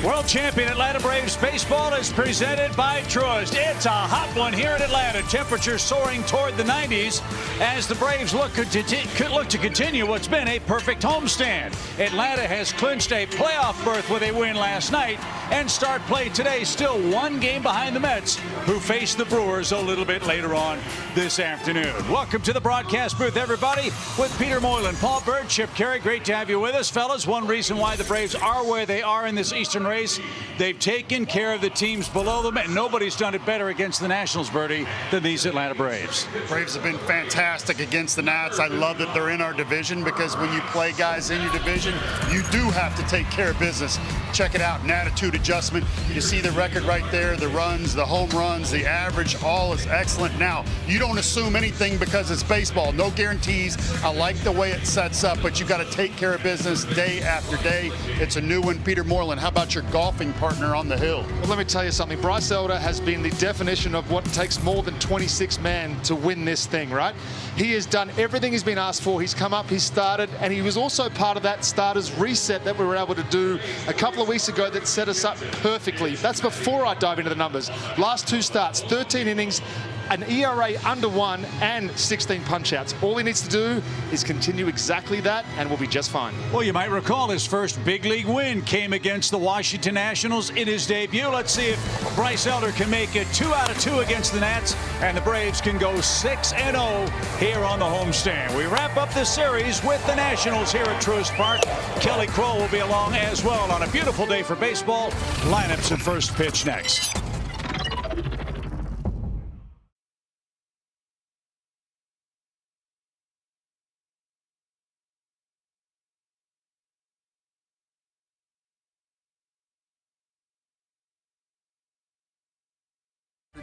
World champion Atlanta Braves baseball is presented by Truist. It's a hot one here in Atlanta. Temperatures soaring toward the 90s as the Braves look to continue what's been a perfect homestand. Atlanta has clinched a playoff berth with a win last night and start play today still one game behind the Mets, who face the Brewers a little bit later on this afternoon. Welcome to the broadcast booth, everybody, with Peter Moylan, Paul Bird, Chip Caray. Great to have you with us, fellas. One reason why the Braves are where they are in this Eastern race, they've taken care of the teams below them, and nobody's done it better against the Nationals, Birdie, than these Atlanta Braves. Braves have been fantastic against the Nats. I love that they're in our division, because when you play guys in your division, you do have to take care of business. Check it out, an attitude adjustment. You see the record right there, the runs, the home runs, the average, all is excellent. Now, you don't assume anything because it's baseball. No guarantees. I like the way it sets up, but you got to take care of business day after day. It's a new one. Peter Moylan, how about your golfing partner on the hill? Well, let me tell you something. Bryce Elder has been the definition of what takes more than 26 men to win this thing, right? He has done everything he's been asked for. He's come up, he's started, and he was also part of that starters reset that we were able to do a couple of weeks ago that set us up perfectly. That's before I dive into the numbers. Last two starts, 13 innings, an ERA under 1 and 16 punch-outs. All he needs to do is continue exactly that, and we'll be just fine. Well, you might recall his first big league win came against the Washington Nationals in his debut. Let's see if Bryce Elder can make it 2 out of 2 against the Nats, and the Braves can go 6-0 here on the homestand. We wrap up this series with the Nationals here at Truist Park. Kelly Crow will be along as well on a beautiful day for baseball. Lineups and first pitch next.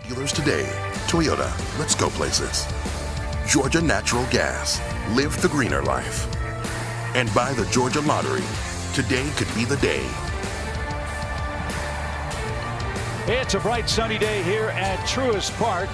Dealers today. Toyota, let's go places. Georgia Natural Gas, live the greener life. And buy the Georgia Lottery. Today could be the day. It's a bright sunny day here at Truist Park,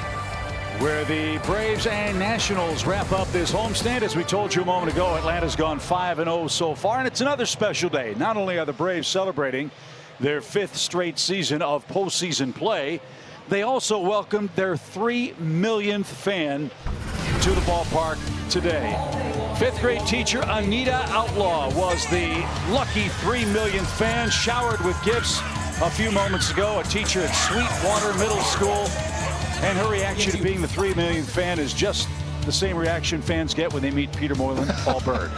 where the Braves and Nationals wrap up this homestand. As we told you a moment ago, Atlanta's gone 5-0 so far, and it's another special day. Not only are the Braves celebrating their 5th straight season of postseason play, they also welcomed their 3 millionth fan to the ballpark today. 5th grade teacher Anita Outlaw was the lucky 3 millionth fan, showered with gifts a few moments ago. A teacher at Sweetwater Middle School, and her reaction to being the 3 millionth fan is just the same reaction fans get when they meet Peter Moylan, Paul Bird.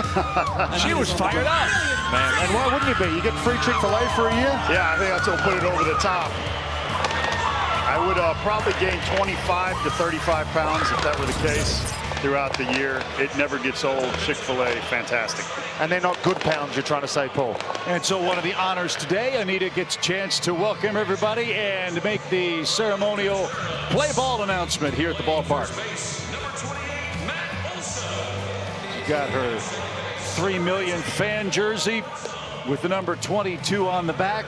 She was fired up. Man, and why wouldn't you be? You get free Chick-fil-A for a year? Yeah, I think that's what put it over the top. I would probably gain 25 to 35 pounds if that were the case throughout the year. It never gets old. Chick-fil-A, fantastic. And they're not good pounds, you're trying to say, Paul. And so one of the honors today, Anita gets a chance to welcome everybody and make the ceremonial play ball announcement here at the ballpark. Got her 3 millionth fan jersey with the number 22 on the back.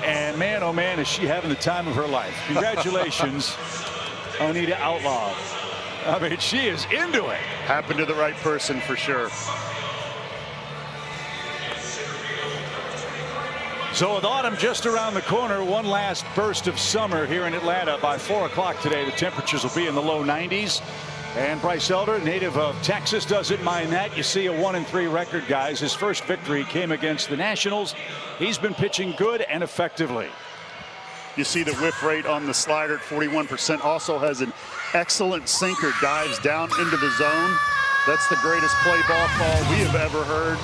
And man, oh man, is she having the time of her life. Congratulations, Anita Outlaw. I mean, she is into it. Happened to the right person for sure. So with autumn just around the corner, one last burst of summer here in Atlanta. By 4 o'clock today, the temperatures will be in the low 90s. And Bryce Elder, native of Texas, doesn't mind that. You see a 1-3 record, guys. His first victory came against the Nationals. He's been pitching good and effectively. You see the whiff rate on the slider at 41%. Also has an excellent sinker, dives down into the zone. That's the greatest play ball call we have ever heard.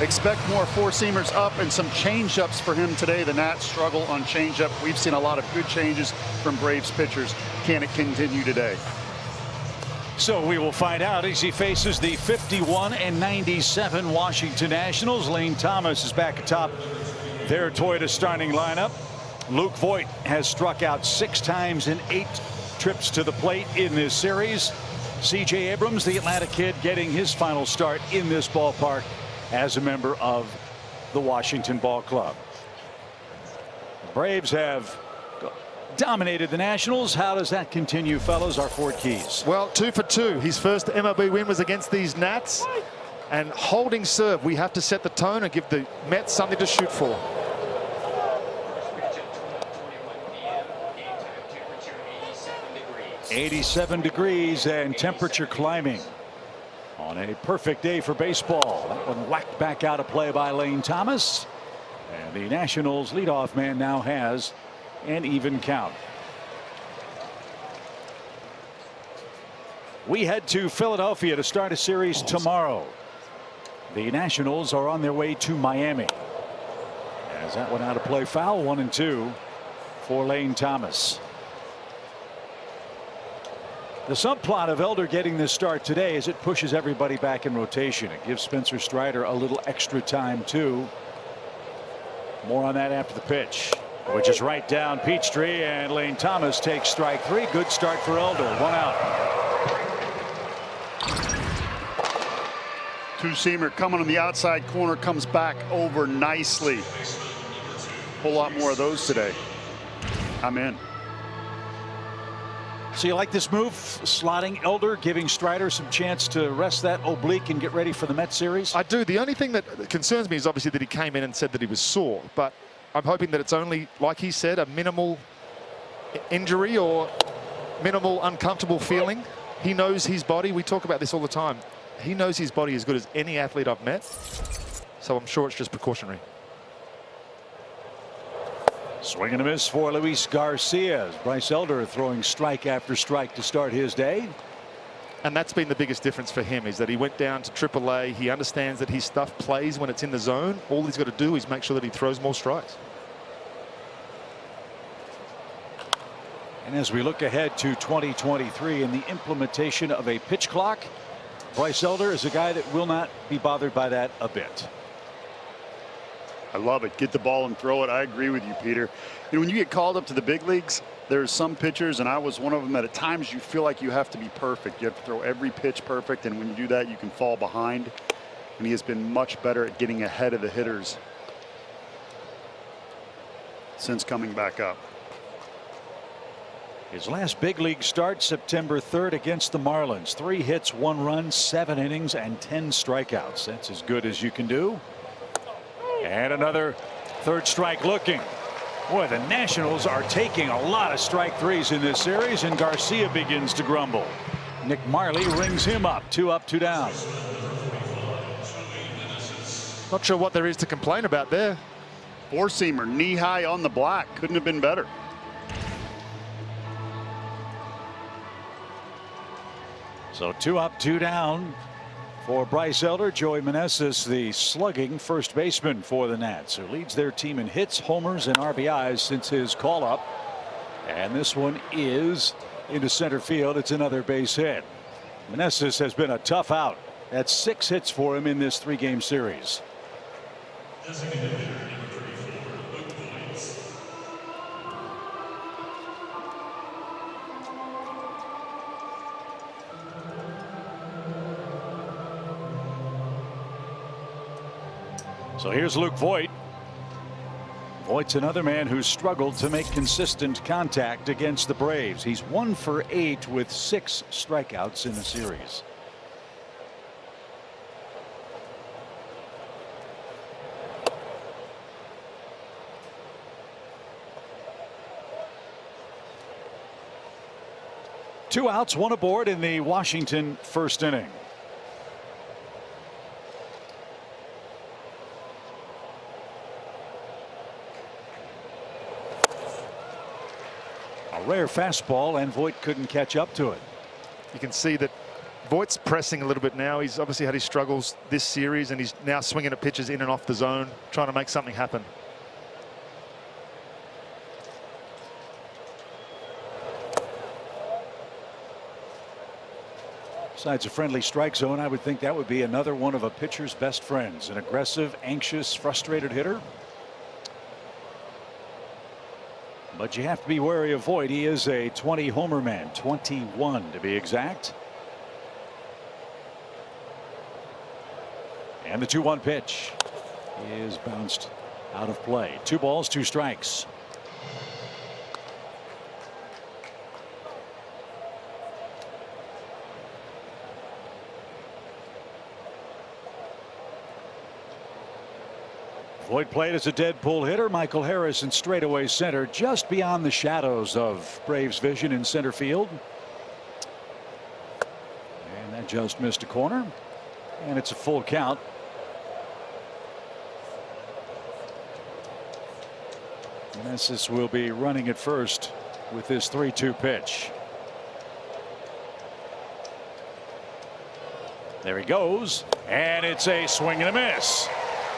Expect more four-seamers up and some change-ups for him today. The Nats struggle on change-up. We've seen a lot of good changes from Braves pitchers. Can it continue today? So we will find out as he faces the 51-97 Washington Nationals. Lane Thomas is back atop their Toyota starting lineup. Luke Voit has struck out 6 times in 8 trips to the plate in this series. C.J. Abrams, the Atlanta kid, getting his final start in this ballpark as a member of the Washington Ball Club. The Braves have dominated the Nationals. How does that continue, fellas? Our 4 keys. Well, 2 for 2. His first MLB win was against these Nats. And holding serve, we have to set the tone and give the Mets something to shoot for. 87 degrees and temperature climbing on a perfect day for baseball. That one whacked back out of play by Lane Thomas, and the Nationals leadoff man now has an even count. We head to Philadelphia to start a series tomorrow. The Nationals are on their way to Miami. As that one out of play, foul, 1-2 for Lane Thomas. The subplot of Elder getting this start today is it pushes everybody back in rotation. It gives Spencer Strider a little extra time too. More on that after the pitch, which is right down Peachtree, and Lane Thomas takes strike 3. Good start for Elder. 1 out. Two-seamer coming on the outside corner, comes back over nicely. Whole lot more of those today. I'm in. So you like this move, slotting Elder, giving Strider some chance to rest that oblique and get ready for the Mets series? I do. The only thing that concerns me is obviously that he came in and said that he was sore, but I'm hoping that it's only, like he said, a minimal injury or minimal uncomfortable feeling. He knows his body. We talk about this all the time. He knows his body as good as any athlete I've met, so I'm sure it's just precautionary. Swing and a miss for Luis Garcia. Bryce Elder throwing strike after strike to start his day. And that's been the biggest difference for him, is that he went down to AAA. He understands that his stuff plays when it's in the zone. All he's got to do is make sure that he throws more strikes. And as we look ahead to 2023 and the implementation of a pitch clock, Bryce Elder is a guy that will not be bothered by that a bit. I love it. Get the ball and throw it. I agree with you, Peter. You know, when you get called up to the big leagues, there's some pitchers, and I was one of them, that at times you feel like you have to be perfect. You have to throw every pitch perfect, and when you do that, you can fall behind. And he has been much better at getting ahead of the hitters since coming back up. His last big league start September 3rd against the Marlins. 3 hits, 1 run, 7 innings, and 10 strikeouts. That's as good as you can do. And another third strike looking. Boy, the Nationals are taking a lot of strike 3s in this series, and Garcia begins to grumble. Nick Marley rings him up. 2 up, 2 down. Not sure what there is to complain about there. Four-seamer, knee high on the block. Couldn't have been better. So 2 up, 2 down for Bryce Elder. Joey Meneses, the slugging first baseman for the Nats, who leads their team in hits, homers, and RBIs since his call up. And this one is into center field. It's another base hit. Meneses has been a tough out. That's 6 hits for him in this 3-game series. So here's Luke Voit. Voigt's another man who's struggled to make consistent contact against the Braves. He's 1 for 8 with 6 strikeouts in the series. Two outs, 1 aboard in the Washington first inning. Rare fastball, and Voit couldn't catch up to it. You can see that Voigt's pressing a little bit now. He's obviously had his struggles this series, and he's now swinging at pitches in and off the zone, trying to make something happen. Besides a friendly strike zone, I would think that would be another one of a pitcher's best friends. An aggressive, anxious, frustrated hitter. But you have to be wary of Voit. He is a 20 homer man, 21 to be exact. And the 2-1 pitch is bounced out of play. 2 balls, 2 strikes. Voit played as a dead pull hitter. Michael Harris in straightaway center, just beyond the shadows of Braves vision in center field. just missed a corner, and it's a full count. Meneses will be running at first with this 3-2 pitch. There he goes, and it's a swing and a miss.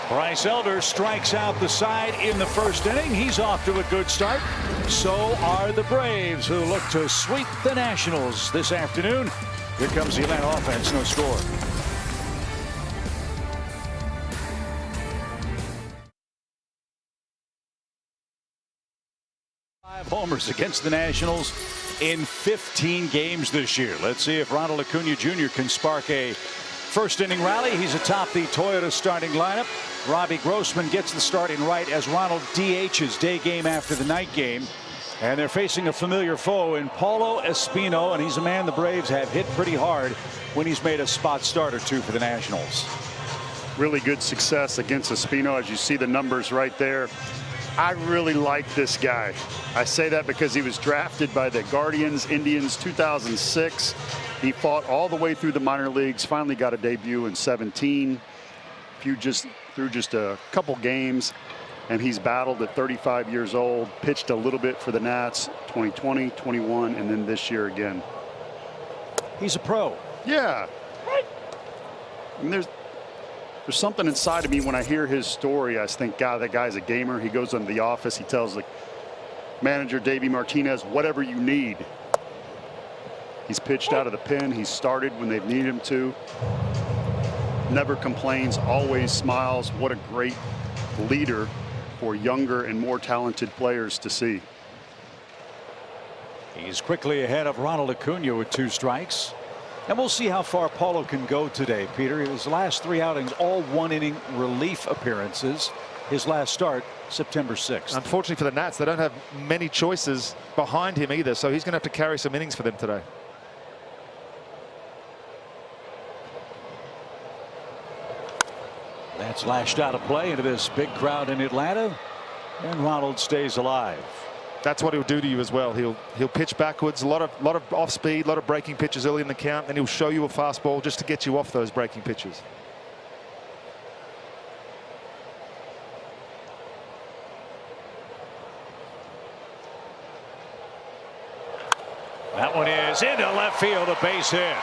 Bryce Elder strikes out the side in the first inning. He's off to a good start. So are the Braves, who look to sweep the Nationals this afternoon. Here comes the Atlanta offense, no score. Homers against the Nationals in 15 games this year. Let's see if Ronald Acuna Jr. can spark a first inning rally. He's atop the Toyota starting lineup. Robbie Grossman gets the starting right as Ronald DH's day game after the night game. And they're facing a familiar foe in Paulo Espino, and he's a man the Braves have hit pretty hard when he's made a spot start or two for the Nationals. Really good success against Espino, as you see the numbers right there. I really like this guy. I say that because he was drafted by the Guardians Indians 2006. He fought all the way through the minor leagues, finally got a debut in 17. Through just a couple games, and he's battled at 35 years old, pitched a little bit for the Nats 2020, 21, and then this year again. He's a pro. Yeah. And there's something inside of me when I hear his story. I think, God, that guy's a gamer. He goes into the office. He tells the manager, Davey Martinez, whatever you need. He's pitched out of the pen. He's started when they've needed him to. Never complains, always smiles. What a great leader for younger and more talented players to see. He's quickly ahead of Ronald Acuna with 2 strikes. And we'll see how far Paulo can go today, Peter. His last 3 outings, all 1-inning relief appearances. His last start, September 6th. Unfortunately for the Nats, they don't have many choices behind him either, so he's going to have to carry some innings for them today. That's lashed out of play into this big crowd in Atlanta, and Ronald stays alive. That's what he'll do to you as well. He'll pitch backwards, a lot of off speed, a lot of breaking pitches early in the count, and he'll show you a fastball just to get you off those breaking pitches. That one is into left field, a base hit.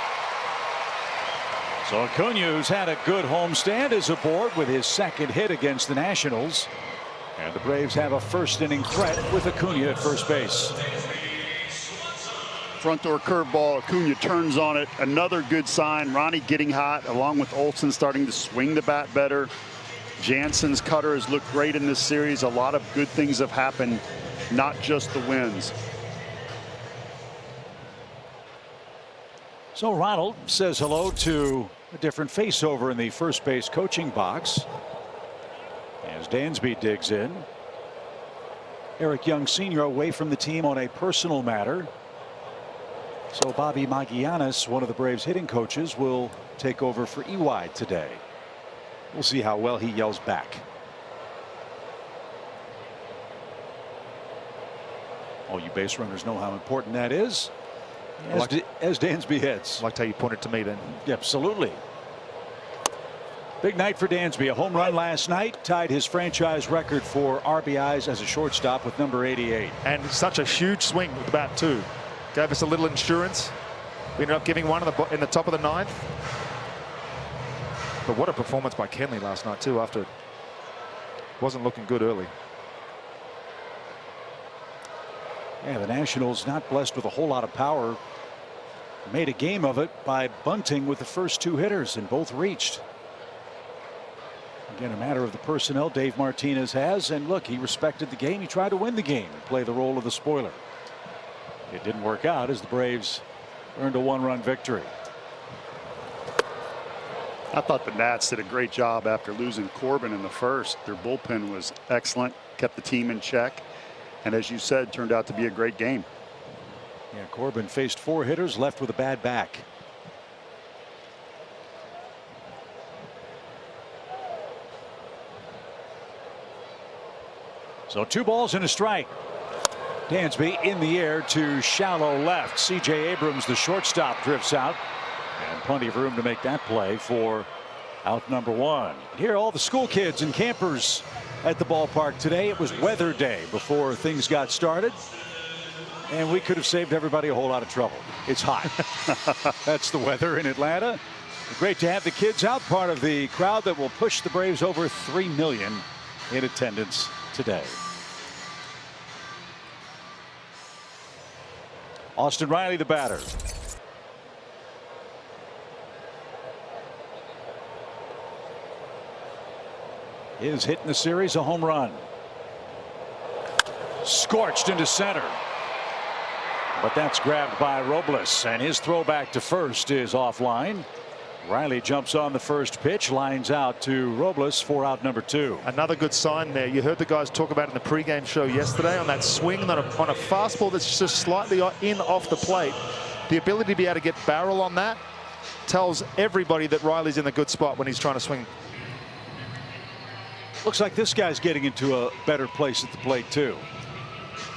So Acuna, who's had a good homestand, is aboard with his second hit against the Nationals. And the Braves have a first inning threat with Acuna at first base. Front door curveball. Acuna turns on it. Another good sign. Ronnie getting hot, along with Olson starting to swing the bat better. Jansen's cutter has looked great in this series. A lot of good things have happened, not just the wins. So Ronald says hello to a different face over in the first base coaching box as Dansby digs in. Eric Young Sr. away from the team on a personal matter. So Bobby Magallanes, one of the Braves hitting coaches, will take over for EY today. We'll see how well he yells back. All you base runners know how important that is. As Dansby hits. I liked how you pointed to me then. Absolutely. Big night for Dansby. A home run last night, tied his franchise record for RBIs as a shortstop with number 88. And such a huge swing with the bat too. Gave us a little insurance. We ended up giving one in the top of the 9th. But what a performance by Kenley last night too, after it wasn't looking good early. Yeah, the Nationals not blessed with a whole lot of power. Made a game of it by bunting with the first 2 hitters, and both reached. Again, a matter of the personnel Dave Martinez has, and look, he respected the game. He tried to win the game and play the role of the spoiler. It didn't work out as the Braves earned a 1-run victory. I thought the Nats did a great job after losing Corbin in the first. Their bullpen was excellent, kept the team in check, and as you said, turned out to be a great game. Yeah, Corbin faced 4 hitters, left with a bad back. So 2 balls and a strike. Dansby in the air to shallow left. C.J. Abrams, the shortstop, drifts out. And plenty of room to make that play for out number one. Here, all the school kids and campers at the ballpark today. It was weather day before things got started, and we could have saved everybody a whole lot of trouble. It's hot. That's the weather in Atlanta. Great to have the kids out, part of the crowd that will push the Braves over 3 million in attendance today. Austin Riley, the batter. His hit in the series, a home run. Scorched into center. But that's grabbed by Robles, and his throw back to first is offline. Riley jumps on the first pitch, lines out to Robles for out number two. Another good sign there. You heard the guys talk about in the pregame show yesterday on that swing on a fastball that's just slightly in off the plate. The ability to be able to get barrel on that tells everybody that Riley's in a good spot when he's trying to swing. Looks like this guy's getting into a better place at the plate too.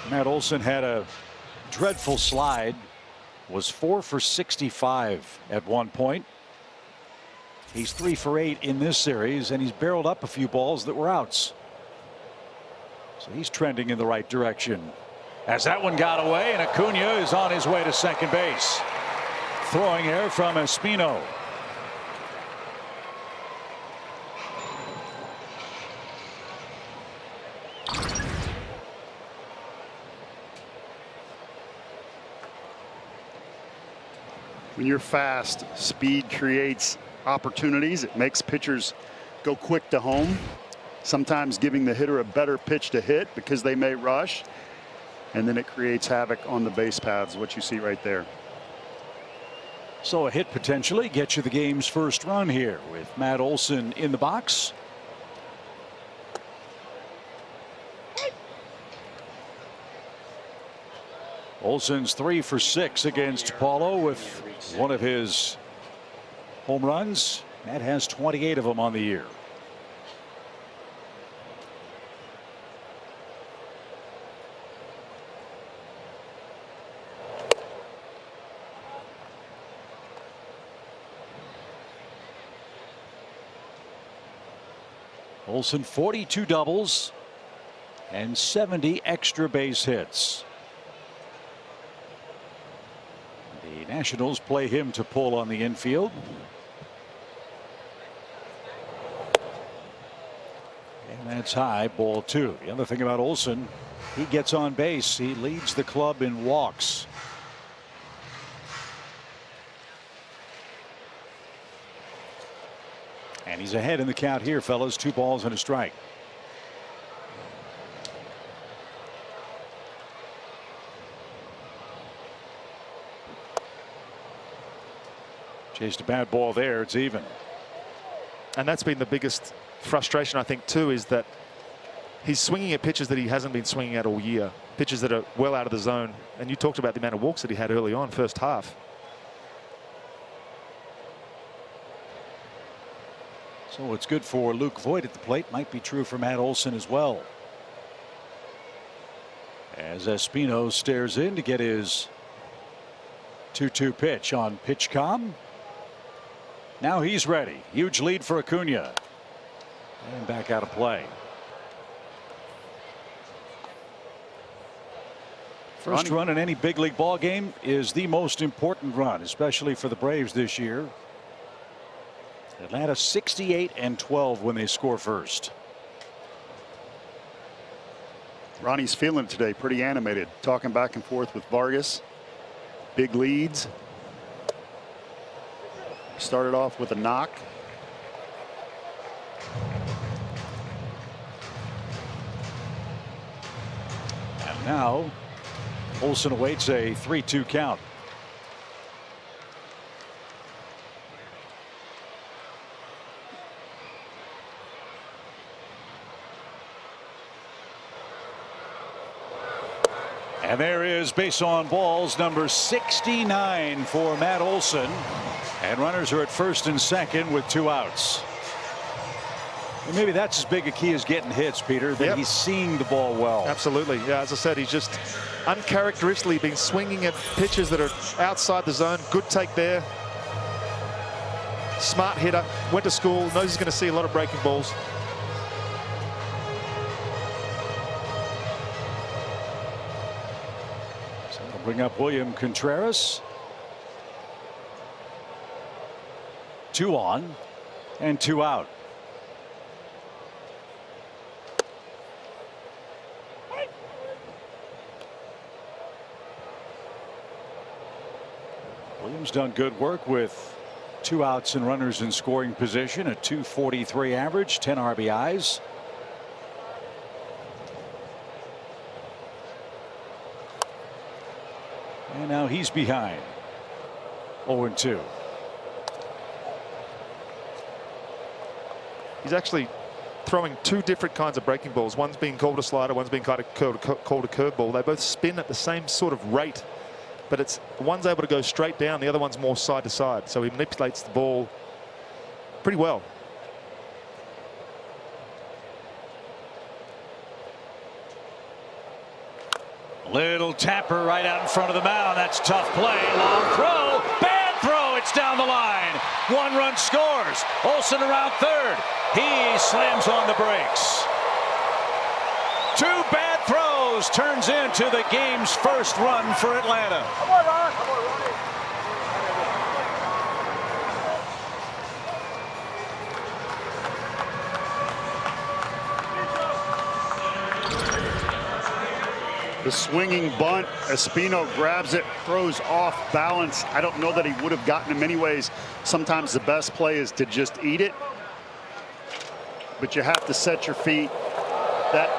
Matt Olson had a dreadful slide, was 4 for 65 at one point. He's 3 for 8 in this series, and he's barreled up a few balls that were outs. So he's trending in the right direction. As that one got away, and Acuna is on his way to second base. Throwing air from Espino. When you're fast, speed creates opportunities. It makes pitchers go quick to home, sometimes giving the hitter a better pitch to hit because they may rush, and then it creates havoc on the base paths, what you see right there. So a hit potentially gets you the game's first run here with Matt Olson in the box. Olson's 3 for 6 against Paulo with one of his home runs. Matt has 28 of them on the year. Olson 42 doubles and 70 extra base hits. The Nationals play him to pull on the infield. And that's high, ball 2. The other thing about Olson, he gets on base. He leads the club in walks. And he's ahead in the count here, fellas. 2 balls and a strike. Chased a bad ball there. It's even. And that's been the biggest frustration, I think, too, is that he's swinging at pitches that he hasn't been swinging at all year. Pitches that are well out of the zone. And you talked about the amount of walks that he had early on, first half. So what's good for Luke Voit at the plate might be true for Matt Olson as well. As Espino stares in to get his 2-2 pitch on PitchCom. Now he's ready. Huge lead for Acuna. And back out of play. First run in any big league ball game is the most important run, especially for the Braves this year. Atlanta 68-12 when they score first. Ronnie's feeling it today, pretty animated, talking back and forth with Vargas. Big leads. Started off with a knock. And now Olson awaits a 3-2 count. And there is base on balls number 69 for Matt Olson. And runners are at first and second with 2 outs. And maybe that's as big a key as getting hits, Peter, that he's seeing the ball well. Absolutely. Yeah, as I said, he's just uncharacteristically been swinging at pitches that are outside the zone. Good take there. smart hitter, went to school, knows he's going to see a lot of breaking balls. So that'll bring up William Contreras. 2 on and 2 out. Williams done good work with 2 outs and runners in scoring position, a .243 average, 10 RBIs. And now he's behind. 0-2. He's actually throwing 2 different kinds of breaking balls. One's being called a slider, one's being called a curveball. They both spin at the same sort of rate, but one's able to go straight down, the other one's more side to side. So he manipulates the ball pretty well. Little tapper right out in front of the mound. That's tough play. Long throw. Bad throw. It's down the line. 1 run scores. Olsen around third. He slams on the brakes. 2 bad throws turns into the game's first run for Atlanta. Come on, Ron. Come on, Ronnie. The swinging bunt, Espino grabs it, throws off balance. I don't know that he would have gotten him anyways. Sometimes the best play is to just eat it, but you have to set your feet. That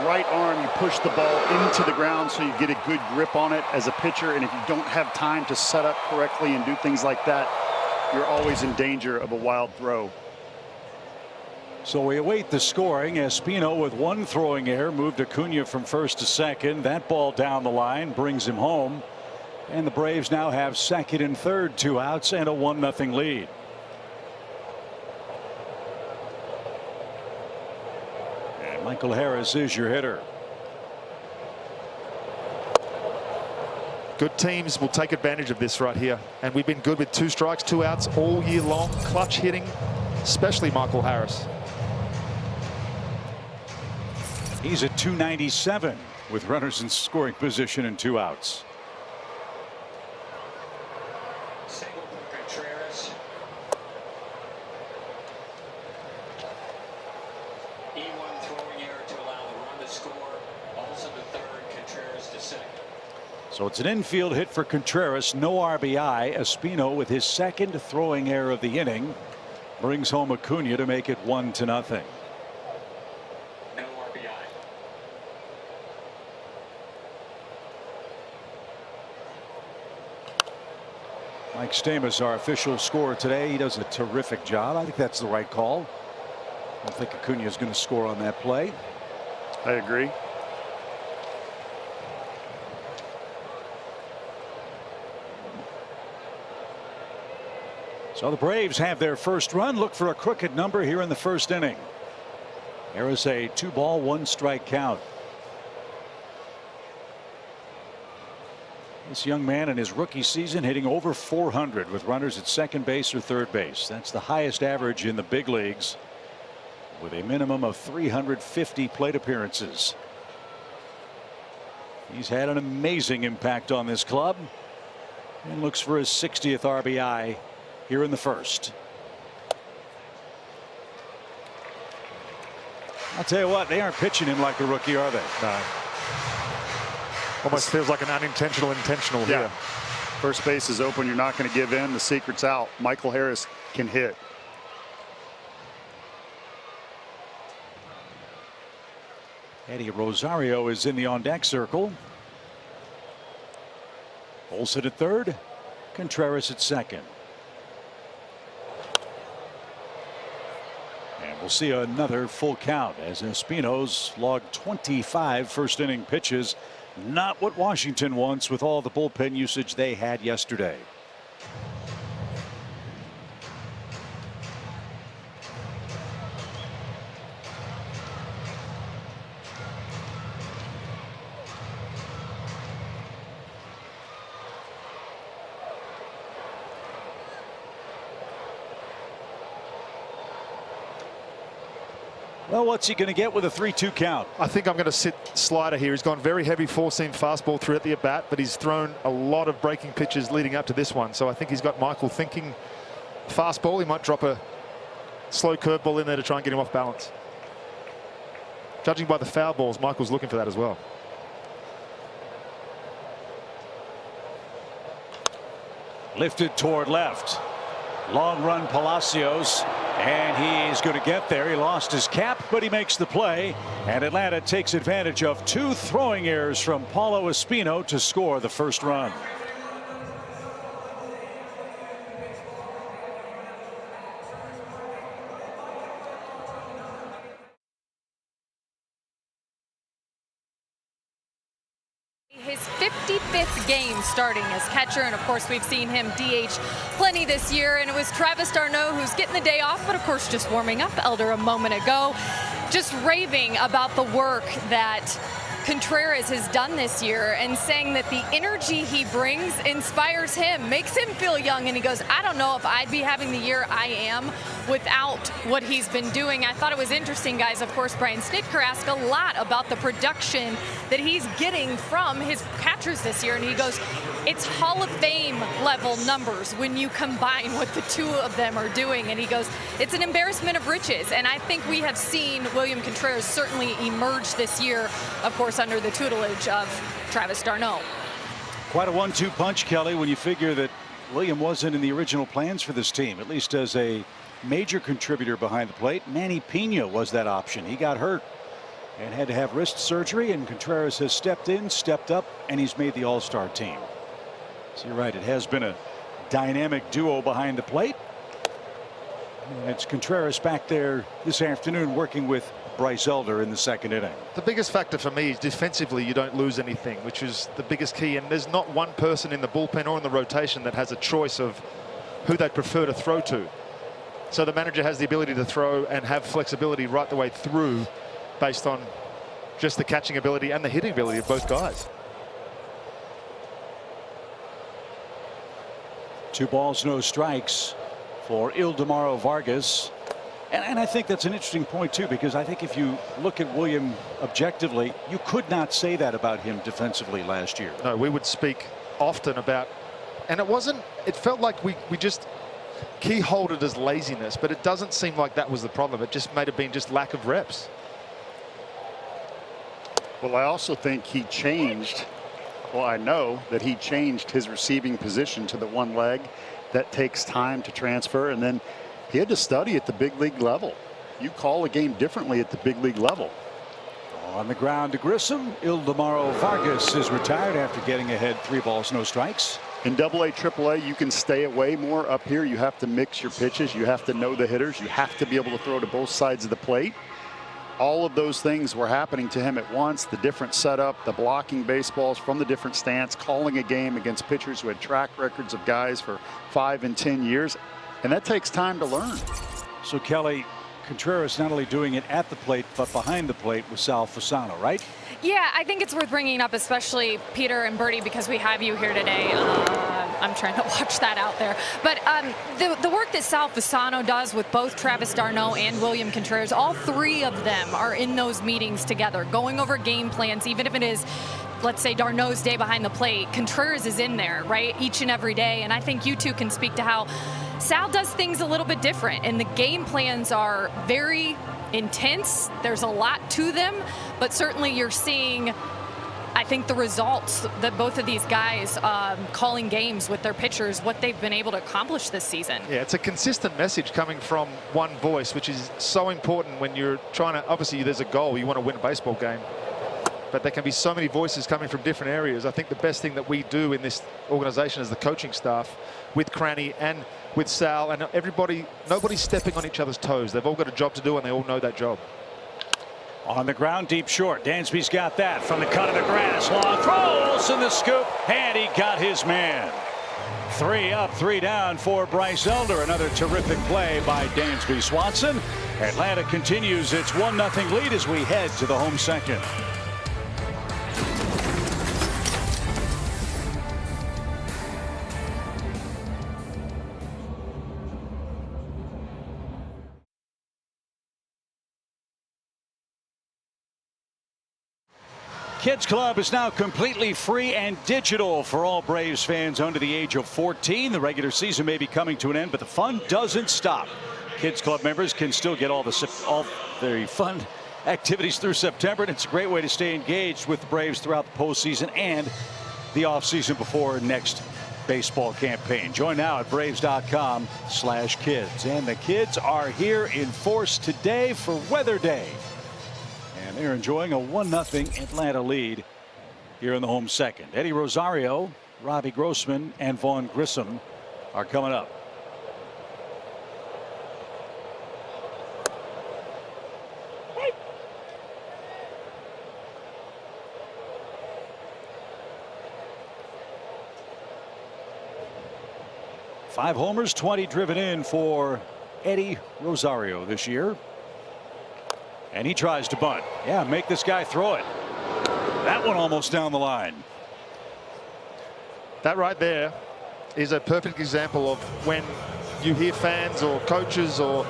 right arm, you push the ball into the ground so you get a good grip on it as a pitcher, and if you don't have time to set up correctly and do things like that, you're always in danger of a wild throw. So we await the scoring. Espino with 1 throwing error moved Acuna from first to second. That ball down the line brings him home. And the Braves now have second and third, 2 outs and a 1-0 lead. And Michael Harris is your hitter. Good teams will take advantage of this right here. And we've been good with 2 strikes, 2 outs all year long. Clutch hitting, especially Michael Harris. He's at .297 with runners in scoring position and 2 outs. Single for Contreras. E1 throwing error to allow the run to score. Also to third, Contreras to second. So it's an infield hit for Contreras, no RBI. Espino with his 2nd throwing error of the inning brings home Acuna to make it 1-0. No RBI. Mike Stamos, our official scorer today. He does a terrific job. I think that's the right call. I don't think Acuna is going to score on that play. I agree. So the Braves have their first run. Look for a crooked number here in the first inning. There is a 2-ball, 1-strike count. This young man in his rookie season hitting over 400 with runners at second base or third base. That's the highest average in the big leagues, with a minimum of 350 plate appearances. He's had an amazing impact on this club and looks for his 60th RBI here in the first. I'll tell you what, they aren't pitching him like a rookie, are they? No. Almost feels like an unintentional intentional here. First base is open. You're not going to give in. The secret's out. Michael Harris can hit. Eddie Rosario is in the on-deck circle. Olsen at third, Contreras at second. And we'll see another full count as Espino's logged 25 first inning pitches. Not what Washington wants with all the bullpen usage they had yesterday. Well, what's he going to get with a 3-2 count? I think I'm going to sit slider here. He's gone very heavy four-seam fastball throughout the at-bat, but he's thrown a lot of breaking pitches leading up to this one. So I think he's got Michael thinking fastball. He might drop a slow curveball in there to try and get him off balance. Judging by the foul balls, Michael's looking for that as well. Lifted toward left. Long run Palacios, and he's going to get there. He lost his cap, but he makes the play, and Atlanta takes advantage of 2 throwing errors from Paulo Espino to score the first run. His 55th game starting as catcher, and of course we've seen him DH plenty this year, and it was Travis d'Arnaud who's getting the day off, but of course just warming up. Elder a moment ago just raving about the work that Contreras has done this year and saying that the energy he brings inspires him, makes him feel young, and he goes, I don't know if I'd be having the year I am without what he's been doing. I thought it was interesting, guys. Of course, Brian Snitker asked a lot about the production that he's getting from his catchers this year, and he goes, it's Hall of Fame level numbers when you combine what the 2 of them are doing, and he goes, it's an embarrassment of riches. And I think we have seen William Contreras certainly emerge this year, of course, under the tutelage of Travis d'Arnaud. Quite a 1-2 punch, Kelly, when you figure that William wasn't in the original plans for this team, at least as a major contributor behind the plate. Manny Pena was that option. He got hurt and had to have wrist surgery, and Contreras has stepped in, stepped up, and he's made the All-Star team. So you're right, it has been a dynamic duo behind the plate. And it's Contreras back there this afternoon working with Bryce Elder in the second inning. The biggest factor for me is defensively you don't lose anything, which is the biggest key, and there's not one person in the bullpen or in the rotation that has a choice of who they prefer to throw to. So the manager has the ability to throw and have flexibility right the way through based on just the catching ability and the hitting ability of both guys. 2 balls, no strikes for Ildemaro Vargas. And I think that's an interesting point, too, because I think if you look at William objectively, you could not say that about him defensively last year. No, we would speak often about, and it felt like we just keyholed it as laziness, but it doesn't seem like that was the problem. It just might have been just lack of reps. Well, I also think he changed. Well, I know that he changed his receiving position to the one leg. That takes time to transfer, and then he had to study at the big league level. You call a game differently at the big league level. On the ground to Grissom, Ildemaro Vargas is retired after getting ahead 3 balls, no strikes. In AA, AAA, you can stay away more. Up here, you have to mix your pitches. You have to know the hitters. You have to be able to throw to both sides of the plate. All of those things were happening to him at once. The different setup, the blocking baseballs from the different stance, calling a game against pitchers who had track records of guys for 5 and 10 years. And that takes time to learn. So, Kelly, Contreras not only doing it at the plate, but behind the plate with Sal Fasano, right? Yeah, I think it's worth bringing up, especially Peter and Bertie, because we have you here today. I'm trying to watch that out there. But the work that Sal Fasano does with both Travis d'Arnaud and William Contreras, all 3 of them are in those meetings together, going over game plans, even if it is, let's say, d'Arnaud's day behind the plate. Contreras is in there, right, each and every day. And I think you 2 can speak to how Sal does things a little bit different, and the game plans are very intense. There's a lot to them, but certainly you're seeing, I think, the results that both of these guys calling games with their pitchers, what they've been able to accomplish this season. Yeah, it's a consistent message coming from one voice, which is so important when you're trying to, obviously there's a goal, you want to win a baseball game, but there can be so many voices coming from different areas. I think the best thing that we do in this organization is the coaching staff with Cranny and with Sal, and everybody, nobody's stepping on each other's toes. They've all got a job to do, and they all know that job. On the ground, deep short. Dansby's got that from the cut of the grass. Long throw, Olsen the scoop, and he got his man. 3 up, 3 down for Bryce Elder. Another terrific play by Dansby Swanson. Atlanta continues its 1-0 lead as we head to the home second. Kids Club is now completely free and digital for all Braves fans under the age of 14. The regular season may be coming to an end, but the fun doesn't stop. Kids Club members can still get all the fun activities through September, and it's a great way to stay engaged with the Braves throughout the postseason and the offseason before next baseball campaign. Join now at Braves.com/kids. And the kids are here in force today for Weather Day. And they're enjoying a 1-0 Atlanta lead here in the home second. Eddie Rosario, Robbie Grossman, and Vaughn Grissom are coming up. Five homers, 20 driven in for Eddie Rosario this year. And he tries to bunt. Yeah, make this guy throw it. That one almost down the line. That right there is a perfect example of when you hear fans or coaches or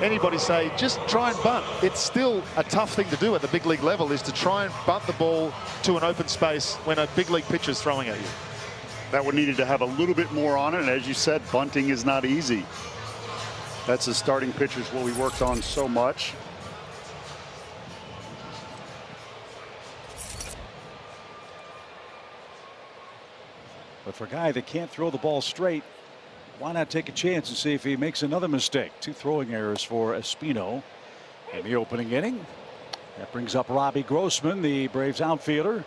anybody say, just try and bunt. It's still a tough thing to do at the big league level, is to try and bunt the ball to an open space when a big league pitcher is throwing at you. That one needed to have a little bit more on it, and as you said, bunting is not easy. That's the starting pitcher, is what we worked on so much. But for a guy that can't throw the ball straight, why not take a chance and see if he makes another mistake? 2 throwing errors for Espino in the opening inning. That brings up Robbie Grossman, the Braves outfielder.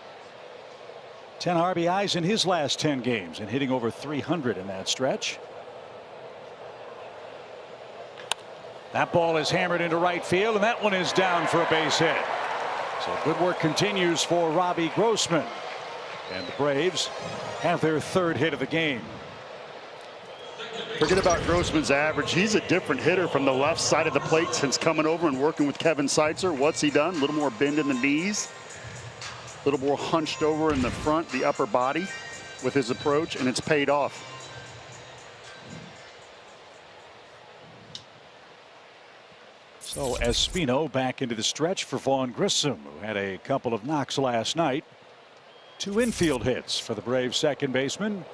10 RBIs in his last 10 games and hitting over 300 in that stretch. That ball is hammered into right field, and that one is down for a base hit. So good work continues for Robbie Grossman. And the Braves have their 3rd hit of the game. Forget about Grossman's average. He's a different hitter from the left side of the plate since coming over and working with Kevin Seitzer. What's he done? A little more bend in the knees, a little more hunched over in the front, the upper body with his approach, and it's paid off. So Espino back into the stretch for Vaughn Grissom, who had a couple of knocks last night. 2 infield hits for the Braves second baseman.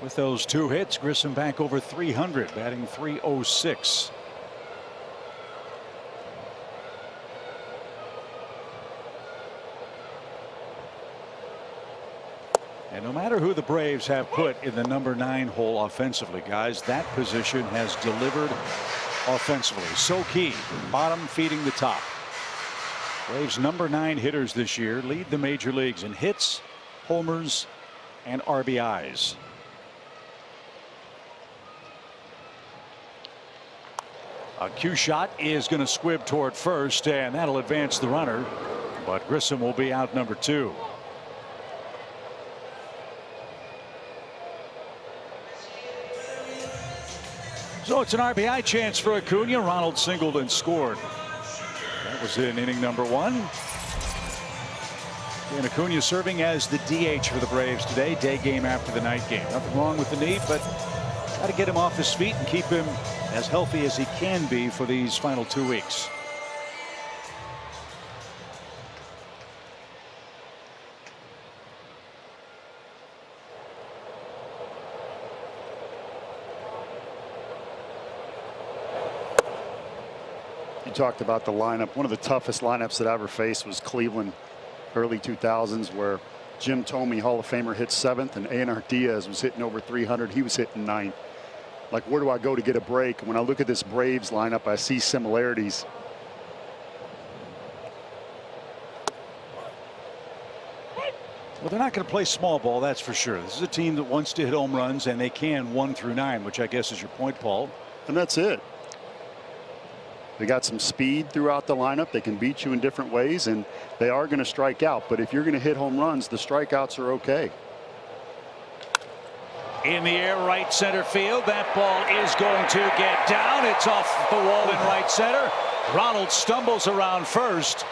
With those 2 hits, Grissom back over 300, batting .306. And no matter who the Braves have put in the number 9 hole offensively, guys, that position has delivered offensively. So key, bottom feeding the top. Braves number 9 hitters this year lead the major leagues in hits, homers, and RBIs. A cue shot is going to squib toward first, and that'll advance the runner, but Grissom will be out number 2. So it's an RBI chance for Acuna. Ronald singled and scored. That was in inning number 1. And Acuna serving as the DH for the Braves today. Day game after the night game. Nothing wrong with the knee, but got to get him off his feet and keep him as healthy as he can be for these final 2 weeks. You talked about the lineup. One of the toughest lineups that I ever faced was Cleveland, early 2000s, where Jim Thome, Hall of Famer, hit 7th, and A&R Diaz was hitting over 300. He was hitting 9th. Like, where do I go to get a break? When I look at this Braves lineup, I see similarities. Well, they're not going to play small ball, that's for sure. This is a team that wants to hit home runs, and they can 1 through 9, which I guess is your point, Paul. And that's it. They got some speed throughout the lineup. They can beat you in different ways, and they are going to strike out. But if you're going to hit home runs, the strikeouts are okay. In the air, right center field. That ball is going to get down. It's off the wall in right center. Ronald stumbles around first,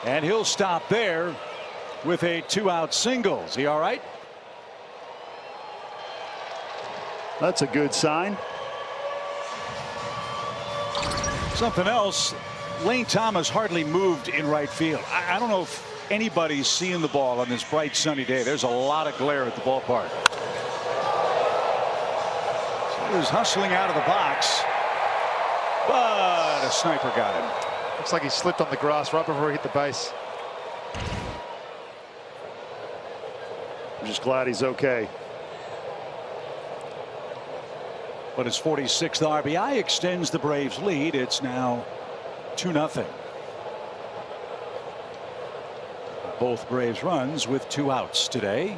and he'll stop there with a 2-out single. Is he all right? That's a good sign. Something else, Lane Thomas hardly moved in right field. I don't know if anybody's seeing the ball on this bright sunny day. There's a lot of glare at the ballpark. So he was hustling out of the box, but a sniper got him. Looks like he slipped on the grass right before he hit the base. I'm just glad he's okay. But his 46th RBI extends the Braves' lead. It's now 2-0. Both Braves runs with 2 outs today.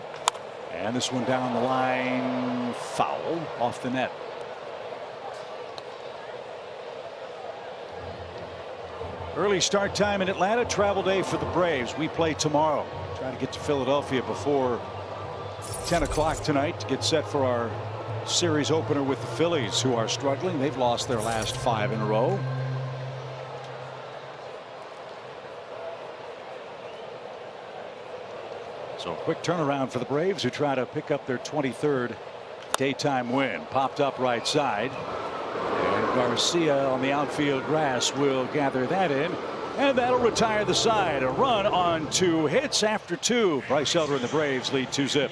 And this one down the line, foul off the net. Early start time in Atlanta. Travel day for the Braves. We play tomorrow. Try to get to Philadelphia before 10 o'clock tonight to get set for our series opener with the Phillies, who are struggling. They've lost their last 5 in a row. So a quick turnaround for the Braves, who try to pick up their 23rd daytime win. Popped up right side, and Garcia on the outfield grass will gather that in, and that'll retire the side. A run on 2 hits after 2. Bryce Elder and the Braves lead 2-0.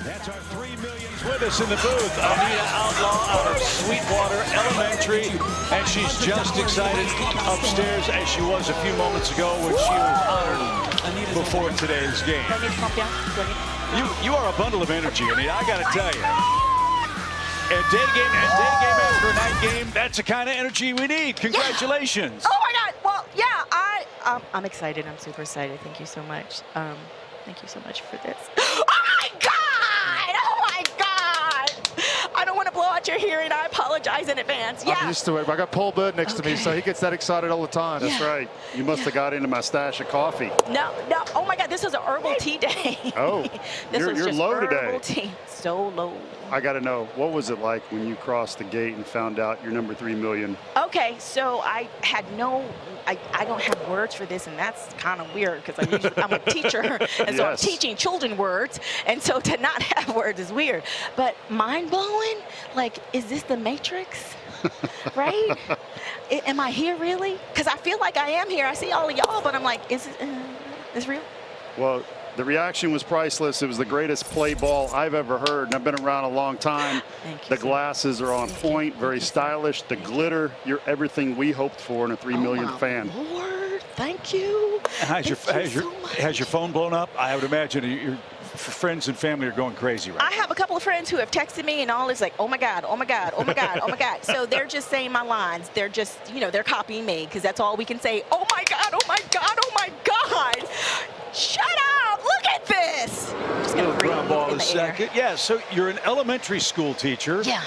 That's our 3 millions with us in the booth. Anita Outlaw out of Sweetwater Elementary, and she's just excited upstairs as she was a few moments ago when she was honored before today's game. You are a bundle of energy, Anita. I got to tell you. A day game after a night game, that's the kind of energy we need. Congratulations. Oh my God. Well, yeah, I'm excited. I'm super excited. Thank you so much. Thank you so much for this. Oh my God! Oh my God! I don't want to blow out your hearing. I apologize in advance. Yeah. I'm used to it. I got Paul Bird next to me, so he gets that excited all the time. That's right. You must have got into my stash of coffee. No. Oh my God, this is an herbal tea day. Oh, this you're was just low herbal today. Tea. So low. I got to know, what was it like when you crossed the gate and found out you're number 3 million? Okay, so I had I don't have words for this, and that's kind of weird because I'm a teacher, and so I'm Yes. teaching children words, and so to not have words is weird. But mind-blowing, like, is this the Matrix? Right? Am I here really? Because I feel like I am here. I see all of y'all, but I'm like, is it real? Well, the reaction was priceless. It was the greatest play ball I've ever heard, and I've been around a long time. Thank you, The sir. glasses are on point, very stylish. The glitter, you're everything we hoped for in a 3 million fan. Lord, thank you. Has your phone blown up? I would imagine your friends and family are going crazy right I have a couple of friends who have texted me and all is like, oh my God, oh my God, oh my God, oh my God. So they're just saying my lines. They're just, they're copying me because that's all we can say. Oh my God, oh my God, oh my God. Shut up. Look at this. I'm just going Little to breathe ground ball in a the second. air. Yeah, so you're an elementary school teacher. Yeah.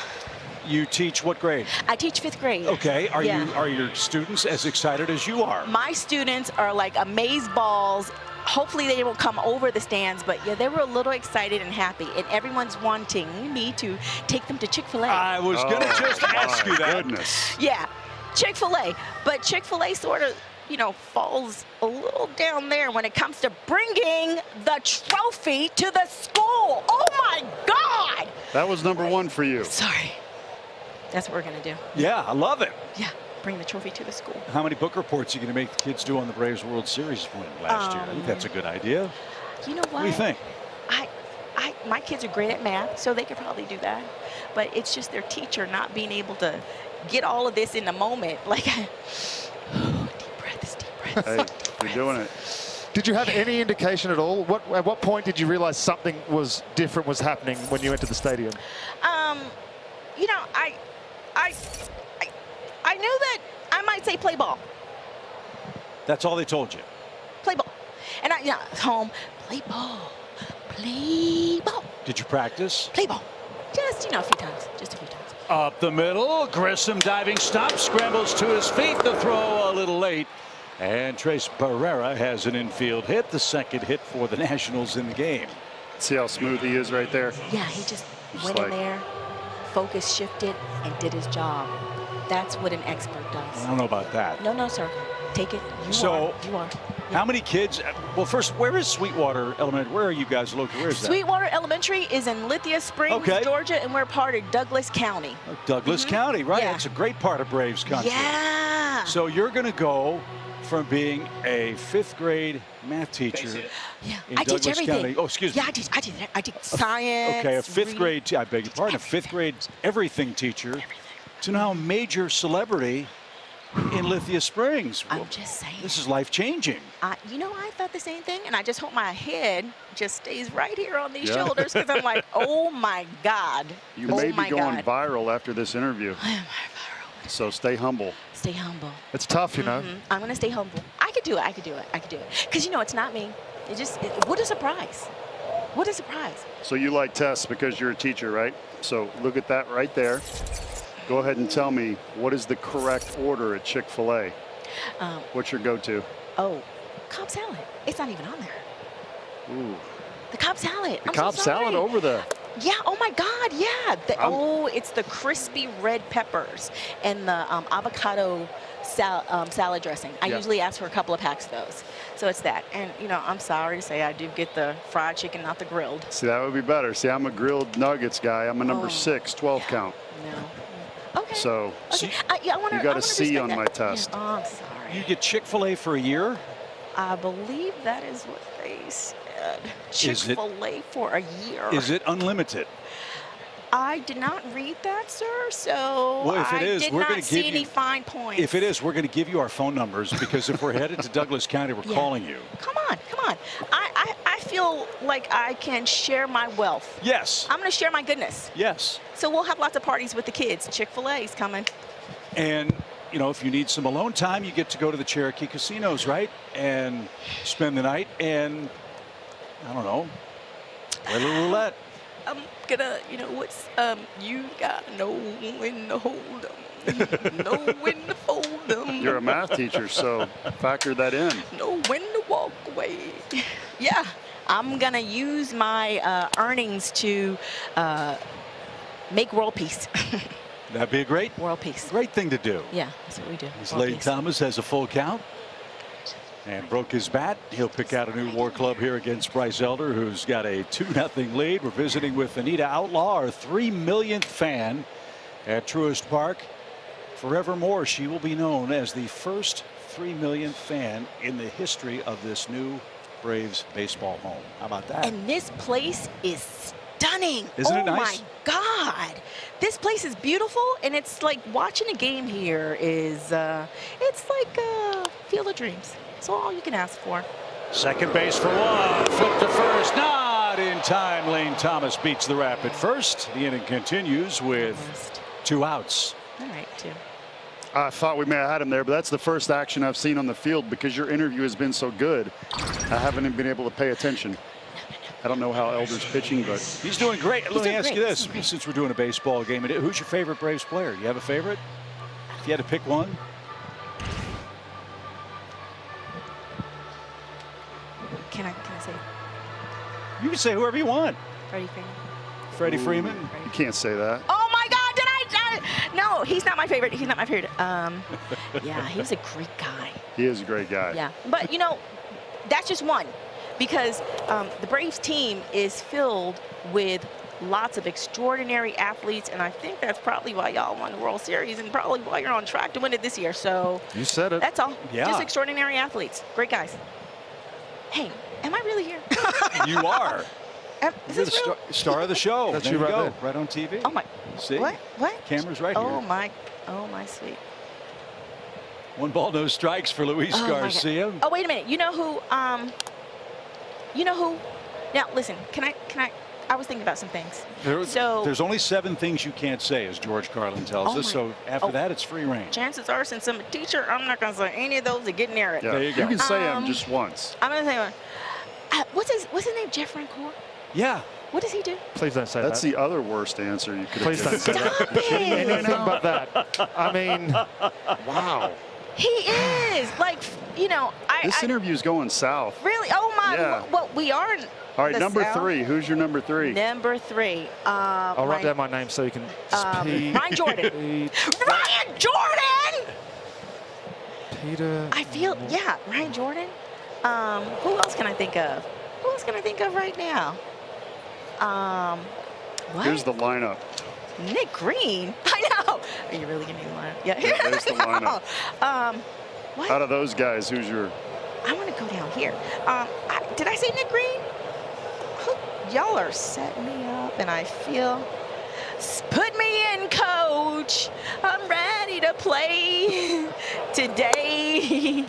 You teach what grade? I teach 5th grade. Okay. Are Yeah. your students as excited as you are? My students are like amaze balls. Hopefully they will come over the stands, but yeah, they were a little excited and happy, and everyone's wanting me to take them to Chick-fil-A. I was going to just ask you that. Goodness. Yeah, Chick-fil-A. But Chick-fil-A sort of, falls a little down there when it comes to bringing the trophy to the school. Oh, my God. That was number 1 for you. Sorry. That's what we're going to do. Yeah, I love it. Yeah, bring the trophy to the school. How many book reports are you going to make the kids do on the Braves World Series win last year? I think that's a good idea. You know what? What do you think? My kids are great at math, so they could probably do that. But it's just their teacher not being able to get all of this in the moment. Like, deep breaths, deep breaths. Hey, you're doing it. Did you have any indication at all? At what point did you realize something was different was happening when you entered the stadium? I knew that I might say play ball. That's all they told you. Play ball. And home, play ball. Play ball. Did you practice? Play ball. Just, a few times. Just a few times. Up the middle, Grissom diving stop, scrambles to his feet. The throw a little late. And Trace Barrera has an infield hit, the second hit for the Nationals in the game. See how smooth he is right there? Yeah, he just Just went in like- there, focus shifted, and did his job. That's what an expert I does. don't know about that. No, sir. Take it. You So- are. You are. How many kids? Well, first, where is Sweetwater Elementary? Where are you guys located? Where is that? Sweetwater Elementary is in Lithia Springs, Okay. Georgia, and we're part of Douglas County. Douglas County, right? Yeah. It's a great part of Braves country. Yeah. So you're going to go from being a 5th grade math teacher. Yeah, in I teach Douglas everything. County. Oh, excuse me. Yeah, I teach science. Okay, a 5th reading. grade, I beg your pardon, a 5th grade everything teacher to now a major celebrity in Lithia Springs. I'm just saying. This is life changing. You know, I thought the same thing, and I just hope my head just stays right here on these Yeah. shoulders because I'm like, oh my God. You oh may my be going God. viral after this interview. So stay humble. Stay humble. It's tough, you know. I'm gonna stay humble. I could do it. I could do it. I could do it. Because you know, it's not me. What a surprise. What a surprise. So you like tests because you're a teacher, right? So look at that right there. Go ahead and tell me, what is the correct order at Chick-fil-A? What's your go-to? Oh, Cobb salad. It's not even on there. Ooh, The Cobb salad. I'm Cobb so sorry. salad over the. Yeah, oh my God, yeah. It's the crispy red peppers and the avocado salad dressing. I Yeah. usually ask for a couple of packs of those. So it's that. And, you know, I'm sorry to say I do get the fried chicken, not the grilled. See, that would be better. See, I'm a grilled nuggets guy. I'm a number Oh, 6, 12 count. No. Okay. So Okay. Yeah, I wanna, you got I a wanna C respect on that. my test. Yeah. Oh, I'm sorry. You get Chick-fil-A for a year? I believe that is what they said. Is it- Chick-fil-A for a year. Is it unlimited? I did not read that, sir, so Well, if it I is, did we're gonna not see give any you- fine points. If it is, we're going to give you our phone numbers because if we're headed to Douglas County, we're Yeah. calling you. Come on, come on. I feel like I can share my wealth. Yes. I'm going to share my goodness. Yes. So we'll have lots of parties with the kids. Chick-fil-A's coming. And, you know, if you need some alone time, you get to go to the Cherokee casinos, right? And spend the night and, I don't know, play a little roulette. I'm gonna, you know, you gotta know when to hold them. Know when to fold them. You're a math teacher, so factor that in. Know when to walk away. Yeah, I'm gonna use my earnings to make world peace. That'd be a great World peace. thing to do. Yeah, that's what we do. As World Lane peace. Thomas has a full count and broke his bat. He'll pick out a new war club here against Bryce Elder, who's got a 2-0 lead. We're visiting with Anita Outlaw, our 3 millionth fan at Truist Park. Forevermore, she will be known as the first 3 millionth fan in the history of this new Braves baseball home. How about that? And this place is stunning. Isn't it Oh nice? my God. This place is beautiful, and it's like watching a game here is, it's like Field of Dreams. It's all you can ask for. Second base for one. Flip to first. Not in time. Lane Thomas beats the Rapid first. The inning continues with Almost. 2 outs. All right, too. I thought we may have had him there, but that's the first action I've seen on the field because your interview has been so good. I haven't even been able to pay attention. I don't know how Elder's pitching, but He's doing great. Let me doing ask great. you He's this. doing great. Since we're doing a baseball game, who's your favorite Braves player? You have a favorite? If you had to pick one? Can I say You can say whoever you want. Freddie Freeman? Freddie Freeman? you can't say that. Oh my God! Did I? No, he's not my favorite. He's not my favorite. Yeah, he was a great guy. He is a great guy. Yeah, but you know, that's just one, because the Braves team is filled with lots of extraordinary athletes, and I think that's probably why y'all won the World Series, and probably why you're on track to win it this year. So You said it. that's all. Yeah. Just extraordinary athletes, great guys. Hey, am I really here? You are. Is You're the this real? star of the show. That's there you you right go. there. Right on TV. Oh my. See? What? What? Camera's right Oh here. my. Oh my sweet. 1 ball, no strikes for Luis Oh, my God. Garcia. Oh, wait a minute. You know who? You know who? Now listen. Can I? I was thinking about some things. So There's only 7 things you can't say, as George Carlin tells Oh us. my- So after oh. that, it's free reign. chances are, since I'm a teacher, I'm not gonna say any of those to get near it. Yeah. There you go. can say him just once. I'm gonna say one. What's his name? Jeff Francoeur. Yeah. What does he do? Please don't say That's that. the other worst answer you could have Please don't say given. that. Stop it. Anything but that. I mean, wow. He is like, you know, I This interview's going south. Really? Oh my! Yeah. Well, we are. All right, the number South. 3. Who's your number 3? Number 3. I'll write down my name so you can. Ryan Jordan. Ryan Jordan. Peter. I feel, yeah, Ryan Jordan. Who else can I think of? Who else can I think of right now? What? Here's the lineup. Nick Green. I know. Are you really giving me the lineup? Yeah. Yeah, there's the lineup. What? Out of those guys, who's your? I want to go down here. Did I say Nick Green? Y'all are setting me up, and I feel. Put me in, coach. I'm ready to play today.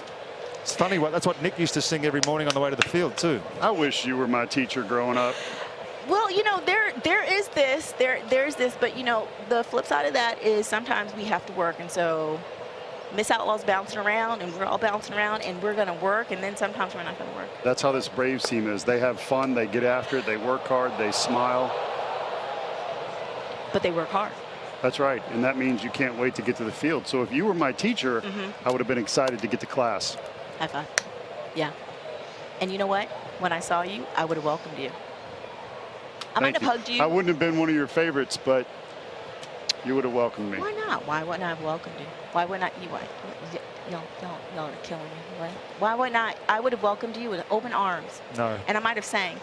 It's funny. That's what Nick used to sing every morning on the way to the field too. I wish you were my teacher growing up. Well, you know, there is this, there's this, but you know, the flip side of that is sometimes we have to work, and so Miss Outlaw's bouncing around, and we're all bouncing around, and we're gonna work, and then sometimes we're not gonna work. That's how this Braves team is. They have fun, they get after it, they work hard, they smile. But they work hard. That's right, and that means you can't wait to get to the field. So if you were my teacher, I would have been excited to get to class. High five. Yeah. And you know what? When I saw you, I would have welcomed you. I might have hugged you. I wouldn't have been one of your favorites, but you would have welcomed me. Why not? Why wouldn't I have welcomed you? Why would not you? What? Y'all are killing me. What? Why would not? I would have welcomed you with open arms. No. And I might have sang.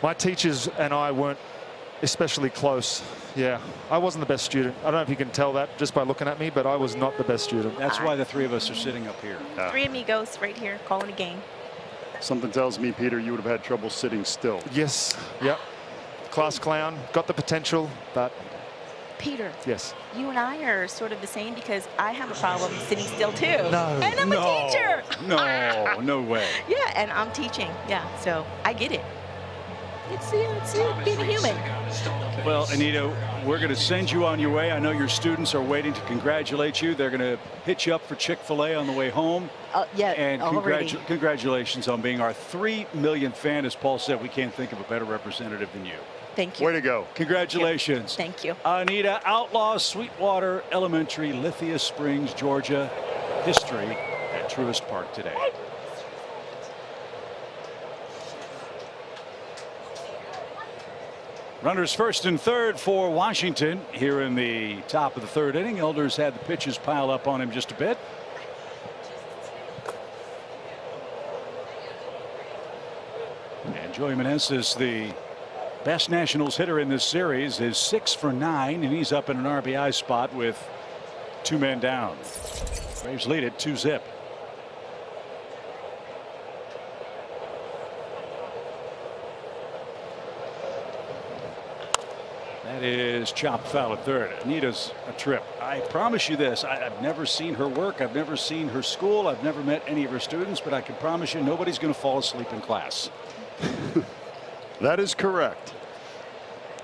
My teachers and I weren't especially close. Yeah, I wasn't the best student. I don't know if you can tell that just by looking at me, but I was not the best student. That's why the 3 of us are sitting up here. Three amigos right here calling a game. Something tells me, Peter, you would have had trouble sitting still. Yes. Yep. Class clown. Got the potential, but Peter. yes. You and I are sort of the same because I have a problem sitting still too. No. And I'm a teacher. No, no way. Yeah, and I'm teaching. Yeah, so I get it. It's being a human. Well, Anita, we're going to send you on your way. I know your students are waiting to congratulate you. They're going to hit you up for Chick-fil-A on the way home. Yeah, And already. congratulations on being our 3 millionth fan. As Paul said, we can't think of a better representative than you. Thank you. Way to go. Congratulations. Thank you. Anita Outlaw, Sweetwater Elementary, Lithia Springs, Georgia. History at Truist Park today. Runners first and third for Washington here in the top of the 3rd inning. Elders had the pitches pile up on him just a bit. And Joey Meneses, the best Nationals hitter in this series, is 6 for 9, and he's up in an RBI spot with 2 men down. Braves lead it 2-zip. That is chopped foul at 3rd. Anita's a trip. I promise you this. I've never seen her work. I've never seen her school. I've never met any of her students, but I can promise you nobody's going to fall asleep in class. That is correct.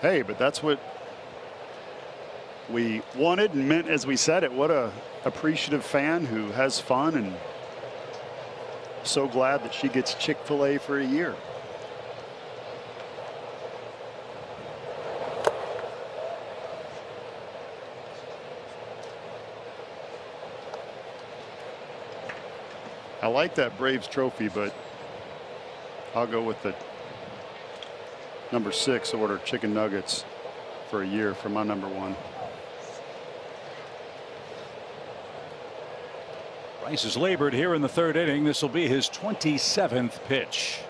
Hey, but that's what we wanted and meant as we said it. What a appreciative fan who has fun, and so glad that she gets Chick-fil-A for a year. I like that Braves trophy, but I'll go with the number 6 order chicken nuggets for a year for my number 1. Rice is labored here in the 3rd inning. This will be his 27th pitch.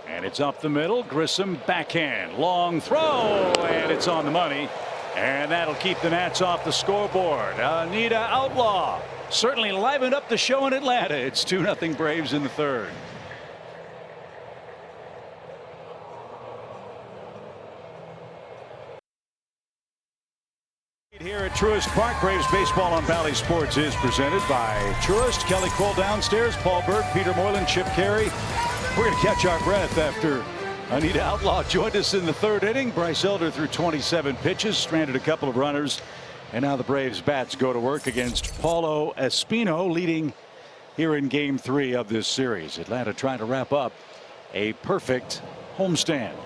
And it's up the middle. Grissom backhand. Long throw. And it's on the money. And that'll keep the Nats off the scoreboard. Anita Outlaw certainly livened up the show in Atlanta. It's 2-0 Braves in the 3rd. Here at Truist Park, Braves baseball on Valley Sports is presented by Truist. Kelly Cole downstairs, Paul Berg, Peter Moylan, Chip Carey. We're going to catch our breath after Anita Outlaw joined us in the 3rd inning. Bryce Elder threw 27 pitches, stranded a couple of runners, and now the Braves bats go to work against Paulo Espino, leading here in Game 3 of this series. Atlanta trying to wrap up a perfect homestand.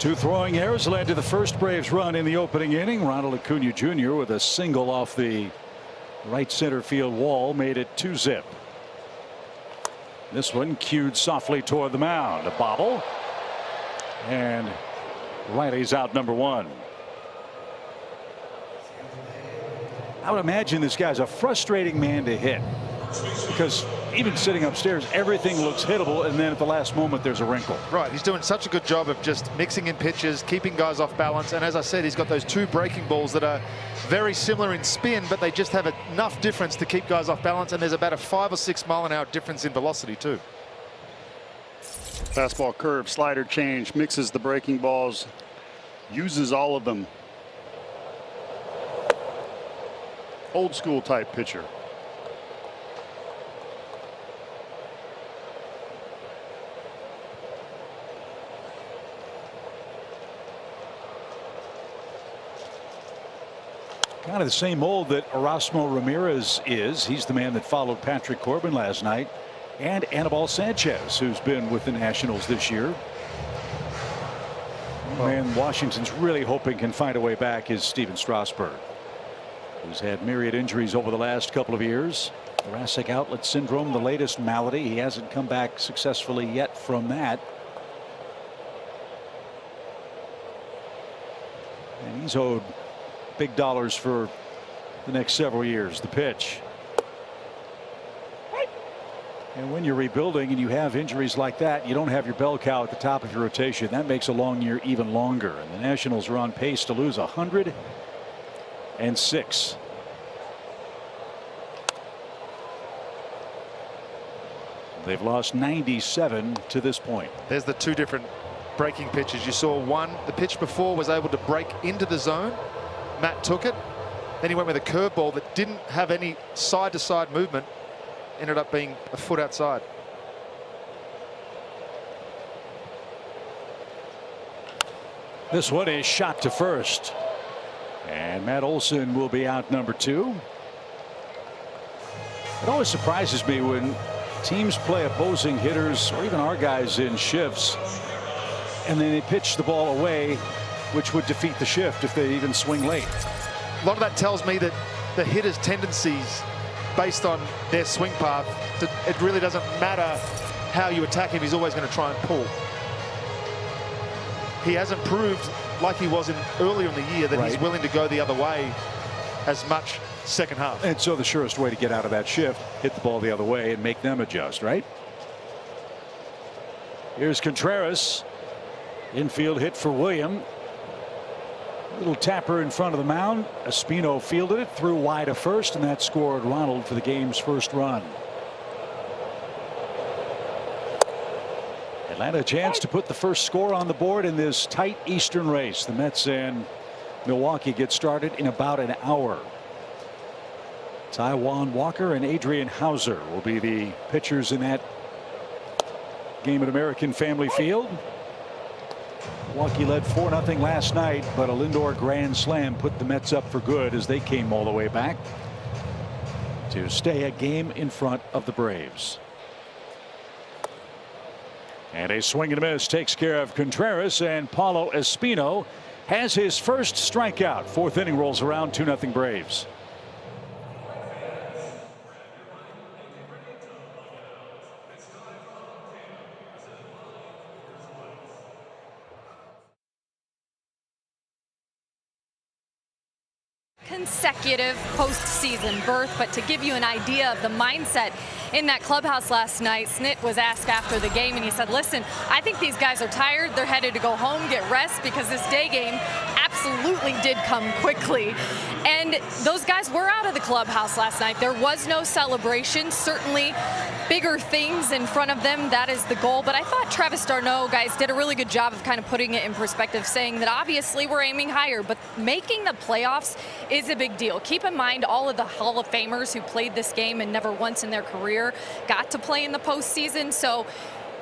Two throwing errors led to the first Braves run in the opening inning. Ronald Acuna Jr. with a single off the right center field wall made it 2-zip. This one cued softly toward the mound. A bobble. And Riley's out number 1. I would imagine this guy's a frustrating man to hit, because even sitting upstairs, everything looks hittable, and then at the last moment there's a wrinkle. Right, he's doing such a good job of just mixing in pitches, keeping guys off balance, and as I said, he's got those 2 breaking balls that are very similar in spin, but they just have enough difference to keep guys off balance, and there's about a 5 or 6 mile-an-hour difference in velocity too. Fastball, curve, slider, change, mixes the breaking balls, uses all of them. Old school type pitcher. Kind of the same mold that Erasmo Ramirez is. He's the man that followed Patrick Corbin last night, and Anibal Sanchez, who's been with the Nationals this year. And Washington's really hoping can find a way back is Steven Strasburg, who's had myriad injuries over the last couple of years. Thoracic outlet syndrome, the latest malady. He hasn't come back successfully yet from that. And he's owed big dollars for the next several years. The pitch. And when you're rebuilding and you have injuries like that, you don't have your bell cow at the top of your rotation. That makes a long year even longer. And the Nationals are on pace to lose 106. They've lost 97 to this point. There's the 2 different breaking pitches. You saw one, the pitch before was able to break into the zone. Matt took it. Then he went with a curveball that didn't have any side-to-side movement. Ended up being a foot outside. This one is shot to first. And Matt Olson will be out number 2. It always surprises me when teams play opposing hitters or even our guys in shifts, and then they pitch the ball away, which would defeat the shift if they even swing late. A lot of that tells me that the hitter's tendencies based on their swing path, it really doesn't matter how you attack him, he's always going to try and pull. He hasn't proved, like he was earlier in the year, that he's willing to go the other way as much second half. And so the surest way to get out of that shift, hit the ball the other way and make them adjust, right? Here's Contreras. Infield hit for William. Little tapper in front of the mound. Espino fielded it, threw wide to first, and that scored Ronald for the game's first run. Atlanta a chance to put the first score on the board in this tight Eastern race. The Mets and Milwaukee get started in about an hour. Taijuan Walker and Adrian Hauser will be the pitchers in that game at American Family Field. Milwaukee led 4-0 last night, but a Lindor grand slam put the Mets up for good as they came all the way back to stay a game in front of the Braves. And a swing and a miss takes care of Contreras, and Paulo Espino has his first strikeout. 4th inning rolls around, 2-0 Braves. Consecutive postseason berth, but to give you an idea of the mindset in that clubhouse last night, Snit was asked after the game and he said, listen, I think these guys are tired, they're headed to go home, get rest, because this day game absolutely did come quickly. And those guys were out of the clubhouse last night. There was no celebration, certainly bigger things in front of them, that is the goal. But I thought Travis d'Arnaud, guys, did a really good job of kind of putting it in perspective, saying that obviously we're aiming higher, but making the playoffs is a big deal. Keep in mind all of the Hall of Famers who played this game and never once in their career got to play in the postseason. So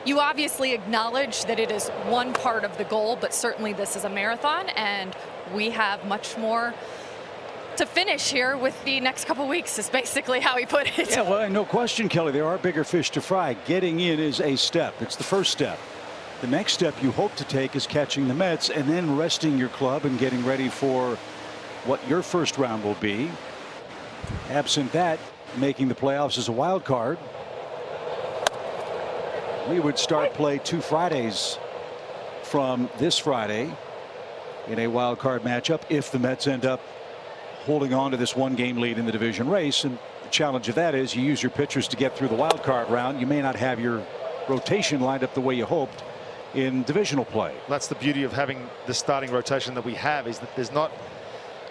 you obviously acknowledge that it is one part of the goal, but certainly this is a marathon and we have much more to finish here with the next couple weeks, is basically how he put it. Yeah, well, no question, Kelly, there are bigger fish to fry. Getting in is a step. It's the first step. The next step you hope to take is catching the Mets and then resting your club and getting ready for what your first round will be. Absent that, making the playoffs as a wild card. We would start play 2 Fridays from this Friday in a wild card matchup if the Mets end up holding on to this 1-game lead in the division race. And the challenge of that is you use your pitchers to get through the wild card round. You may not have your rotation lined up the way you hoped in divisional play. That's the beauty of having the starting rotation that we have, is that there's not,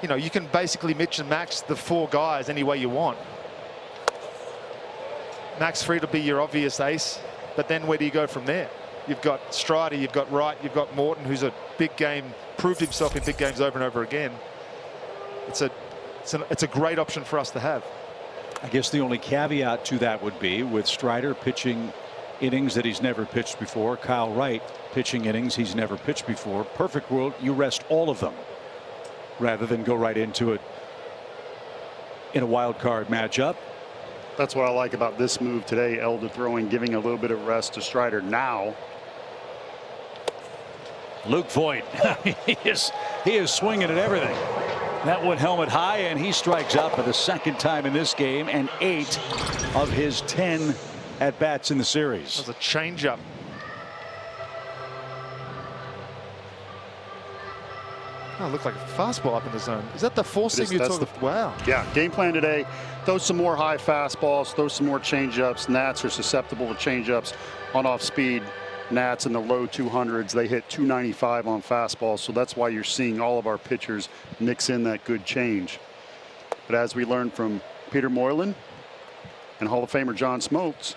you know, you can basically mix and match the 4 guys any way you want. Max Fried will be your obvious ace, but then where do you go from there? You've got Strider, you've got Wright, you've got Morton, who's a big game, proved himself in big games over and over again. It's a great option for us to have. I guess the only caveat to that would be with Strider pitching innings that he's never pitched before, Kyle Wright pitching innings he's never pitched before. Perfect world, you rest all of them rather than go right into it in a wild card matchup. That's what I like about this move today. Elder throwing, giving a little bit of rest to Strider now. Luke Voigt, he is swinging at everything. That one helmet high, and he strikes out for the second time in this game, and 8 of his 10 at bats in the series. That was a changeup. Oh, it looked like a fastball up in the zone. Is that the 4-seam you're talking about? Wow. Yeah, game plan today. Throw some more high fastballs, throw some more changeups. Nats are susceptible to changeups on off speed. Nats in the low 200s. They hit 295 on fastballs, so that's why you're seeing all of our pitchers mix in that good change. But as we learned from Peter Moylan and Hall of Famer John Smoltz,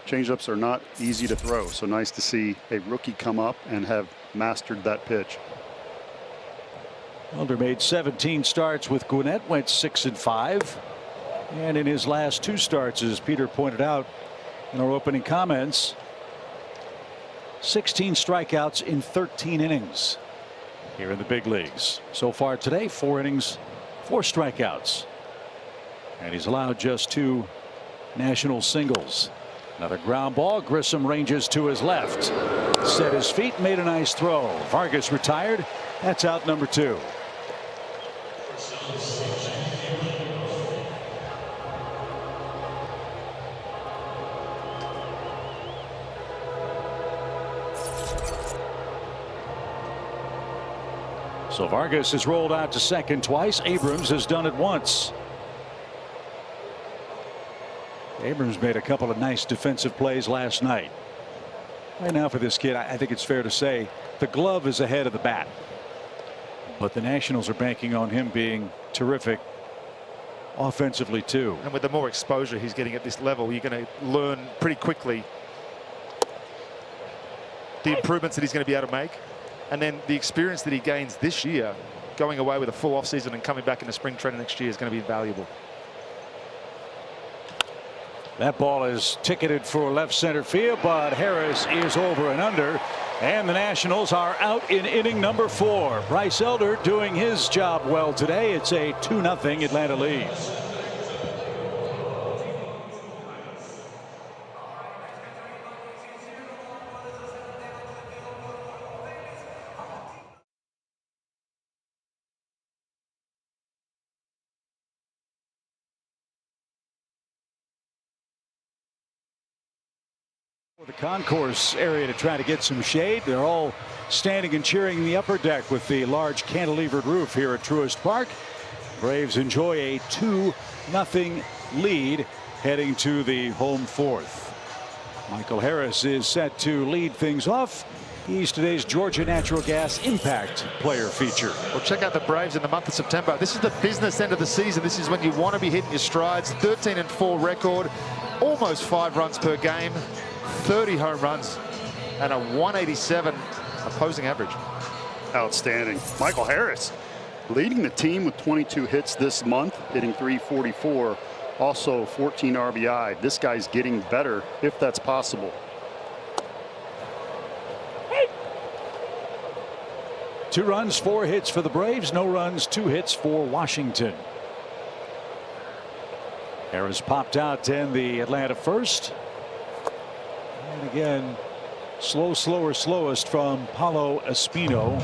changeups are not easy to throw. So nice to see a rookie come up and have mastered that pitch. Elder made 17 starts with Gwinnett, went 6-5. And in his last 2 starts, as Peter pointed out in our opening comments, 16 strikeouts in 13 innings here in the big leagues. So far today, 4 innings, 4 strikeouts. And he's allowed just 2 national singles. Another ground ball. Grissom ranges to his left. Set his feet, made a nice throw. Vargas retired. That's out number 2. So Vargas has rolled out to second twice. Abrams has done it once. Abrams made a couple of nice defensive plays last night. Right now for this kid, I think it's fair to say the glove is ahead of the bat. But the Nationals are banking on him being terrific offensively too. And with the more exposure he's getting at this level, you're going to learn pretty quickly the improvements that he's going to be able to make. And then the experience that he gains this year, going away with a full offseason and coming back into spring training next year, is going to be invaluable. That ball is ticketed for left center field, but Harris is over and under. And the Nationals are out in inning number 4. Bryce Elder doing his job well today. It's a 2-0 Atlanta lead. The concourse area to try to get some shade. They're all standing and cheering in the upper deck with the large cantilevered roof here at Truist Park. Braves enjoy a 2-0 lead heading to the home 4th. Michael Harris is set to lead things off. He's today's Georgia Natural Gas Impact Player feature. Well, check out the Braves in the month of September. This is the business end of the season. This is when you want to be hitting your strides. 13-4 record, almost 5 runs per game. 30 home runs and a 187 opposing average. Outstanding. Michael Harris leading the team with 22 hits this month, hitting .344. Also 14 RBI. This guy's getting better if that's possible. Two runs, 4 hits for the Braves. No runs, 2 hits for Washington. Harris popped out in the Atlanta first. And again, slowest from Paulo Espino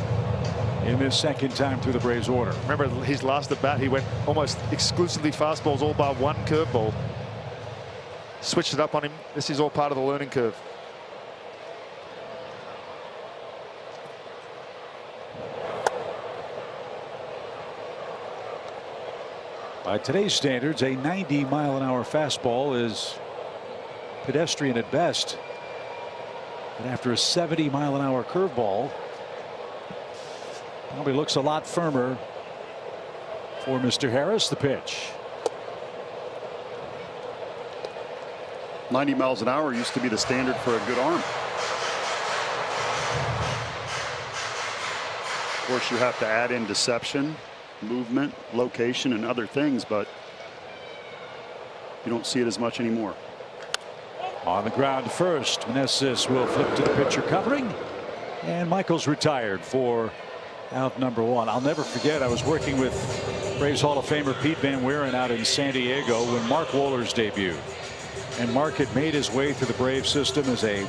in this second time through the Braves order. Remember his last at bat, he went almost exclusively fastballs, all bar one curveball. Switched it up on him. This is all part of the learning curve. By today's standards, a 90-mile-an-hour fastball is pedestrian at best. And after a 70-mile-an-hour curveball, probably looks a lot firmer for Mr. Harris. The pitch. 90 miles an hour used to be the standard for a good arm. Of course, you have to add in deception, movement, location, and other things, but you don't see it as much anymore. On the ground first, Meneses will flip to the pitcher covering, and Michael's retired for out number one. I'll never forget, I was working with Braves Hall of Famer Pete Van Wieren out in San Diego when Mark Wohlers debuted. And Mark had made his way through the Braves system as a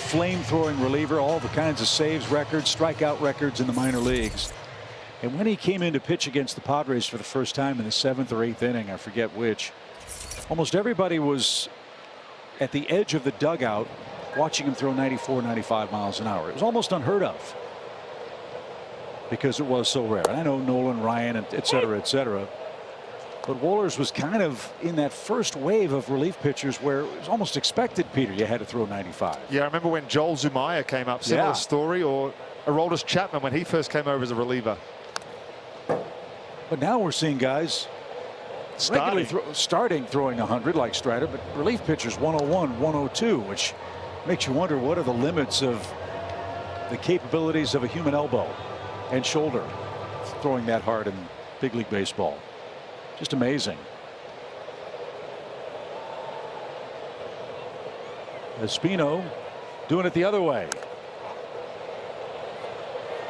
flame-throwing reliever, all the kinds of saves records, strikeout records in the minor leagues. And when he came in to pitch against the Padres for the first time in the 7th or 8th inning, I forget which, almost everybody was at the edge of the dugout watching him throw 94, 95 miles an hour. It was almost unheard of because it was so rare. And I know Nolan Ryan, and et cetera, but Wohlers was kind of in that first wave of relief pitchers where it was almost expected, Peter, you had to throw 95. Yeah, I remember when Joel Zumaya came up, similar story, or Aroldis Chapman when he first came over as a reliever. But now we're seeing guys starting throwing 100 like Strider, but relief pitchers 101, 102, which makes you wonder what are the limits of the capabilities of a human elbow and shoulder throwing that hard in big league baseball. Just amazing. Espino doing it the other way.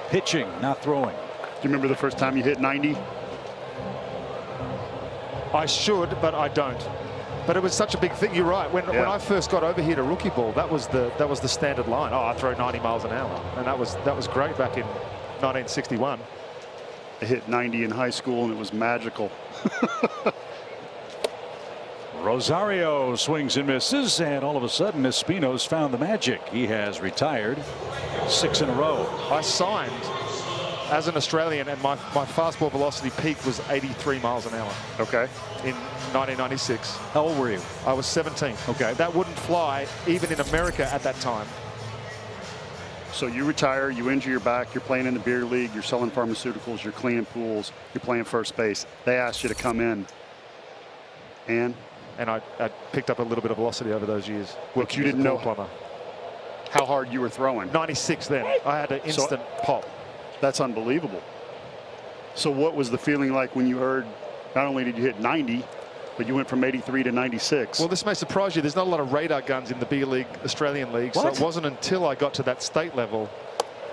Pitching, not throwing. Do you remember the first time you hit 90? I should, but I don't. But it was such a big thing. You're right. When I first got over here to rookie ball, that was the standard line. Oh, I throw 90 miles an hour, and that was great back in 1961. I hit 90 in high school, and it was magical. Rosario swings and misses, and all of a sudden Espino's found the magic. He has retired 6 in a row. I signed as an Australian, and my fastball velocity peak was 83 miles an hour. Okay. In 1996. How old were you? I was 17. Okay. That wouldn't fly even in America at that time. So you retire, you injure your back, you're playing in the beer league, you're selling pharmaceuticals, you're cleaning pools, you're playing first base. They asked you to come in. And I picked up a little bit of velocity over those years. But you didn't know how hard you were throwing. 96 then. I had an instant pop. That's unbelievable. So what was the feeling like when you heard not only did you hit 90, but you went from 83 to 96? Well, this may surprise you. There's not a lot of radar guns in the beer league, Australian league. So it wasn't until I got to that state level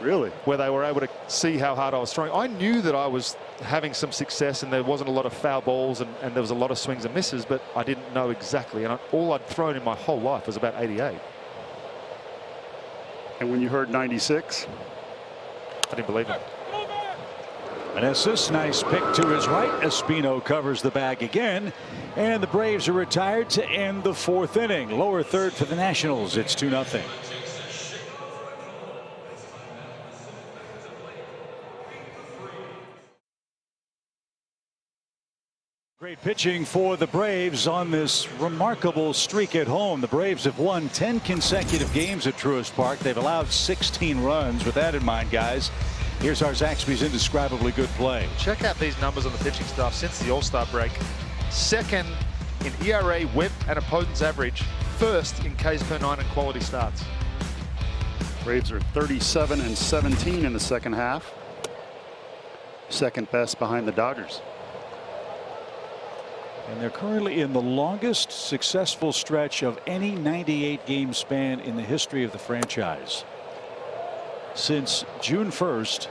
where they were able to see how hard I was throwing. I knew that I was having some success and there wasn't a lot of foul balls and there was a lot of swings and misses, but I didn't know exactly. And all I'd thrown in my whole life was about 88. And when you heard 96? I didn't believe it. Meneses, nice pick to his right. Espino covers the bag again, and the Braves are retired to end the 4th inning. Lower third for the Nationals. It's 2-0. Great pitching for the Braves on this remarkable streak at home. The Braves have won 10 consecutive games at Truist Park. They've allowed 16 runs. With that in mind, guys, here's our Zaxby's indescribably good play. Check out these numbers on the pitching staff since the All-Star break. 2nd in ERA, WHIP, and opponent's average. 1st in Ks per 9 and quality starts. Braves are 37 and 17 in the second half. 2nd best behind the Dodgers. And they're currently in the longest successful stretch of any 98-game span in the history of the franchise. Since June 1st,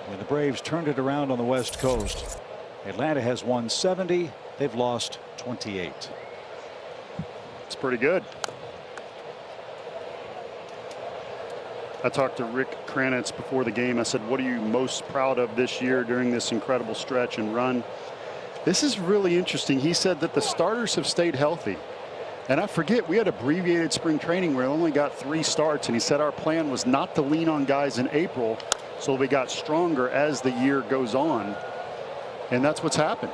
when the Braves turned it around on the West Coast, Atlanta has won 70. They've lost 28. It's pretty good. I talked to Rick Kranitz before the game. I said, what are you most proud of this year during this incredible stretch and run? This is really interesting. He said that the starters have stayed healthy. And I forget, we had abbreviated spring training where we only got 3 starts. And he said our plan was not to lean on guys in April, so we got stronger as the year goes on. And that's what's happened.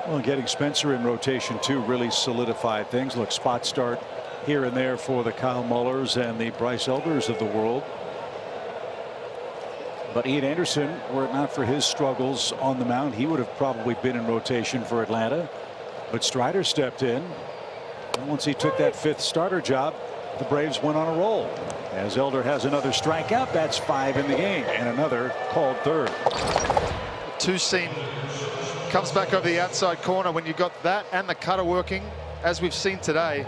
Well, getting Spencer in rotation too really solidified things. Look, spot start here and there for the Kyle Mullers and the Bryce Elders of the world. But Ian Anderson, were it not for his struggles on the mound, he would have probably been in rotation for Atlanta. But Strider stepped in. And once he took that 5th starter job, the Braves went on a roll. As Elder has another strikeout, that's 5 in the game, and another called third. Two-seam comes back over the outside corner. When you've got that and the cutter working, as we've seen today,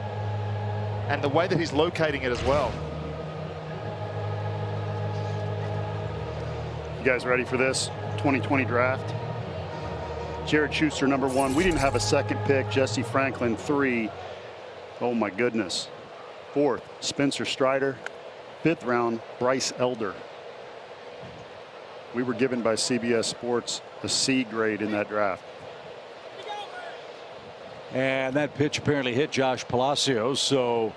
and the way that he's locating it as well. You guys ready for this 2020 draft? Jared Schuster, number 1. We didn't have a 2nd pick. Jesse Franklin, 3. Oh my goodness. 4th, Spencer Strider. 5th round, Bryce Elder. We were given by CBS Sports a C grade in that draft. And that pitch apparently hit Josh Palacios, so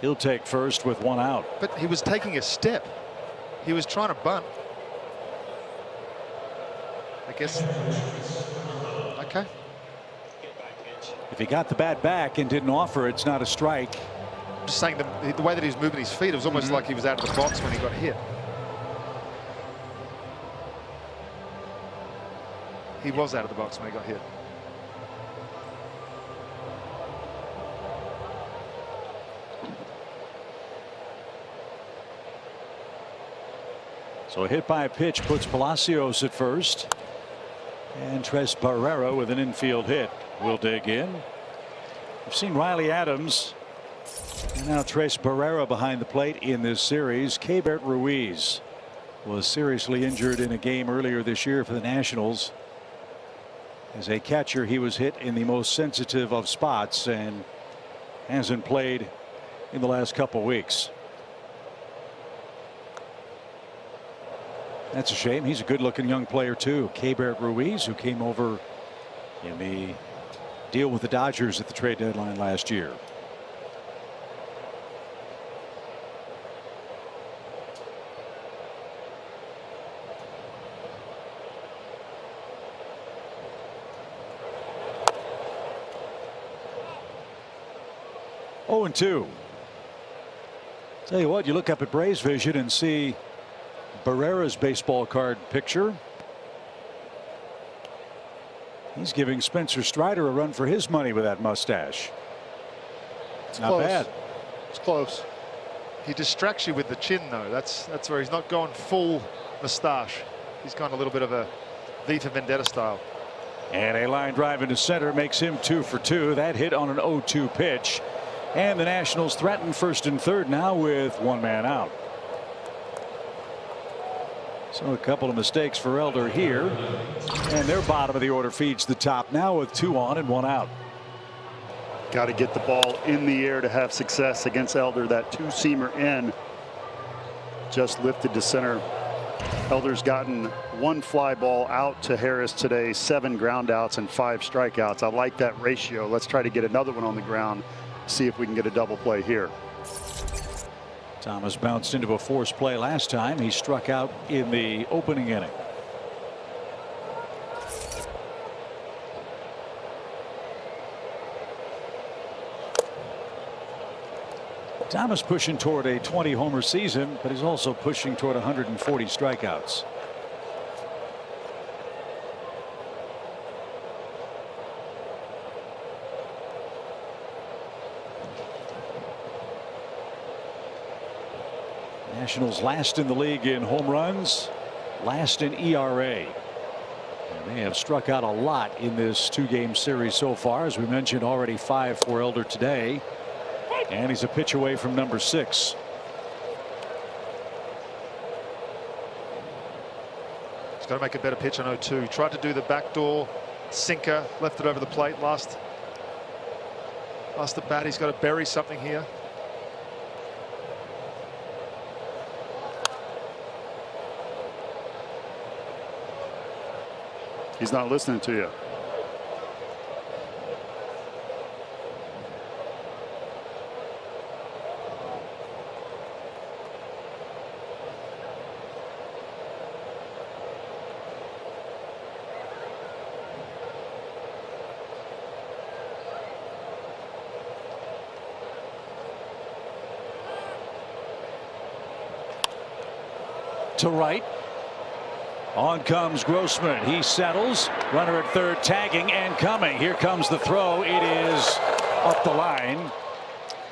he'll take first with 1 out. But he was taking a step. He was trying to bunt. I guess. Okay. If he got the bat back and didn't offer, it's not a strike. I'm just saying the way that he's moving his feet, it was almost like he was out of the box when he got hit. He was out of the box when he got hit. So a hit by a pitch puts Palacios at first. And Tres Barrera with an infield hit will dig in. We've seen Riley Adams and now Tres Barrera behind the plate in this series. Keibert Ruiz was seriously injured in a game earlier this year for the Nationals. As a catcher, he was hit in the most sensitive of spots and hasn't played in the last couple weeks. That's a shame. He's a good-looking young player too. Keibert Ruiz, who came over in the deal with the Dodgers at the trade deadline last year. Oh, and 2. Tell you what, you look up at Braves Vision and see Barrera's baseball card picture. He's giving Spencer Strider a run for his money with that mustache. It's not close. bad. It's close. He distracts you with the chin, though. That's where he's not going full mustache. He's gone a little bit of a V for Vendetta style. And a line drive into center makes him 2 for 2. That hit on an 0-2 pitch. And the Nationals threaten 1st and 3rd now with 1 man out. So a couple of mistakes for Elder here, and their bottom of the order feeds the top now with 2 on and 1 out. Got to get the ball in the air to have success against Elder. That 2-seamer in just lifted to center. Elder's gotten 1 fly ball out to Harris today, 7 ground outs and 5 strikeouts. I like that ratio. Let's try to get another one on the ground, see if we can get a double play here. Thomas bounced into a forced play last time. He struck out in the opening inning. Thomas pushing toward a 20 homer season, but he's also pushing toward 140 strikeouts. Nationals last in the league in home runs, last in ERA. And they have struck out a lot in this 2-game series so far. As we mentioned, already 5 for Elder today. And he's a pitch away from number 6. He's got to make a better pitch on 0-2. He tried to do the backdoor sinker, left it over the plate last at bat. He's got to bury something here. He's not listening to you. To right. On comes Grossman. He settles. Runner at third tagging and coming. Here comes the throw. It is up the line.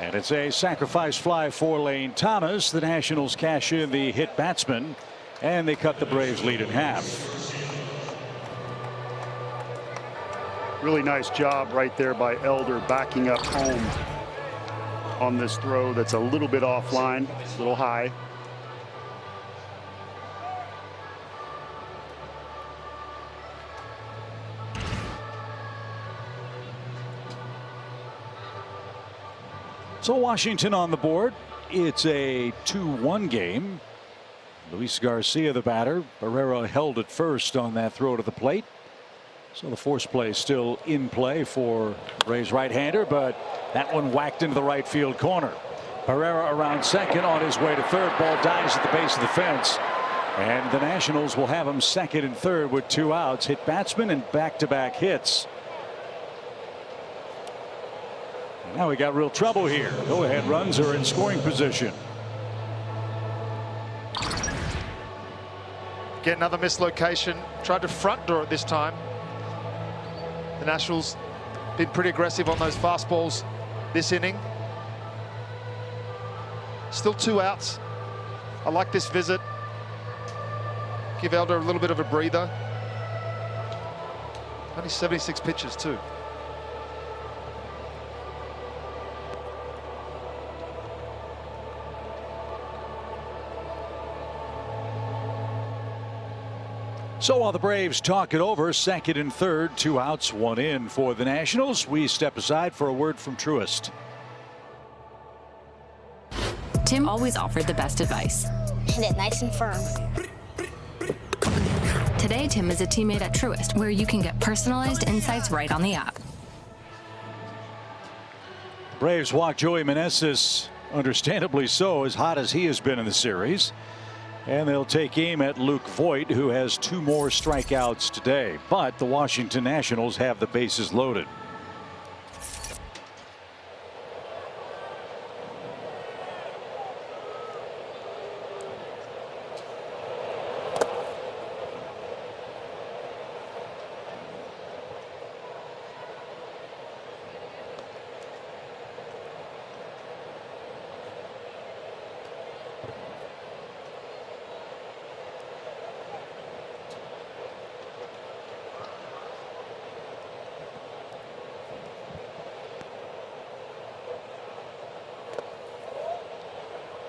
And it's a sacrifice fly for Lane Thomas. The Nationals cash in the hit batsman. And they cut the Braves lead in half. Really nice job right there by Elder backing up home on this throw that's a little bit offline, a little high. So Washington on the board. It's a 2-1 game. Luis Garcia, the batter. Barrera held at first on that throw to the plate. So the force play still in play for Braves right-hander, but that one whacked into the right field corner. Barrera around second on his way to third. Ball dies at the base of the fence. And the Nationals will have him second and third with 2 outs. Hit batsman and back-to-back hits. Now we got real trouble here. Go ahead runs are in scoring position. Get another mislocation. Tried to front door it this time. The Nationals been pretty aggressive on those fastballs this inning. Still 2 outs. I like this visit. Give Elder a little bit of a breather. Only 76 pitches too. So while the Braves talk it over, second and third, 2 outs, 1 in for the Nationals. We step aside for a word from Truist. Tim always offered the best advice. Hit it nice and firm. Today, Tim is a teammate at Truist, where you can get personalized insights right on the app. Braves walk Joey Meneses, understandably so, as hot as he has been in the series. And they'll take aim at Luke Voit, who has 2 more strikeouts today. But the Washington Nationals have the bases loaded.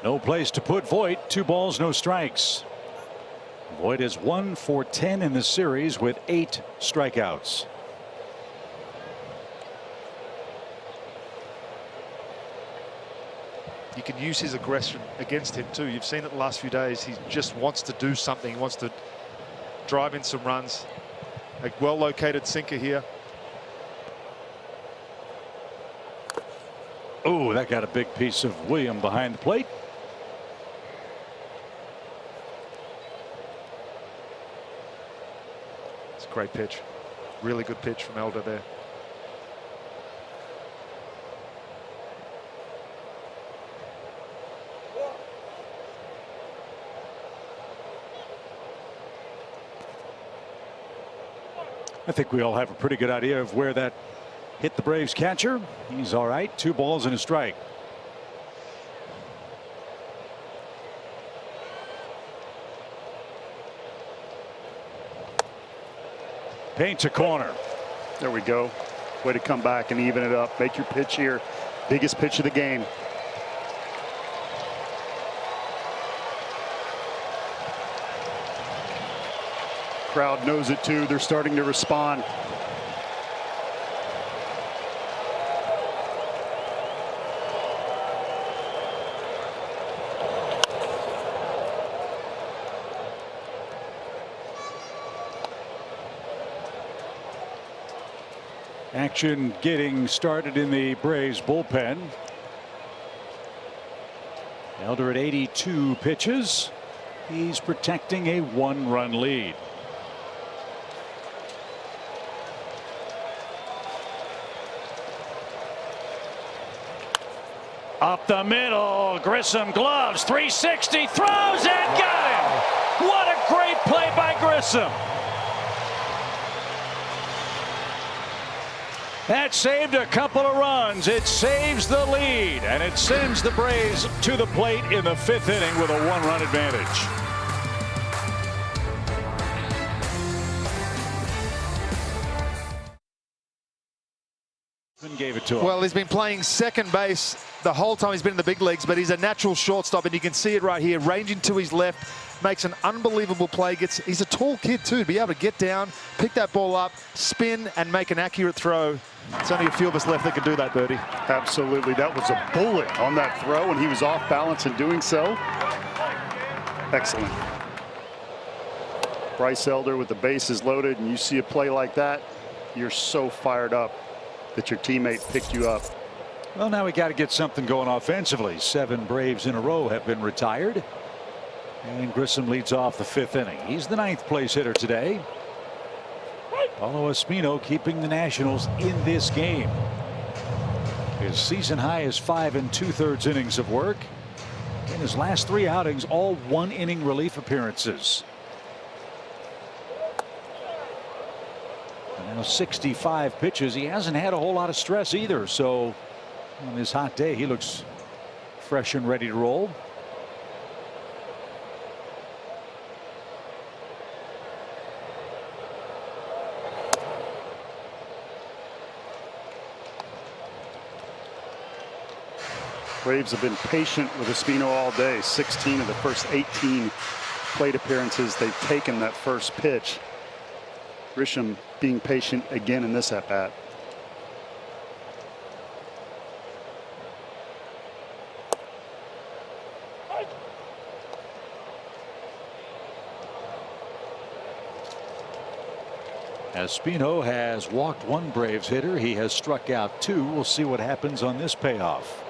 No place to put Voit. 2 balls, no strikes. Voit is 1 for 10 in the series with 8 strikeouts. You can use his aggression against him too. You've seen it the last few days. He just wants to do something. He wants to drive in some runs. A well-located sinker here. Oh, that got a big piece of William behind the plate. It's a great pitch. Really good pitch from Elder there. I think we all have a pretty good idea of where that hit the Braves catcher. He's all right. 2 balls and a strike. Paint to corner. There we go. Way to come back and even it up. Make your pitch here. Biggest pitch of the game. Crowd knows it too. They're starting to respond. Action getting started in the Braves bullpen. Elder at 82 pitches. He's protecting a 1-run lead. Up the middle, Grissom gloves, 360, throws and got him. What a great play by Grissom. That saved a couple of runs. It saves the lead, and it sends the Braves to the plate in the 5th inning with a 1-run advantage. Gave it to him. Well, he's been playing second base the whole time he's been in the big leagues, but he's a natural shortstop, and you can see it right here. Ranging to his left, makes an unbelievable play. He's a tall kid too, to be able to get down, pick that ball up, spin, and make an accurate throw. It's only a few of us left that can do that, Bertie. Absolutely. That was a bullet on that throw, and he was off balance in doing so. Excellent. Bryce Elder with the bases loaded, and you see a play like that, you're so fired up that your teammate picked you up. Well, now we got to get something going offensively. 7 Braves in a row have been retired. And Grissom leads off the 5th inning. He's the 9th place hitter today. Paulo Espino keeping the Nationals in this game. His season high is 5 2/3 innings of work. In his last 3 outings, all 1-inning relief appearances. And now 65 pitches. He hasn't had a whole lot of stress either. So on this hot day, he looks fresh and ready to roll. Braves have been patient with Espino all day. 16 of the first 18 plate appearances, they've taken that first pitch. Grisham being patient again in this at-bat. Espino has walked 1 Braves hitter. He has struck out 2. We'll see what happens on this payoff.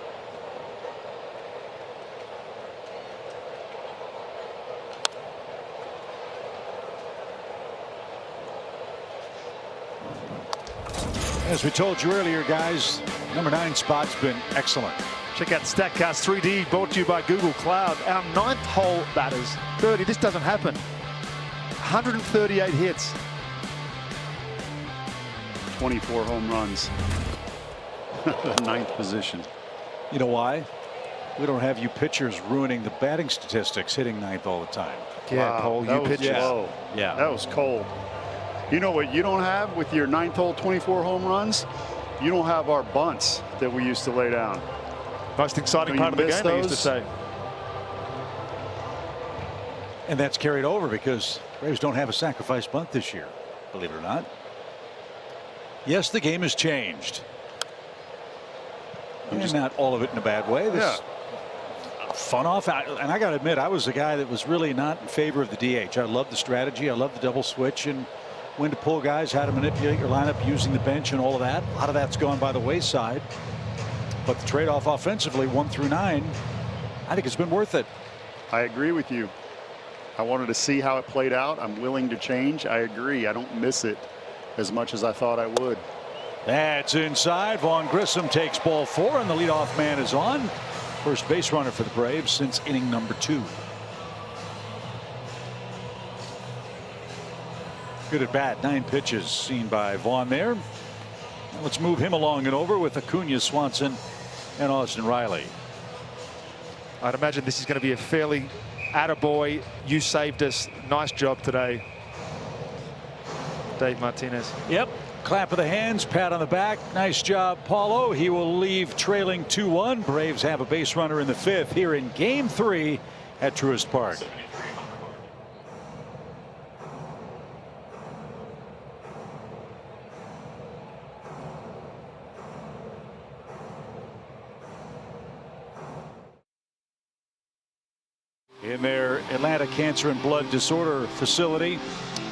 As we told you earlier, guys, number 9 spot's been excellent. Check out StatCast 3D, brought to you by Google Cloud. Our 9th hole batters. Bertie, this doesn't happen. 138 hits. 24 home runs. 9th position. You know why? We don't have you pitchers ruining the batting statistics, hitting 9th all the time. Yeah, Wow, Paul, that you was pitchers. low. Yeah. That was cold. You know what you don't have with your 9th hole 24 home runs? You don't have our bunts that we used to lay down. Most exciting So part of you the miss game, I used to those? say. And that's carried over because Braves don't have a sacrifice bunt this year, believe it or not. Yes, the game has changed. And not all of it in a bad way. This fun off. And I got to admit, I was a guy that was really not in favor of the DH. I love the strategy. I love the double switch and when to pull guys, how to manipulate your lineup using the bench and all of that. A lot of that's gone by the wayside. But the trade-off offensively, 1 through 9, I think it's been worth it. I agree with you. I wanted to see how it played out. I'm willing to change. I agree. I don't miss it as much as I thought I would. That's inside. Vaughn Grissom takes ball 4, and the leadoff man is on. First base runner for the Braves since inning number 2. Good at bat. 9 pitches seen by Vaughn there. Now let's move him along and over with Acuna, Swanson, and Austin Riley. I'd imagine this is going to be a fairly attaboy. You saved us. Nice job today, Dave Martinez. Yep. Clap of the hands, pat on the back. Nice job, Paulo. He will leave trailing 2-1. Braves have a base runner in the 5th here in Game 3 at Truist Park. In their Atlanta Cancer and Blood Disorder facility,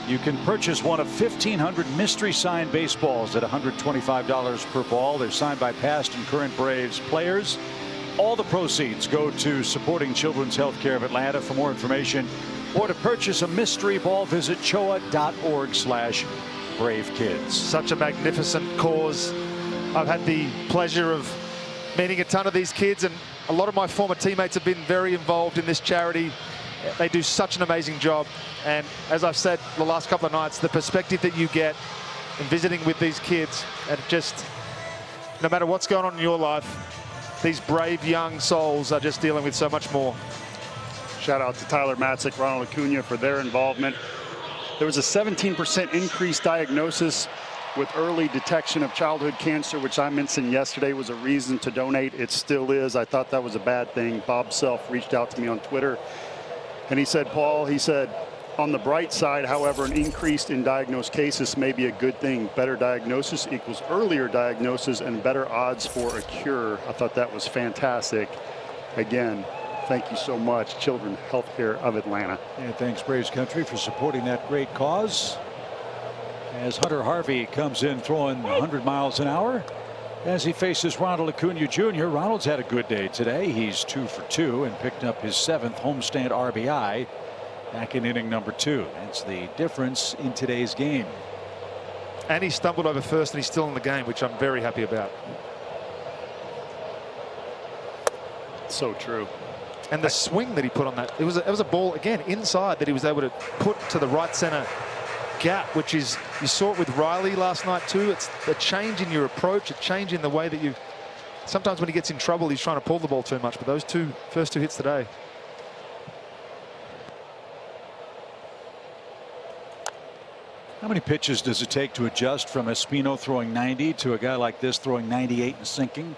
You can purchase one of 1,500 mystery signed baseballs at $125 per ball. They're signed by past and current Braves players. All the proceeds go to supporting Children's Healthcare of Atlanta. For more information or to purchase a mystery ball, visit choa.org/BraveKids. Such a magnificent cause. I've had the pleasure of meeting a ton of these kids, and a lot of my former teammates have been very involved in this charity. They do such an amazing job, and as I've said the last couple of nights, the perspective that you get in visiting with these kids, and just no matter what's going on in your life, these brave young souls are just dealing with so much more. Shout out to Tyler Matzek, Ronald Acuna for their involvement. There was a 17% increased diagnosis with early detection of childhood cancer, which I mentioned yesterday was a reason to donate. It still is. I thought that was a bad thing. Bob Self reached out to me on Twitter, and he said, Paul, he said, on the bright side, however, an increase in diagnosed cases may be a good thing. Better diagnosis equals earlier diagnosis and better odds for a cure. I thought that was fantastic. Again, thank you so much, Children's Healthcare of Atlanta. And thanks, Braves Country, for supporting that great cause. As Hunter Harvey comes in throwing 100 miles an hour as he faces Ronald Acuna Jr. Ronald's had a good day today. He's 2 for 2 and picked up his 7th homestand RBI back in inning number 2. That's the difference in today's game. And he stumbled over first, and he's still in the game, which I'm very happy about. So true. And the swing that he put on that, it was a ball again inside that he was able to put to the right center gap, which is, you saw it with Riley last night too. It's a change in your approach, a change in the way that you, sometimes when he gets in trouble, he's trying to pull the ball too much, but those first two hits today. How many pitches does it take to adjust from Espino throwing 90 to a guy like this throwing 98 and sinking?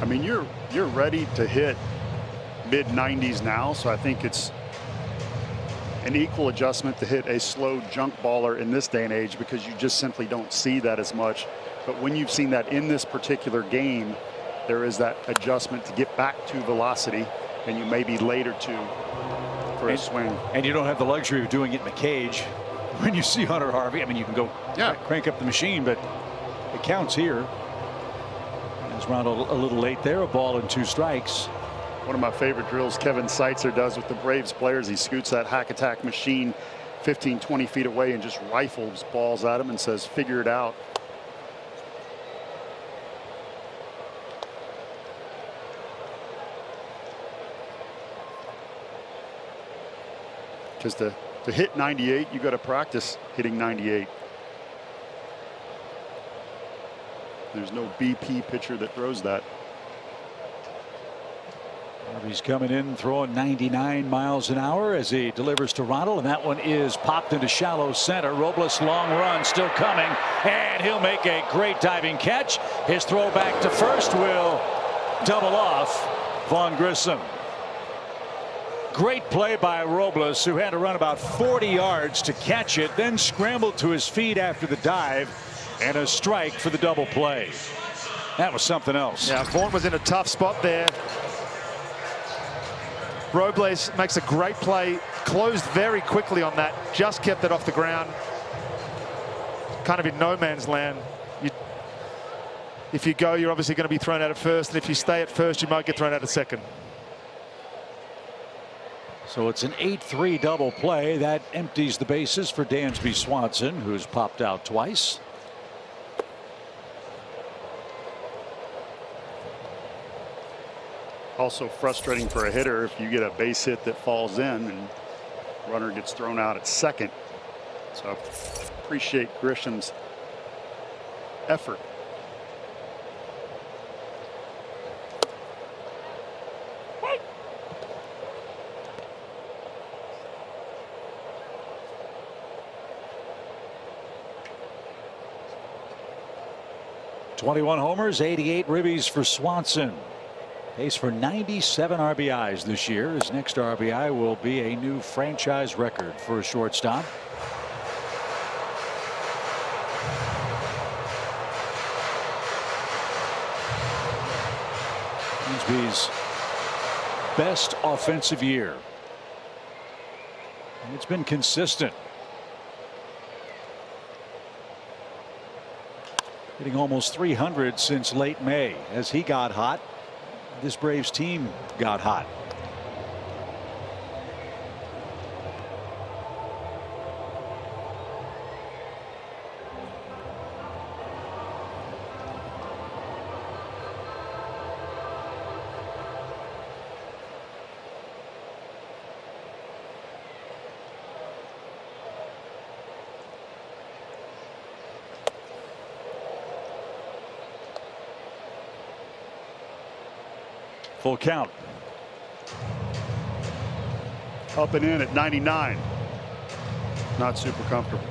I mean, you're ready to hit mid-90s now, so I think it's an equal adjustment to hit a slow junk baller in this day and age, because you just simply don't see that as much. But when you've seen that in this particular game, there is that adjustment to get back to velocity, and you may be later for a swing. And you don't have the luxury of doing it in the cage. When you see Hunter Harvey, I mean, you can go crank up the machine, but it counts here. As Ronald a little late there, a ball and 2 strikes. One of my favorite drills Kevin Seitzer does with the Braves players, he scoots that hack attack machine 15-20 feet away and just rifles balls at him and says, figure it out. Because to hit 98, you got to practice hitting 98. There's no BP pitcher that throws that. Harvey's coming in throwing 99 miles an hour as he delivers to Ronald, and that one is popped into shallow center. Robles long run still coming, and he'll make a great diving catch. His throw back to first will double off Vaughn Grissom. Great play by Robles, who had to run about 40 yards to catch it, then scrambled to his feet after the dive, and a strike for the double play. That was something else. Yeah, Vaughn was in a tough spot there. Robles makes a great play, closed very quickly on that, just kept it off the ground. Kind of in no man's land. If you go, you're obviously going to be thrown out at first, and if you stay at first, you might get thrown out at second. So it's an 8-3 double play that empties the bases for Dansby Swanson, who's popped out twice. Also frustrating for a hitter if you get a base hit that falls in and runner gets thrown out at second. So I appreciate Grisham's effort. .21 homers, 88 ribbies for Swanson. Pace for 97 RBIs this year. His next RBI will be a new franchise record for a shortstop. Dansby's best offensive year. And it's been consistent. Hitting almost 300 since late May. As he got hot, this Braves team got hot. Full count. Up and in at 99. Not super comfortable.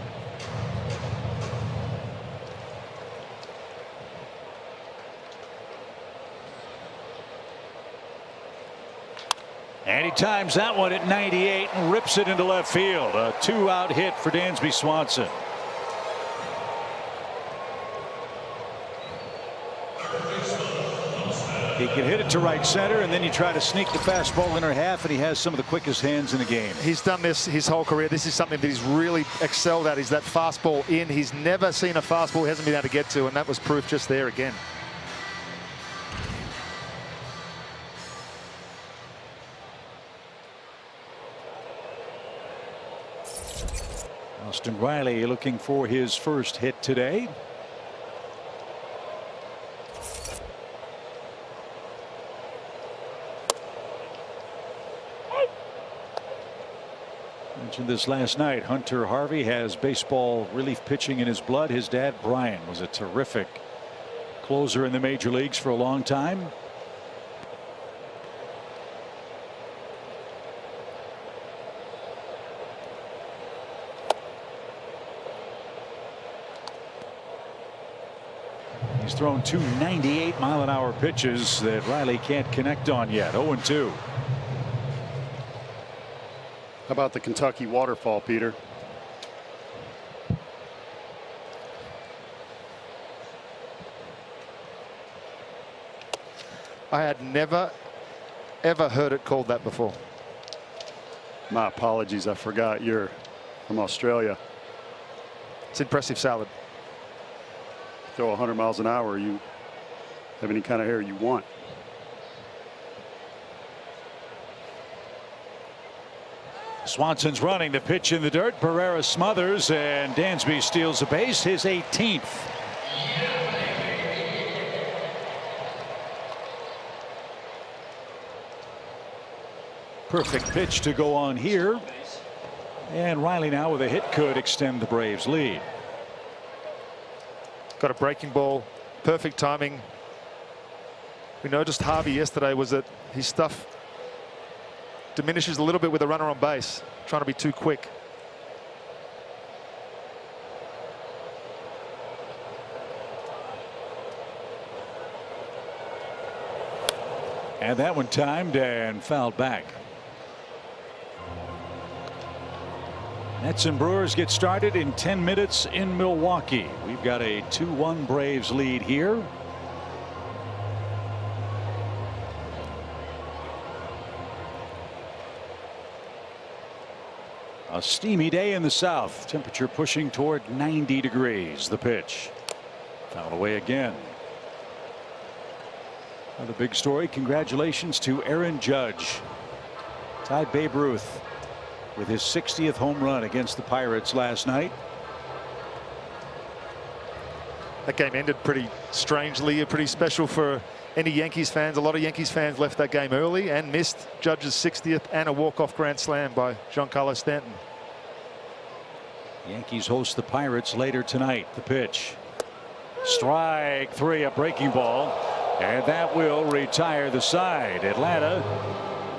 And he times that one at 98 and rips it into left field. A 2-out hit for Dansby Swanson. He can hit it to right center, and then you try to sneak the fastball in her half, and he has some of the quickest hands in the game. He's done this his whole career. This is something that he's really excelled at, is that fastball in. He's never seen a fastball he hasn't been able to get to, and that was proof just there again. Austin Riley looking for his first hit today. Mentioned this last night. Hunter Harvey has baseball relief pitching in his blood. His dad Brian was a terrific closer in the major leagues for a long time. He's thrown 2 98-mile-an-hour pitches that Riley can't connect on yet. 0-2. How about the Kentucky waterfall, Peter? I had never, ever heard it called that before. My apologies. I forgot you're from Australia. It's impressive salad. Throw 100 miles an hour, you have any kind of hair you want. Swanson's running the pitch in the dirt. Pereira smothers, and Dansby steals a base, his 18th. Perfect pitch to go on here. And Riley now with a hit could extend the Braves lead. Got a breaking ball, perfect timing. We noticed Harvey yesterday was that his stuff diminishes a little bit with a runner on base, trying to be too quick. And that one timed and fouled back. Nets and Brewers get started in 10 minutes in Milwaukee. We've got a 2-1 Braves lead here. A steamy day in the south. Temperature pushing toward 90 degrees. The pitch. Foul away again. Another big story. Congratulations to Aaron Judge. Tied Babe Ruth with his 60th home run against the Pirates last night. That game ended pretty strangely, pretty special for any Yankees fans. A lot of Yankees fans left that game early and missed Judge's 60th and a walk-off grand slam by Giancarlo Stanton. Yankees host the Pirates later tonight. The pitch. Strike 3, a breaking ball, and that will retire the side. Atlanta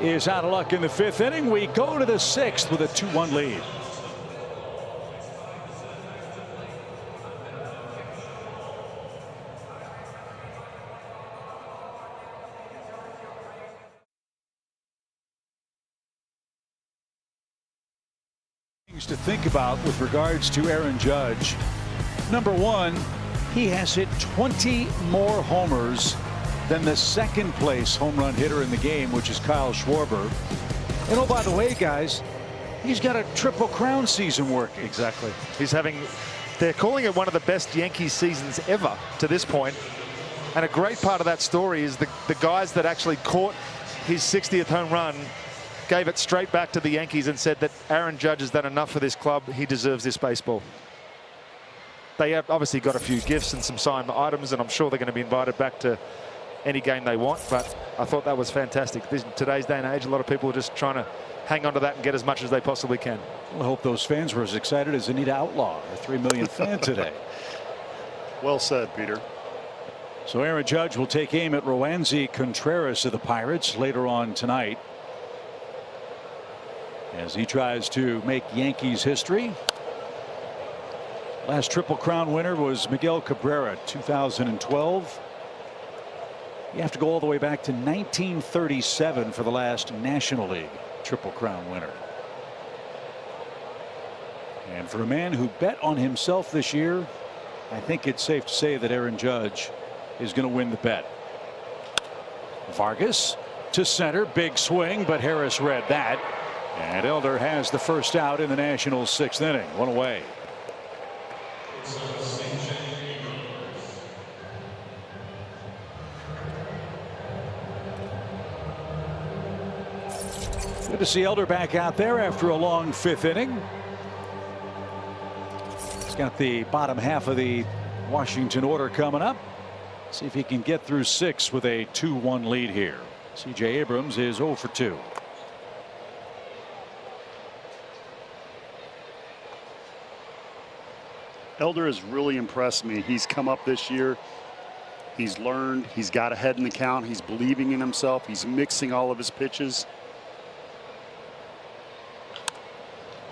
is out of luck in the 5th inning. We go to the 6th with a 2-1 lead. Things to think about with regards to Aaron Judge. Number one, he has hit 20 more homers than the second place home run hitter in the game, which is Kyle Schwarber. And oh, by the way, guys, he's got a Triple Crown season working. Exactly. They're calling it one of the best Yankees seasons ever to this point. And a great part of that story is the guys that actually caught his 60th home run gave it straight back to the Yankees and said that Aaron Judge has done enough for this club. He deserves this baseball. They have obviously got a few gifts and some signed items, and I'm sure they're going to be invited back to any game they want. But I thought that was fantastic. In today's day and age, a lot of people are just trying to hang on to that and get as much as they possibly can. Well, I hope those fans were as excited as Anita Outlaw, our 3 million fan today. Well said, Peter. So Aaron Judge will take aim at Roansy Contreras of the Pirates later on tonight, as he tries to make Yankees history. Last Triple Crown winner was Miguel Cabrera, 2012. You have to go all the way back to 1937 for the last National League Triple Crown winner. And for a man who bet on himself this year, I think it's safe to say that Aaron Judge is going to win the bet. Vargas to center, big swing, but Harris read that. And Elder has the first out in the Nationals' 6th inning. One away. Good to see Elder back out there after a long 5th inning. He's got the bottom half of the Washington order coming up. See if he can get through 6 with a 2-1 lead here. C.J. Abrams is 0 for 2. Elder has really impressed me. He's come up this year. He's learned. He's got ahead in the count. He's believing in himself. He's mixing all of his pitches.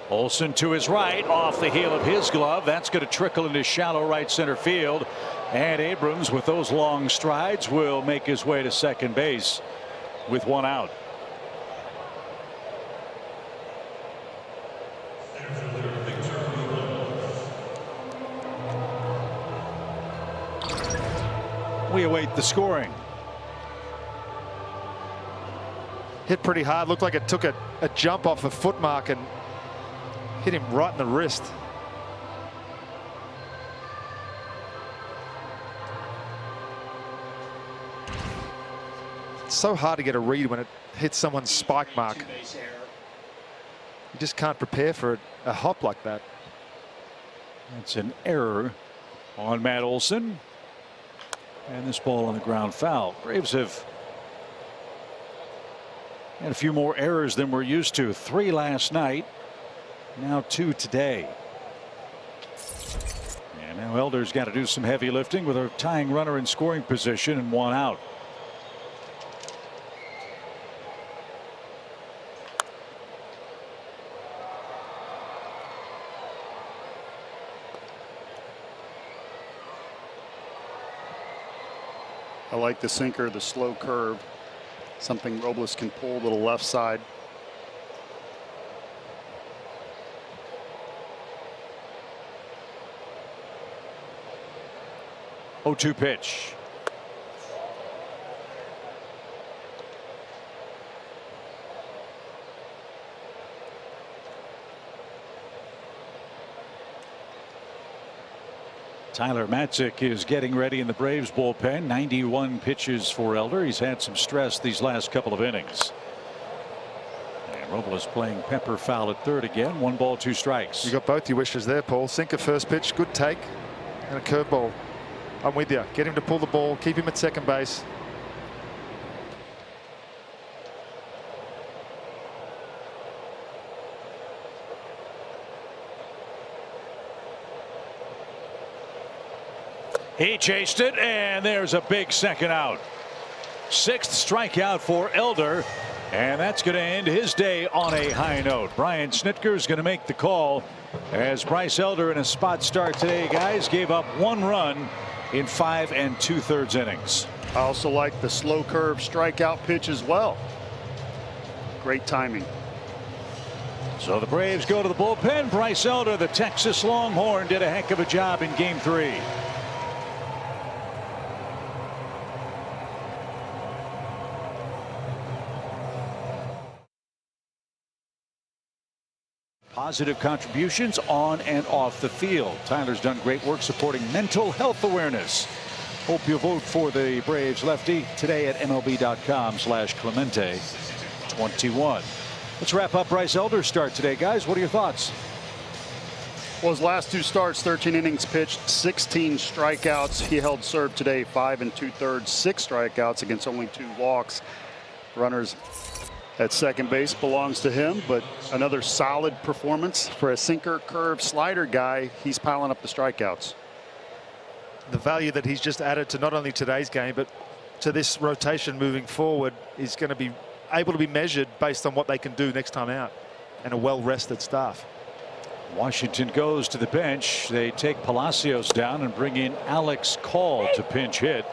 Olsen to his right, off the heel of his glove. That's going to trickle into shallow right center field. And Abrams, with those long strides, will make his way to second base with 1 out. We await the scoring. Hit pretty hard. Looked like it took a jump off a foot mark and hit him right in the wrist. It's so hard to get a read when it hits someone's spike mark. You just can't prepare for a hop like that. That's an error on Matt Olson. And this ball on the ground foul. Braves have had a few more errors than we're used to. 3 last night. Now 2 today. And now Elder's got to do some heavy lifting with a tying runner in scoring position and 1 out. I like the sinker, the slow curve, something Robles can pull to the left side. Oh, 2 pitch. Tyler Matzik is getting ready in the Braves bullpen. 91 pitches for Elder. He's had some stress these last couple of innings. And Robles playing pepper foul at third again. 1 ball, 2 strikes. You got both your wishes there, Paul. Sinker first pitch, good take, and a curveball. I'm with you. Get him to pull the ball. Keep him at second base. He chased it, and there's a big second out. 6th strikeout for Elder, and that's going to end his day on a high note. Brian Snitker is going to make the call as Bryce Elder, in a spot start today, guys, gave up 1 run in 5 2/3 innings. I also like the slow curve strikeout pitch as well. Great timing. So the Braves go to the bullpen. Bryce Elder, the Texas Longhorn, did a heck of a job in Game 3. positive contributions on and off the field. Tyler's done great work supporting mental health awareness. Hope you vote for the Braves lefty today at MLB.com/Clemente21. Let's wrap up Bryce Elder's start today, guys. What are your thoughts? Well, his last 2 starts, 13 innings pitched, 16 strikeouts. He held serve today, 5 2/3, 6 strikeouts against only 2 walks. Runners at second base belongs to him, but another solid performance for a sinker, curve, slider guy. He's piling up the strikeouts. The value that he's just added to not only today's game, but to this rotation moving forward is going to be able to be measured based on what they can do next time out, and a well-rested staff. Washington goes to the bench. They take Palacios down and bring in Alex Call to pinch hit.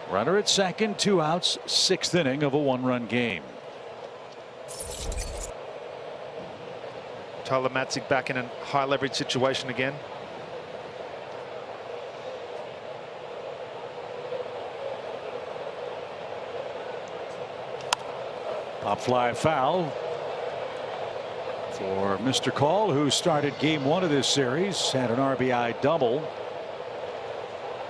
Runner at second, 2 outs, 6th inning of a 1-run game. Tyler Matzek back in a high leverage situation again. Pop fly foul for Mr. Call, who started game 1 of this series, had an RBI double.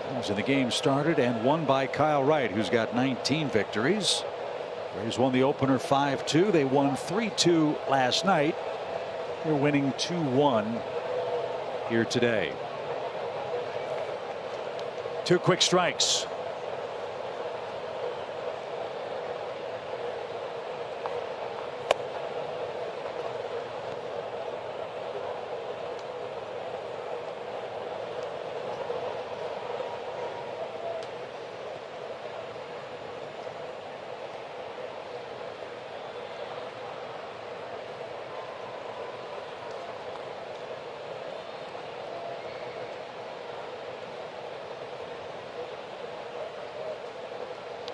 He was in the game started and won by Kyle Wright, who's got 19 victories. Braves won the opener 5-2. They won 3-2 last night. They're winning 2-1 here today. 2 quick strikes.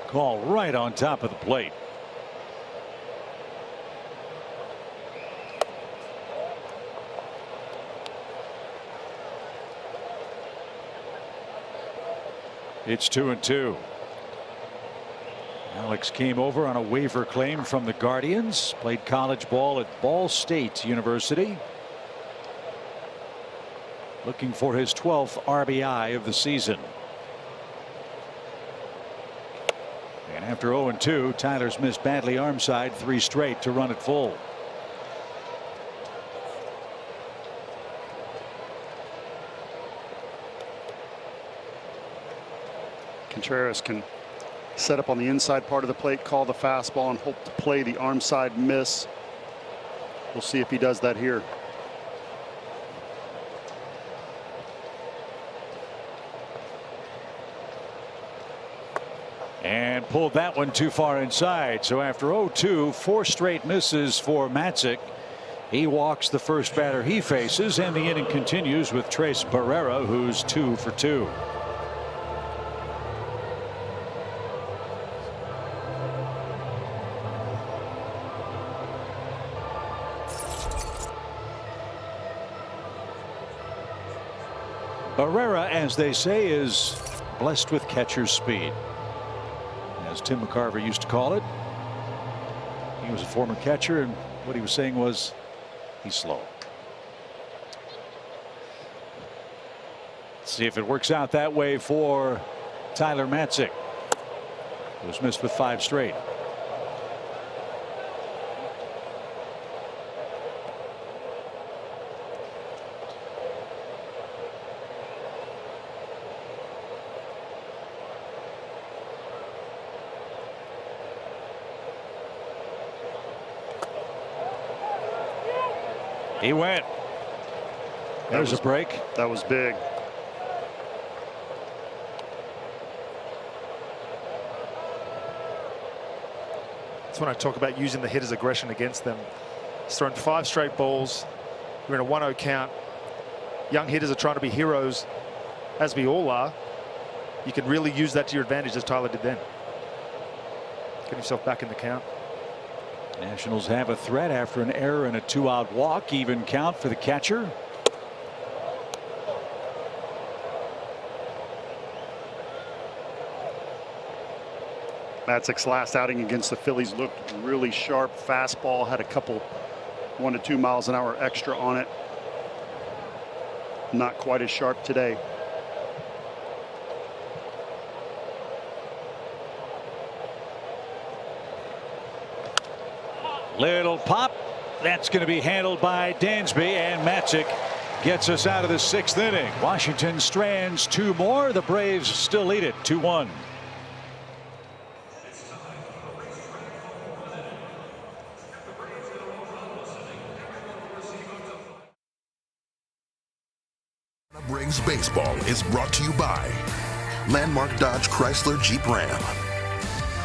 Call right on top of the plate. It's 2-2. Alex came over on a waiver claim from the Guardians, played college ball at Ball State University. Looking for his 12th RBI of the season. And after 0-2, Tyler's missed badly arm side 3 straight to run it full. Contreras can set up on the inside part of the plate, call the fastball, and hope to play the arm side miss. We'll see if he does that here. And pulled that one too far inside. So after 0-2, 4 straight misses for Matzek. He walks the first batter he faces, and the inning continues with Trace Barrera, who's 2 for 2. Barrera, as they say, is blessed with catcher's speed, as Tim McCarver used to call it. He was a former catcher, and what he was saying was he's slow. Let's see if it works out that way for Tyler Matzek, who's missed with 5 straight. He went. There's a break. That was big. That's when I talk about using the hitter's aggression against them. He's thrown 5 straight balls. We're in a 1-0 count. Young hitters are trying to be heroes, as we all are. You can really use that to your advantage, as Tyler did then. Get himself back in the count. Nationals have a threat after an error and a 2-out walk. Even count for the catcher. Matzek's last outing against the Phillies looked really sharp. Fastball, had a couple 1 to 2 miles an hour extra on it. Not quite as sharp today. Little pop. That's going to be handled by Dansby, and Matzek gets us out of the 6th inning. Washington strands 2 more. The Braves still lead it 2-1. Briggs Baseball is brought to you by Landmark Dodge Chrysler Jeep Ram,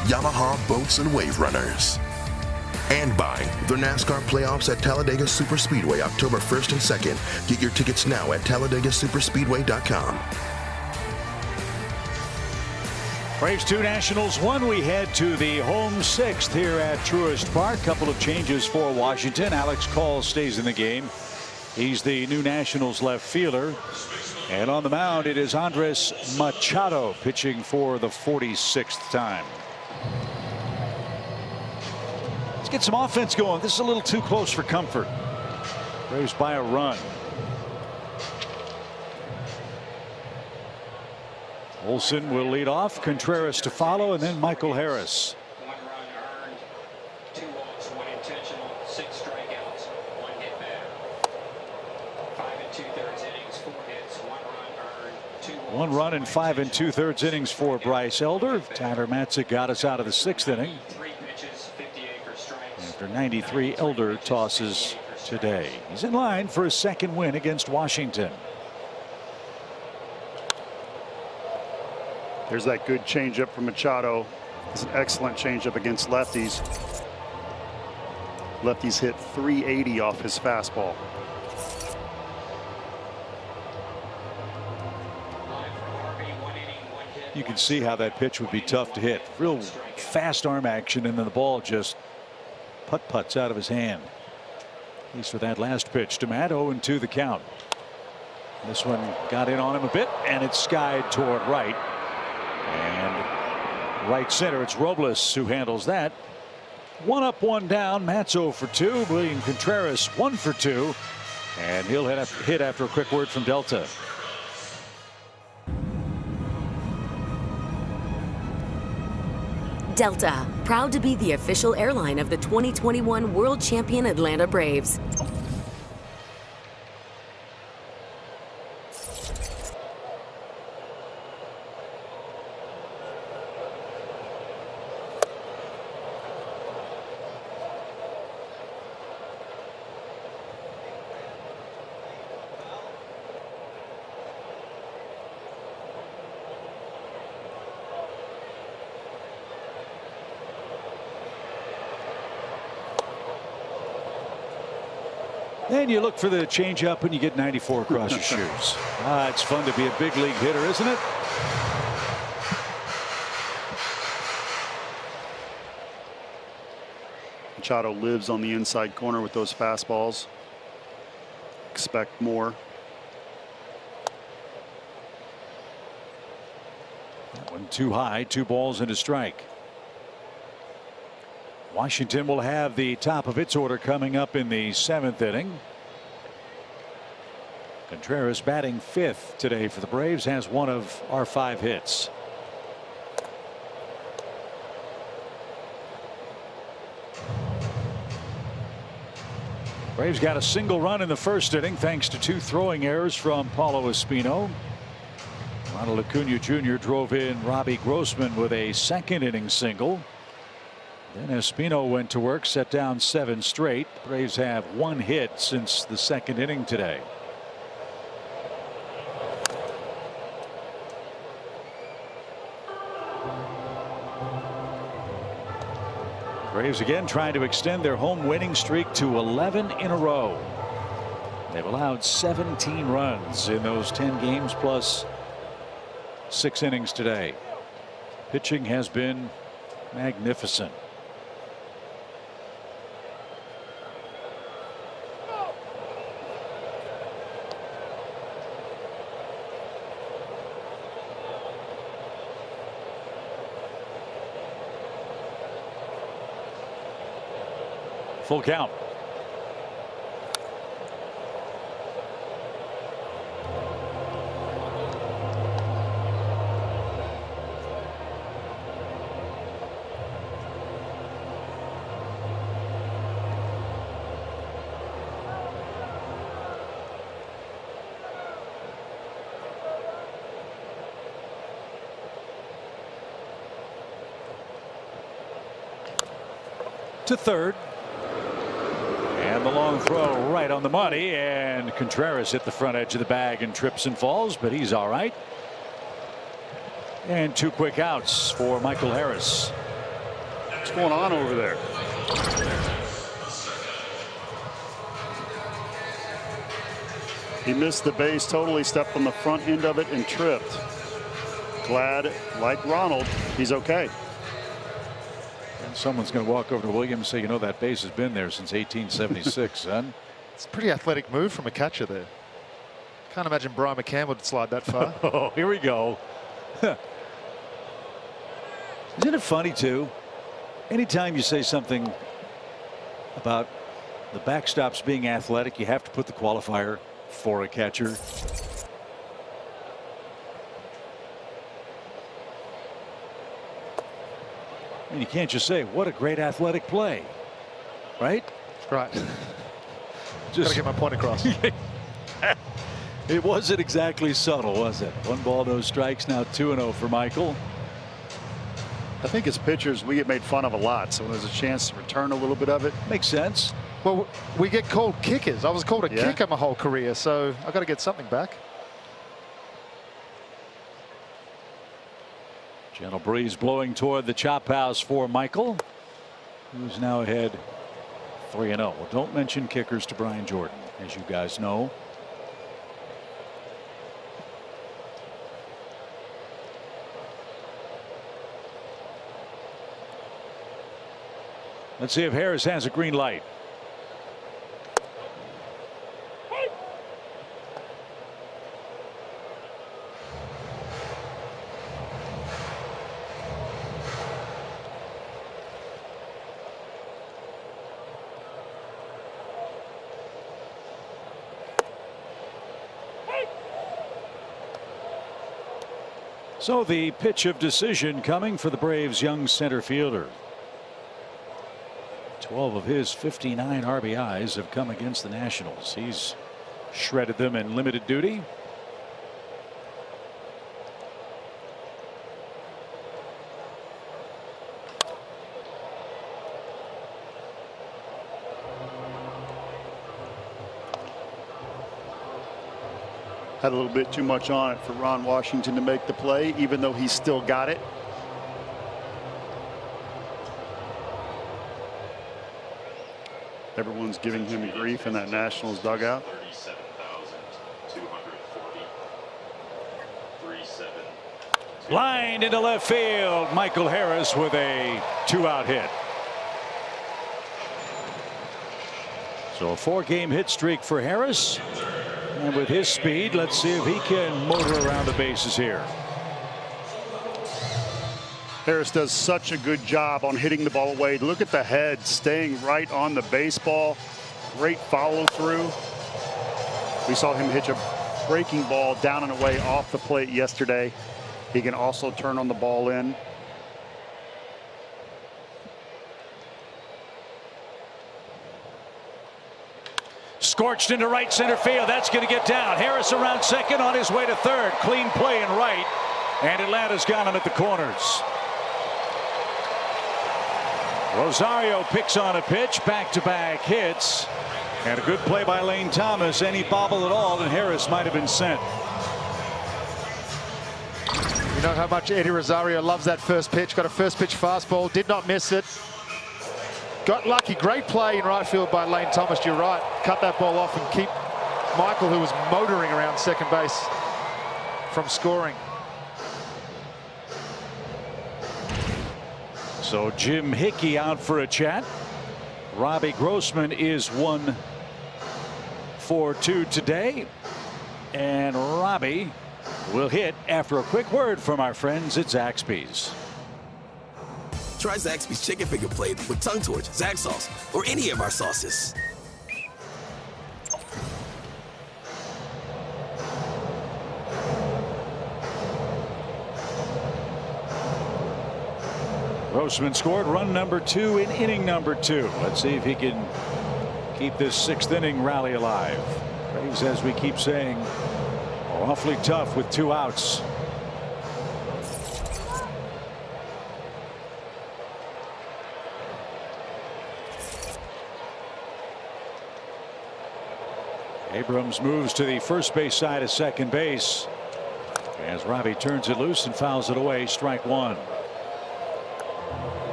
Yamaha Boats and Wave Runners, and by the NASCAR playoffs at Talladega Superspeedway October 1st and 2nd. Get your tickets now at TalladegaSuperspeedway.com. Braves 2, Nationals 1. We head to the home 6th here at Truist Park. Couple of changes for Washington. Alex Call stays in the game. He's the new Nationals left fielder. And on the mound, it is Andres Machado pitching for the 46th time. Let's get some offense going. This is a little too close for comfort. Braves by a run. Olson will lead off, Contreras to follow, and then Michael Harris. 1 run earned, 2 walks, 1 intentional, 6 strikeouts, 1 hit batter. 5 2/3 innings, 4 hits, 1 run earned, 2 walks. 1 run in 5 2/3 innings for Bryce Elder. Tyler Matzek got us out of the 6th inning. 3 pitches, 58 for strikes. After 93, Elder tosses today. He's in line for his 2nd win against Washington. There's that good changeup from Machado. It's an excellent changeup against lefties. Lefties hit 380 off his fastball. You can see how that pitch would be tough to hit. Real fast arm action, and then the ball just putt-puts out of his hand. At least for that last pitch. DeMatt 0-2 the count. This one got in on him a bit, and it's skied toward right. And right center, it's Robles who handles that. 1 up, 1 down. Matt's 0 for 2. William Contreras 1 for 2. And he'll hit after a quick word from Delta. Delta, proud to be the official airline of the 2021 World Champion Atlanta Braves. Then you look for the changeup and you get 94 across your shoes. It's fun to be a big league hitter, isn't it? Machado lives on the inside corner with those fastballs. Expect more. That one too high. 2 balls and a strike. Washington will have the top of its order coming up in the 7th inning. Contreras batting 5th today for the Braves, has 1 of our 5 hits. Braves got a single run in the 1st inning thanks to 2 throwing errors from Paulo Espino. Ronald Acuna Jr. drove in Robbie Grossman with a 2nd inning single. Then Espino went to work, set down 7 straight. Braves have 1 hit since the 2nd inning today. Braves again trying to extend their home winning streak to 11 in a row. They've allowed 17 runs in those 10 games plus 6 innings today. Pitching has been magnificent. Full count. to third. And the long throw right on the money, and Contreras hit the front edge of the bag and trips and falls, but he's all right. And 2 quick outs for Michael Harris. What's going on over there? He missed the base totally, stepped on the front end of it and tripped. Glad, like Ronald, he's okay. And someone's going to walk over to Williams and say, you know, that base has been there since 1876, son. It's a pretty athletic move from a catcher there. Can't imagine Brian McCann would slide that far. Oh, here we go. Isn't it funny, too? Anytime you say something about the backstops being athletic, you have to put the qualifier for a catcher. And you can't just say, what a great athletic play. Right? Right. Just gotta get my point across. It wasn't exactly subtle, was it? 1 ball, no strikes. Now 2-0 for Michael. I think as pitchers, we get made fun of a lot. So when there's a chance to return a little bit of it. Makes sense. Well, we get called kickers. I was called a kicker my whole career, so I got to get something back. Gentle breeze blowing toward the chop house for Michael, who's now ahead 3-0. Well, don't mention kickers to Brian Jordan, as you guys know. Let's see if Harris has a green light. So the pitch of decision coming for the Braves' young center fielder. 12 of his 59 RBIs have come against the Nationals. He's shredded them in limited duty. Had a little bit too much on it for Ron Washington to make the play, even though he still got it. Everyone's giving him grief in that Nationals dugout. 37,240. Lined into left field. Michael Harris with a 2-out hit. So a 4-game hit streak for Harris. And with his speed, let's see if he can motor around the bases here. Harris does such a good job on hitting the ball away. Look at the head staying right on the baseball. Great follow through. We saw him hitch a breaking ball down and away off the plate yesterday. He can also turn on the ball in. Scorched into right center field. That's going to get down. Harris around second, on his way to third. Clean play in right. And Atlanta's got him at the corners. Rosario picks on a pitch. Back-to-back hits. And a good play by Lane Thomas. Any bobble at all, and Harris might have been sent. You know how much Eddie Rosario loves that first pitch. Got a first pitch fastball. Did not miss it. Got lucky. Great play in right field by Lane Thomas. You're right. Cut that ball off and keep Michael, who was motoring around second base, from scoring. So Jim Hickey out for a chat. Robbie Grossman is 1 for 2 today. And Robbie will hit after a quick word from our friends at Zaxby's. Try Zaxby's Chicken Finger Plate with Tongue Torch, Zax Sauce, or any of our sauces. Grossman scored run number 2 in inning number 2. Let's see if he can keep this 6th inning rally alive. Braves, as we keep saying, are awfully tough with 2 outs. Abrams moves to the first base side of second base as Robbie turns it loose and fouls it away. Strike one.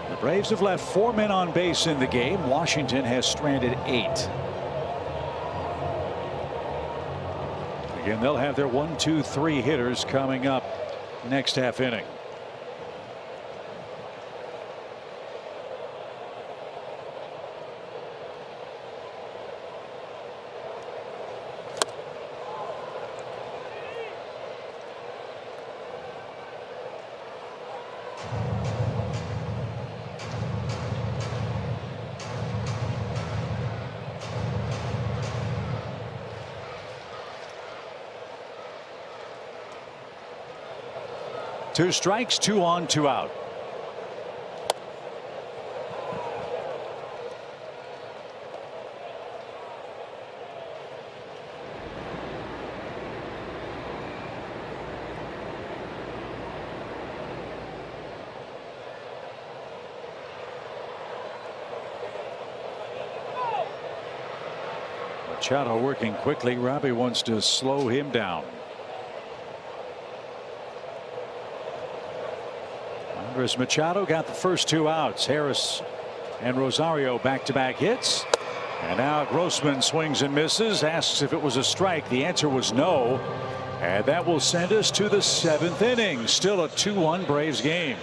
The Braves have left 4 men on base in the game. Washington has stranded 8. Again, they'll have their 1, 2, 3 hitters coming up next half inning. Two strikes, 2 on, 2 out. Machado working quickly. Robbie wants to slow him down. Andres Machado got the first 2 outs. Harris and Rosario back-to-back hits. And now Grossman swings and misses. Asks if it was a strike. The answer was no. And that will send us to the 7th inning. Still a 2-1 Braves game.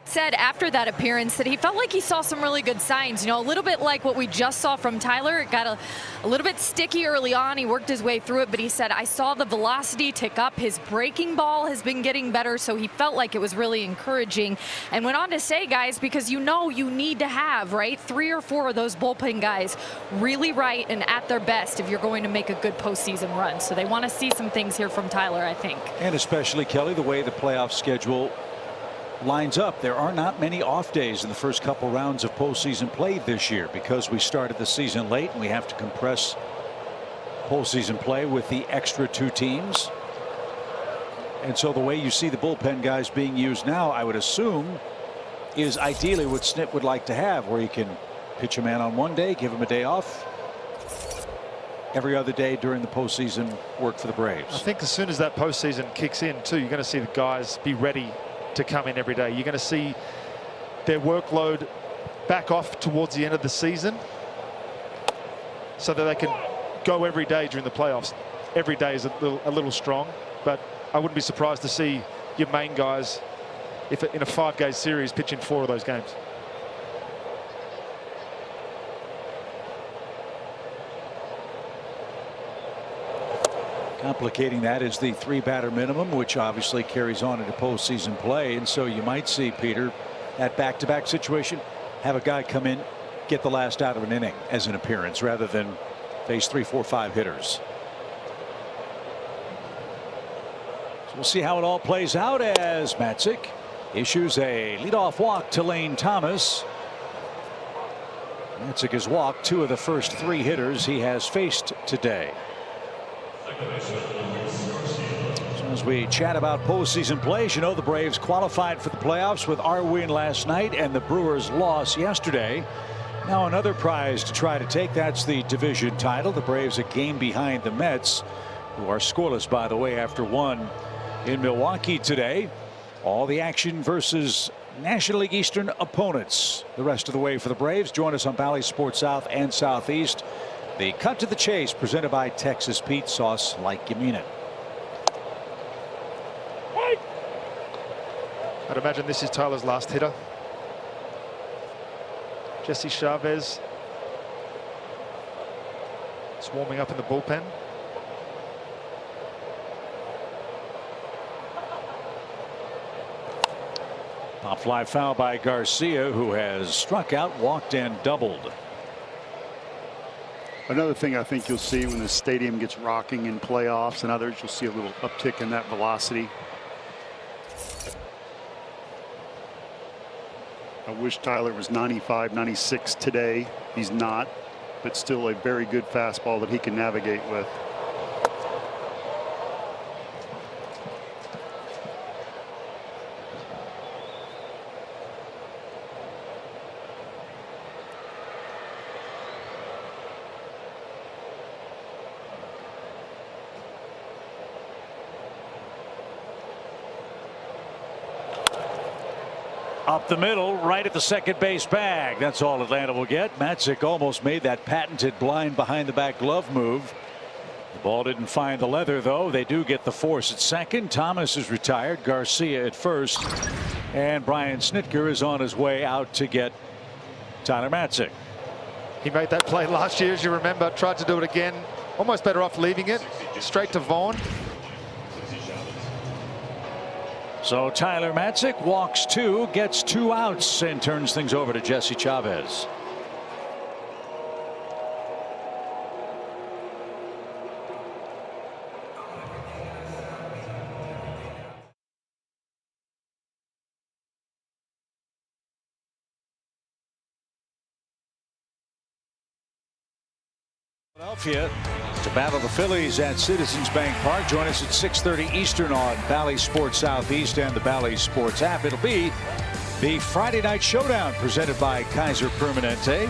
Said after that appearance that he felt like he saw some really good signs, you know, a little bit like what we just saw from Tyler. It got a little bit sticky early on. He worked his way through it, but he said, I saw the velocity tick up. His breaking ball has been getting better, so he felt like it was really encouraging. And went on to say, guys, because you know you need to have, right, 3 or 4 of those bullpen guys really right and at their best if you're going to make a good postseason run. So they want to see some things here from Tyler, I think. And especially, Kelly, the way the playoff schedule lines up. There are not many off days in the first couple rounds of postseason play this year because we started the season late and we have to compress postseason play with the extra 2 teams. And so the way you see the bullpen guys being used now, I would assume, is ideally what Snit would like to have, where you can pitch a man on one day, give him a day off. Every other day during the postseason work for the Braves. I think as soon as that postseason kicks in too, you're going to see the guys be ready to come in every day. You're going to see their workload back off towards the end of the season so that they can go every day during the playoffs. Every day is a little strong, but I wouldn't be surprised to see your main guys, if in a 5-game series, pitching 4 of those games. Complicating that is the 3-batter minimum, which obviously carries on into postseason play. And so you might see, Peter, that back-to-back situation, have a guy come in, get the last out of an inning as an appearance rather than face 3, 4, 5 hitters. So we'll see how it all plays out as Matzik issues a leadoff walk to Lane Thomas. Matzik has walked 2 of the first 3 hitters he has faced today. So as we chat about postseason play, you know the Braves qualified for the playoffs with our win last night and the Brewers' loss yesterday. Now another prize to try to take. That's the division title. The Braves a game behind the Mets, who are scoreless, by the way, after 1 in Milwaukee today. All the action versus National League Eastern opponents the rest of the way for the Braves. Join us on Bally Sports South and Southeast. The cut to the chase presented by Texas Pete, sauce like you mean it. I'd imagine this is Tyler's last hitter. Jesse Chavez is warming up in the bullpen. Pop fly foul by Garcia, who has struck out, walked, and doubled. Another thing I think you'll see when the stadium gets rocking in playoffs and others, you'll see a little uptick in that velocity. I wish Tyler was 95, 96 today. He's not, but still a very good fastball that he can navigate with. Up the middle, right at the second base bag. That's all Atlanta will get. Matzik almost made that patented blind behind the back glove move. The ball didn't find the leather, though. They do get the force at second. Thomas is retired. Garcia at first. And Brian Snitker is on his way out to get Tyler Matzik. He made that play last year, as you remember. Tried to do it again. Almost better off leaving it straight to Vaughn. So Tyler Matzik walks 2, gets 2 outs, and turns things over to Jesse Chavez. Philadelphia to battle the Phillies at Citizens Bank Park. Join us at 6:30 Eastern on Bally Sports Southeast and the Bally Sports app. It'll be the Friday Night Showdown presented by Kaiser Permanente.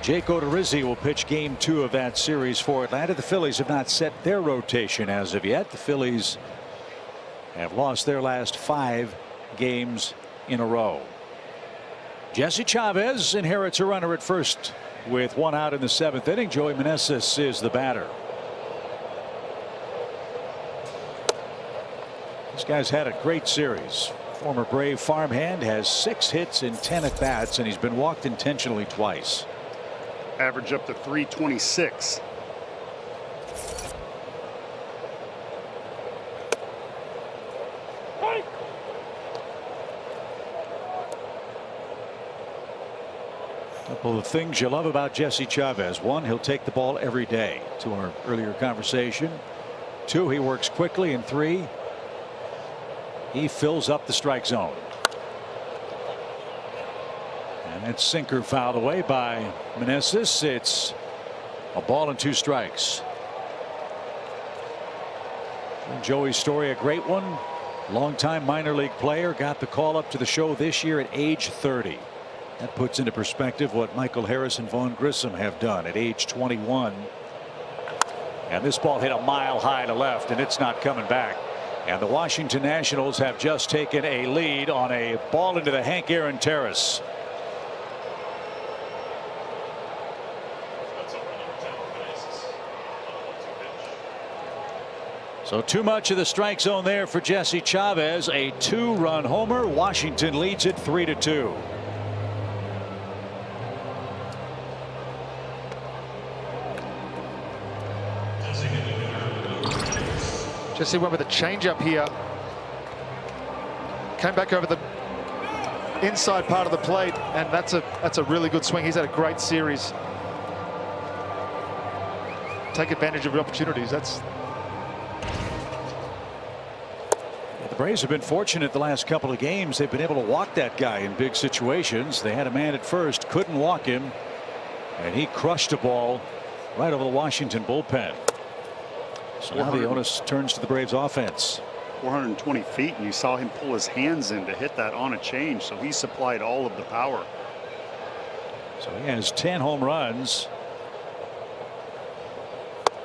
Jake Odorizzi will pitch game 2 of that series for Atlanta. The Phillies have not set their rotation as of yet. The Phillies have lost their last 5 games in a row. Jesse Chavez inherits a runner at first with 1 out in the 7th inning. Joey Meneses is the batter. This guy's had a great series. Former Brave farmhand has 6 hits in 10 at bats, and he's been walked intentionally twice. Average up to 326. Couple of things you love about Jesse Chavez. 1, he'll take the ball every day, to our earlier conversation. 2, he works quickly. And 3, he fills up the strike zone. And that sinker fouled away by Meneses. It's a ball and 2 strikes. And Joey's story, a great one. Longtime minor league player, got the call up to the show this year at age 30. That puts into perspective what Michael Harris and Vaughn Grissom have done at age 21. And this ball hit a mile high to left, and it's not coming back. And the Washington Nationals have just taken a lead on a ball into the Hank Aaron Terrace. So too much of the strike zone there for Jesse Chavez. A 2-run homer. Washington leads it 3-2. Jesse went with a changeup here. Came back over the inside part of the plate, and that's a really good swing. He's had a great series. Take advantage of the opportunities. That's. The Braves have been fortunate the last couple of games. They've been able to walk that guy in big situations. They had a man at first, couldn't walk him, and he crushed a ball right over the Washington bullpen. So now the onus turns to the Braves offense. 420 feet, and you saw him pull his hands in to hit that on a change, so he supplied all of the power. So he has 10 home runs.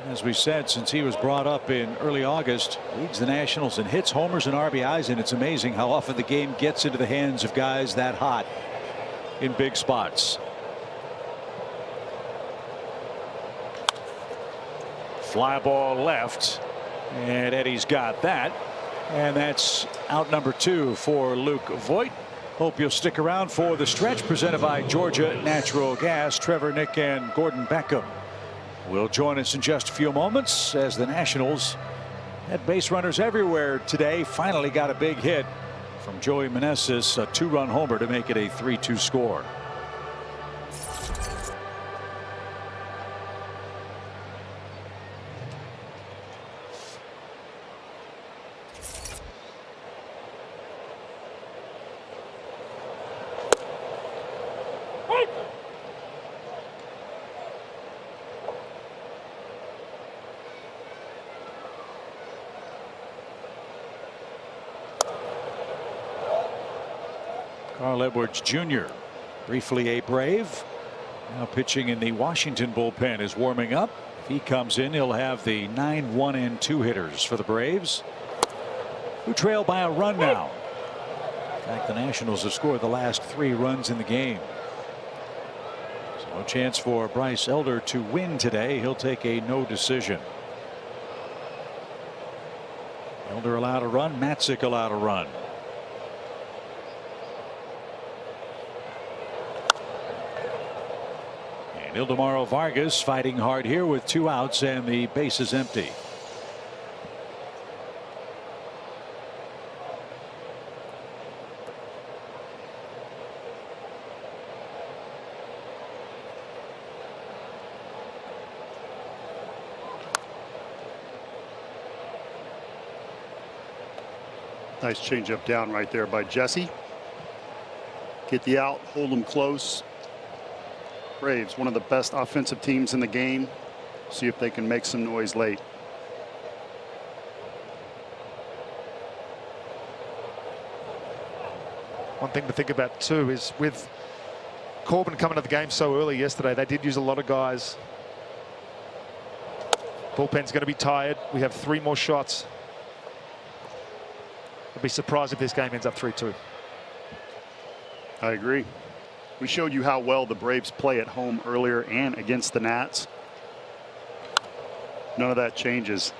As we said, since he was brought up in early August, leads the Nationals in hits, homers, and RBIs, and it's amazing how often the game gets into the hands of guys that hot in big spots. Fly ball left, and Eddie's got that, and that's out number 2 for Luke Voit. Hope you'll stick around for the stretch presented by Georgia Natural Gas. Trevor, Nick, and Gordon Beckham will join us in just a few moments as the Nationals had base runners everywhere today. Finally got a big hit from Joey Meneses, a 2-run homer to make it a 3-2 score. Carl Edwards Jr., briefly a Brave, now pitching in the Washington bullpen, is warming up. If he comes in, he'll have the 9 1-2 hitters for the Braves, who trail by a run now. In fact, the Nationals have scored the last 3 runs in the game. So no chance for Bryce Elder to win today. He'll take a no decision. Elder allowed a run. Matzik allowed a run. And Ildemaro Vargas fighting hard here with 2 outs and the base is empty. Nice changeup down right there by Jesse. Get the out, hold them close. Braves, one of the best offensive teams in the game. See if they can make some noise late. One thing to think about too is with Corbin coming to the game so early yesterday, they did use a lot of guys. Bullpen's going to be tired. We have 3 more shots. I'd be surprised if this game ends up 3-2. I agree. We showed you how well the Braves play at home earlier and against the Nats. None of that changes.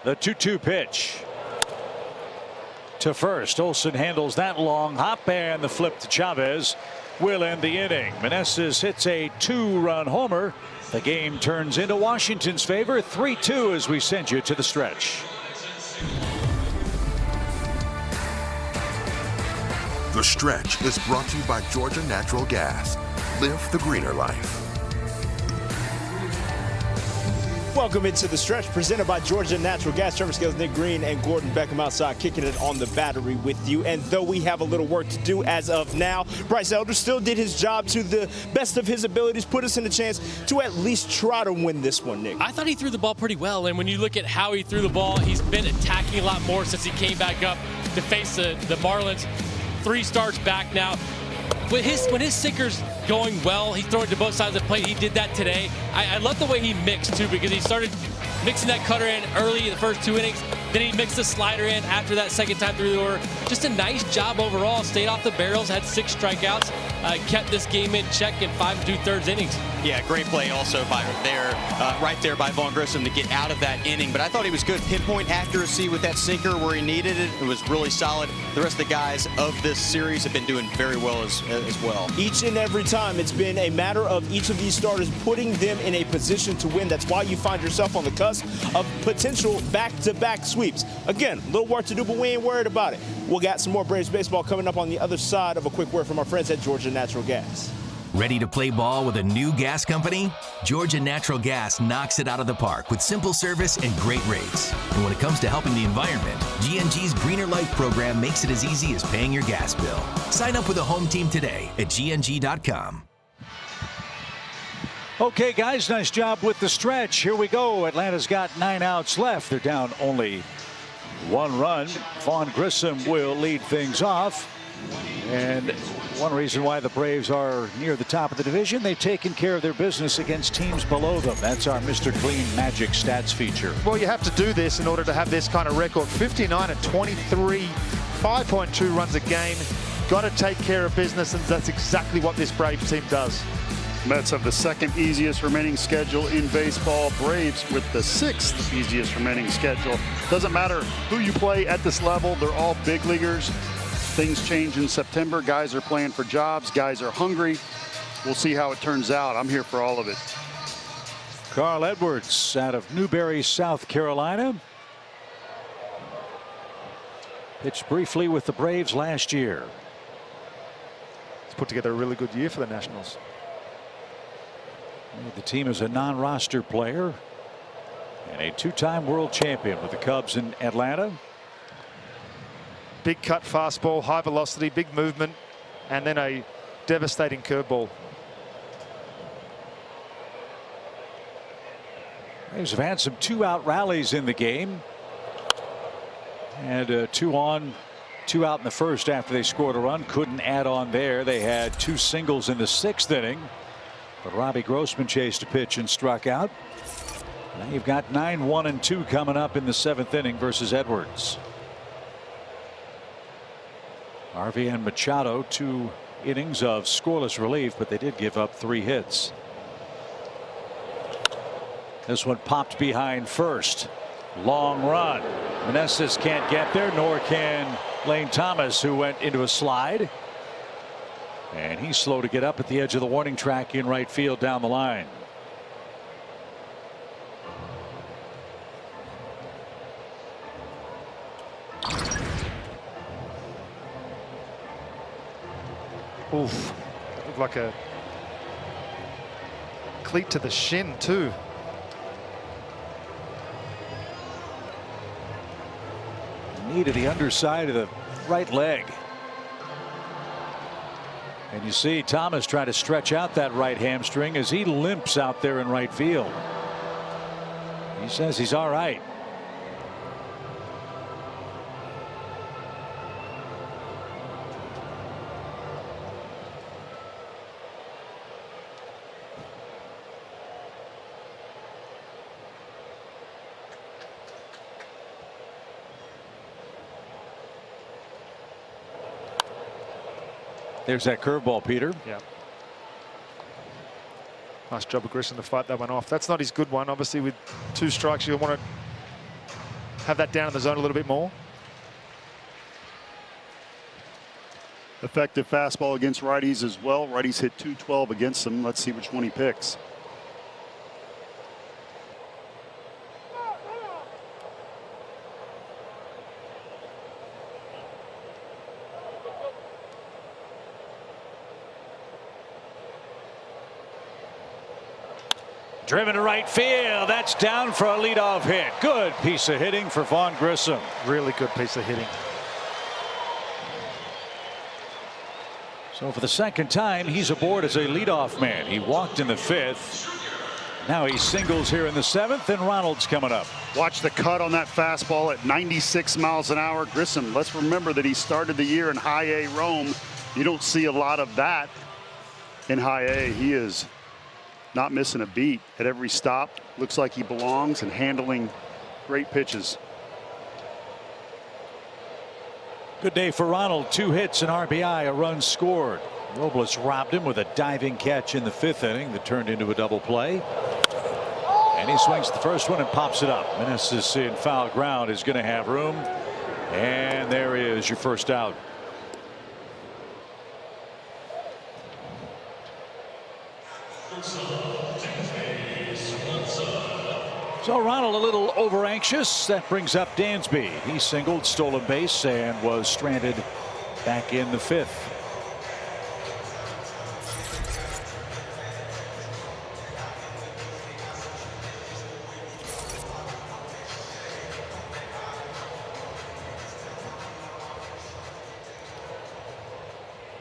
The 2-2 pitch. To first. Olsen handles that long hop, and the flip to Chavez will end the inning. Meneses hits a 2-run homer. The game turns into Washington's favor, 3-2, as we send you to the stretch. The Stretch is brought to you by Georgia Natural Gas. Live the greener life. Welcome into the Stretch, presented by Georgia Natural Gas. Trevor Scales, Nick Green, and Gordon Beckham outside kicking it on the battery with you. And though we have a little work to do as of now, Bryce Elder still did his job to the best of his abilities, put us in a chance to at least try to win this one, Nick. I thought he threw the ball pretty well, and when you look at how he threw the ball, he's been attacking a lot more since he came back up to face the Marlins. 3 starts back now. When his sinker's going well, he's throwing to both sides of the plate. He did that today. I love the way he mixed too, because he started mixing that cutter in early in the first 2 innings. Then he mixed the slider in after that second time through the order. Just a nice job overall. Stayed off the barrels, had 6 strikeouts, kept this game in check in 5 2/3 innings. Yeah, great play also right there by Vaughn Grissom to get out of that inning. But I thought he was good. Pinpoint accuracy with that sinker where he needed it. It was really solid. The rest of the guys of this series have been doing very well as well. Each and every time, it's been a matter of each of these starters putting them in a position to win. That's why you find yourself on the cusp of potential back-to-back sweeps. Again, a little work to do, but we ain't worried about it. We'll got some more Braves baseball coming up on the other side of a quick word from our friends at Georgia Natural Gas. Ready to play ball with a new gas company? Georgia Natural Gas knocks it out of the park with simple service and great rates. And when it comes to helping the environment, GNG's Greener Life program makes it as easy as paying your gas bill. Sign up with a home team today at GNG.com. Okay, guys, nice job with the stretch. Here we go. Atlanta's got 9 outs left. They're down only 1 run. Vaughn Grissom will lead things off. And one reason why the Braves are near the top of the division, they've taken care of their business against teams below them. That's our Mr. Clean Magic stats feature. Well, you have to do this in order to have this kind of record. 59 and 23, 5.2 runs a game. Got to take care of business, and that's exactly what this Braves team does. Mets have the 2nd easiest remaining schedule in baseball. Braves with the 6th easiest remaining schedule. Doesn't matter who you play at this level, they're all big leaguers. Things change in September. Guys are playing for jobs. Guys are hungry. We'll see how it turns out. I'm here for all of it. Carl Edwards out of Newberry, South Carolina. Pitched briefly with the Braves last year. He's put together a really good year for the Nationals. The team is a non-roster player and a 2-time world champion with the Cubs in Atlanta. Big cut fastball, high velocity, big movement, and then a devastating curveball. Braves have had some 2-out rallies in the game. And 2 on 2 out in the first after they scored a run. Couldn't add on there. They had 2 singles in the 6th inning. But Robbie Grossman chased a pitch and struck out. Now you've got 9, 1, and 2 coming up in the 7th inning versus Edwards. Harvey and Machado, 2 innings of scoreless relief, but they did give up 3 hits. This one popped behind first. Long run. Meneses can't get there, nor can Lane Thomas, who went into a slide. And he's slow to get up at the edge of the warning track in right field down the line. Oof. That looked like a cleat to the shin, too. Knee to the underside of the right leg. And you see Thomas try to stretch out that right hamstring as he limps out there in right field. He says he's all right. There's that curveball, Peter. Yeah. Nice job of Grissom to fight that one off. That's not his good one. Obviously, with 2 strikes, you'll want to have that down in the zone a little bit more. Effective fastball against righties as well. Righties hit .212 against them. Let's see which one he picks. Driven to right field. That's down for a leadoff hit. Good piece of hitting for Vaughn Grissom. Really good piece of hitting. So for the 2nd time, he's aboard as a leadoff man. He walked in the 5th. Now he singles here in the 7th, and Ronald's coming up. Watch the cut on that fastball at 96 miles an hour. Grissom, let's remember that he started the year in high A Rome. You don't see a lot of that in high A. He is not missing a beat at every stop. Looks like he belongs and handling great pitches. Good day for Ronald. 2 hits, an RBI, a run scored. Robles robbed him with a diving catch in the 5th inning that turned into a double play. And he swings the first one and pops it up. Meneses in foul ground is going to have room. And there is your first out. So Ronald a little over anxious. That brings up Dansby. He singled, stolen base, and was stranded back in the 5th.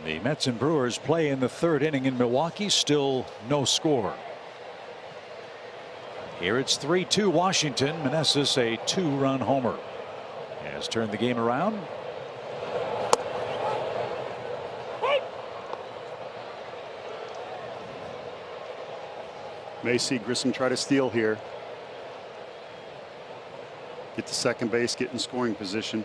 The Mets and Brewers play in the 3rd inning in Milwaukee. Still no score. Here it's 3-2 Washington. Meneses a 2-run homer has turned the game around. May see Grissom try to steal here. Get to second base, get in scoring position.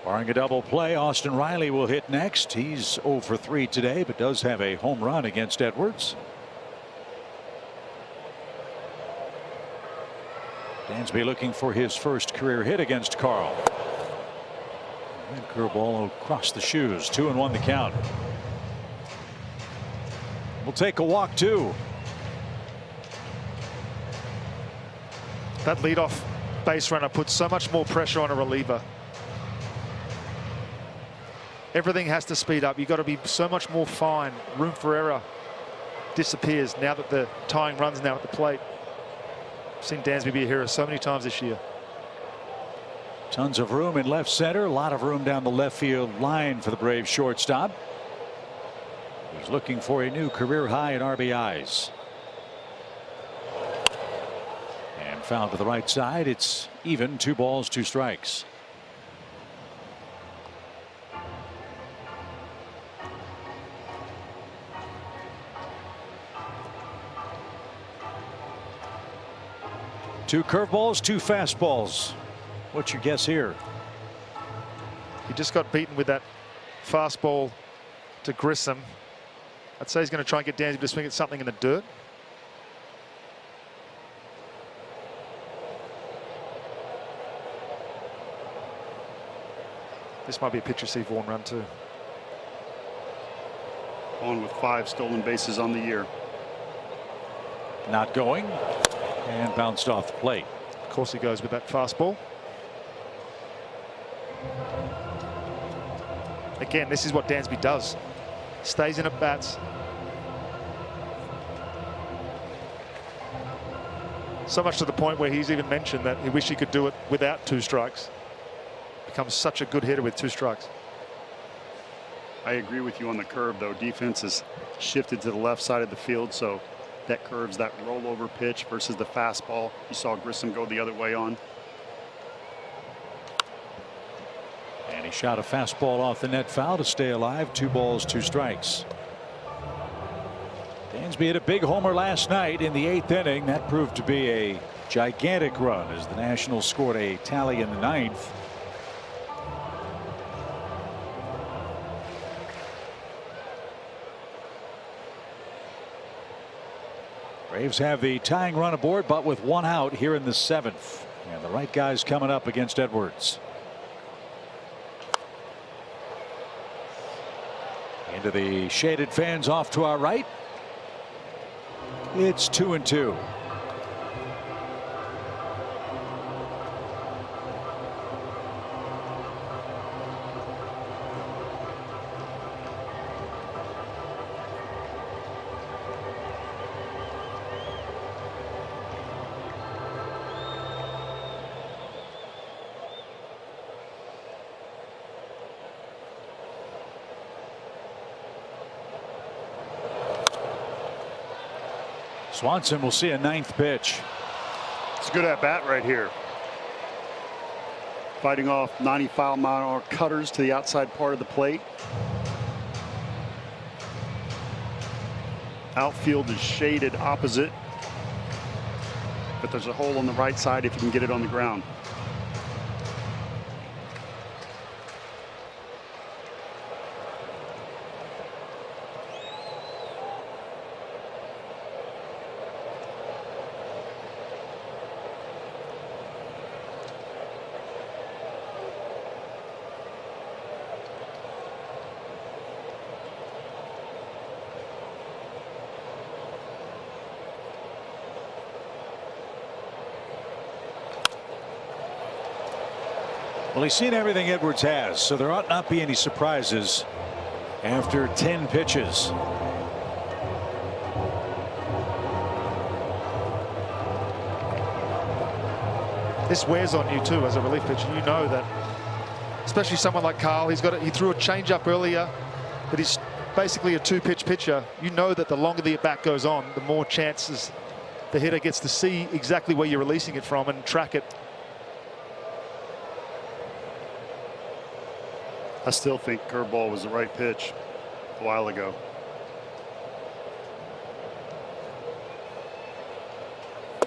Barring a double play, Austin Riley will hit next. He's 0 for 3 today, but does have a home run against Edwards. Dansby looking for his first career hit against Carl. And curveball across the shoes. 2-1 the count. We'll take a walk too. That leadoff base runner puts so much more pressure on a reliever. Everything has to speed up. You've got to be so much more fine. Room for error disappears now that the tying run's now at the plate. I've seen Dansby be a hero so many times this year. Tons of room in left center, a lot of room down the left field line for the Braves shortstop. He's looking for a new career high in RBIs. And foul to the right side. It's even, 2 balls, 2 strikes. Two curveballs, 2 fastballs. What's your guess here? He just got beaten with that fastball to Grissom. I'd say he's going to try and get Dansby to swing at something in the dirt. This might be a pitch you see Vaughn run too. On with 5 stolen bases on the year. Not going, and bounced off the plate. Of course he goes with that fastball. Again, this is what Dansby does. Stays in at bats. So much to the point where he's even mentioned that he wished he could do it without 2 strikes. Becomes such a good hitter with 2 strikes. I agree with you on the curve, though. Defense has shifted to the left side of the field, so that curves that rollover pitch versus the fastball. You saw Grissom go the other way on. And he shot a fastball off the net foul to stay alive. 2 balls, 2 strikes. Dansby hit a big homer last night in the 8th inning. That proved to be a gigantic run as the Nationals scored a tally in the 9th. Braves have the tying run aboard, but with 1 out here in the 7th. And the right guy's coming up against Edwards. Into the shaded fans off to our right. It's 2-2. Swanson will see a 9th pitch. It's a good at bat right here. Fighting off 95-mile-an-hour cutters to the outside part of the plate. Outfield is shaded opposite, but there's a hole on the right side if you can get it on the ground. Well, he's seen everything Edwards has, so there ought not be any surprises after 10 pitches. This wears on you too as a relief pitcher. You know that, especially someone like Carl. He threw a changeup earlier, but he's basically a 2-pitch pitcher. You know that the longer the at bat goes on, the more chances the hitter gets to see exactly where you're releasing it from and track it. I still think curveball was the right pitch a while ago.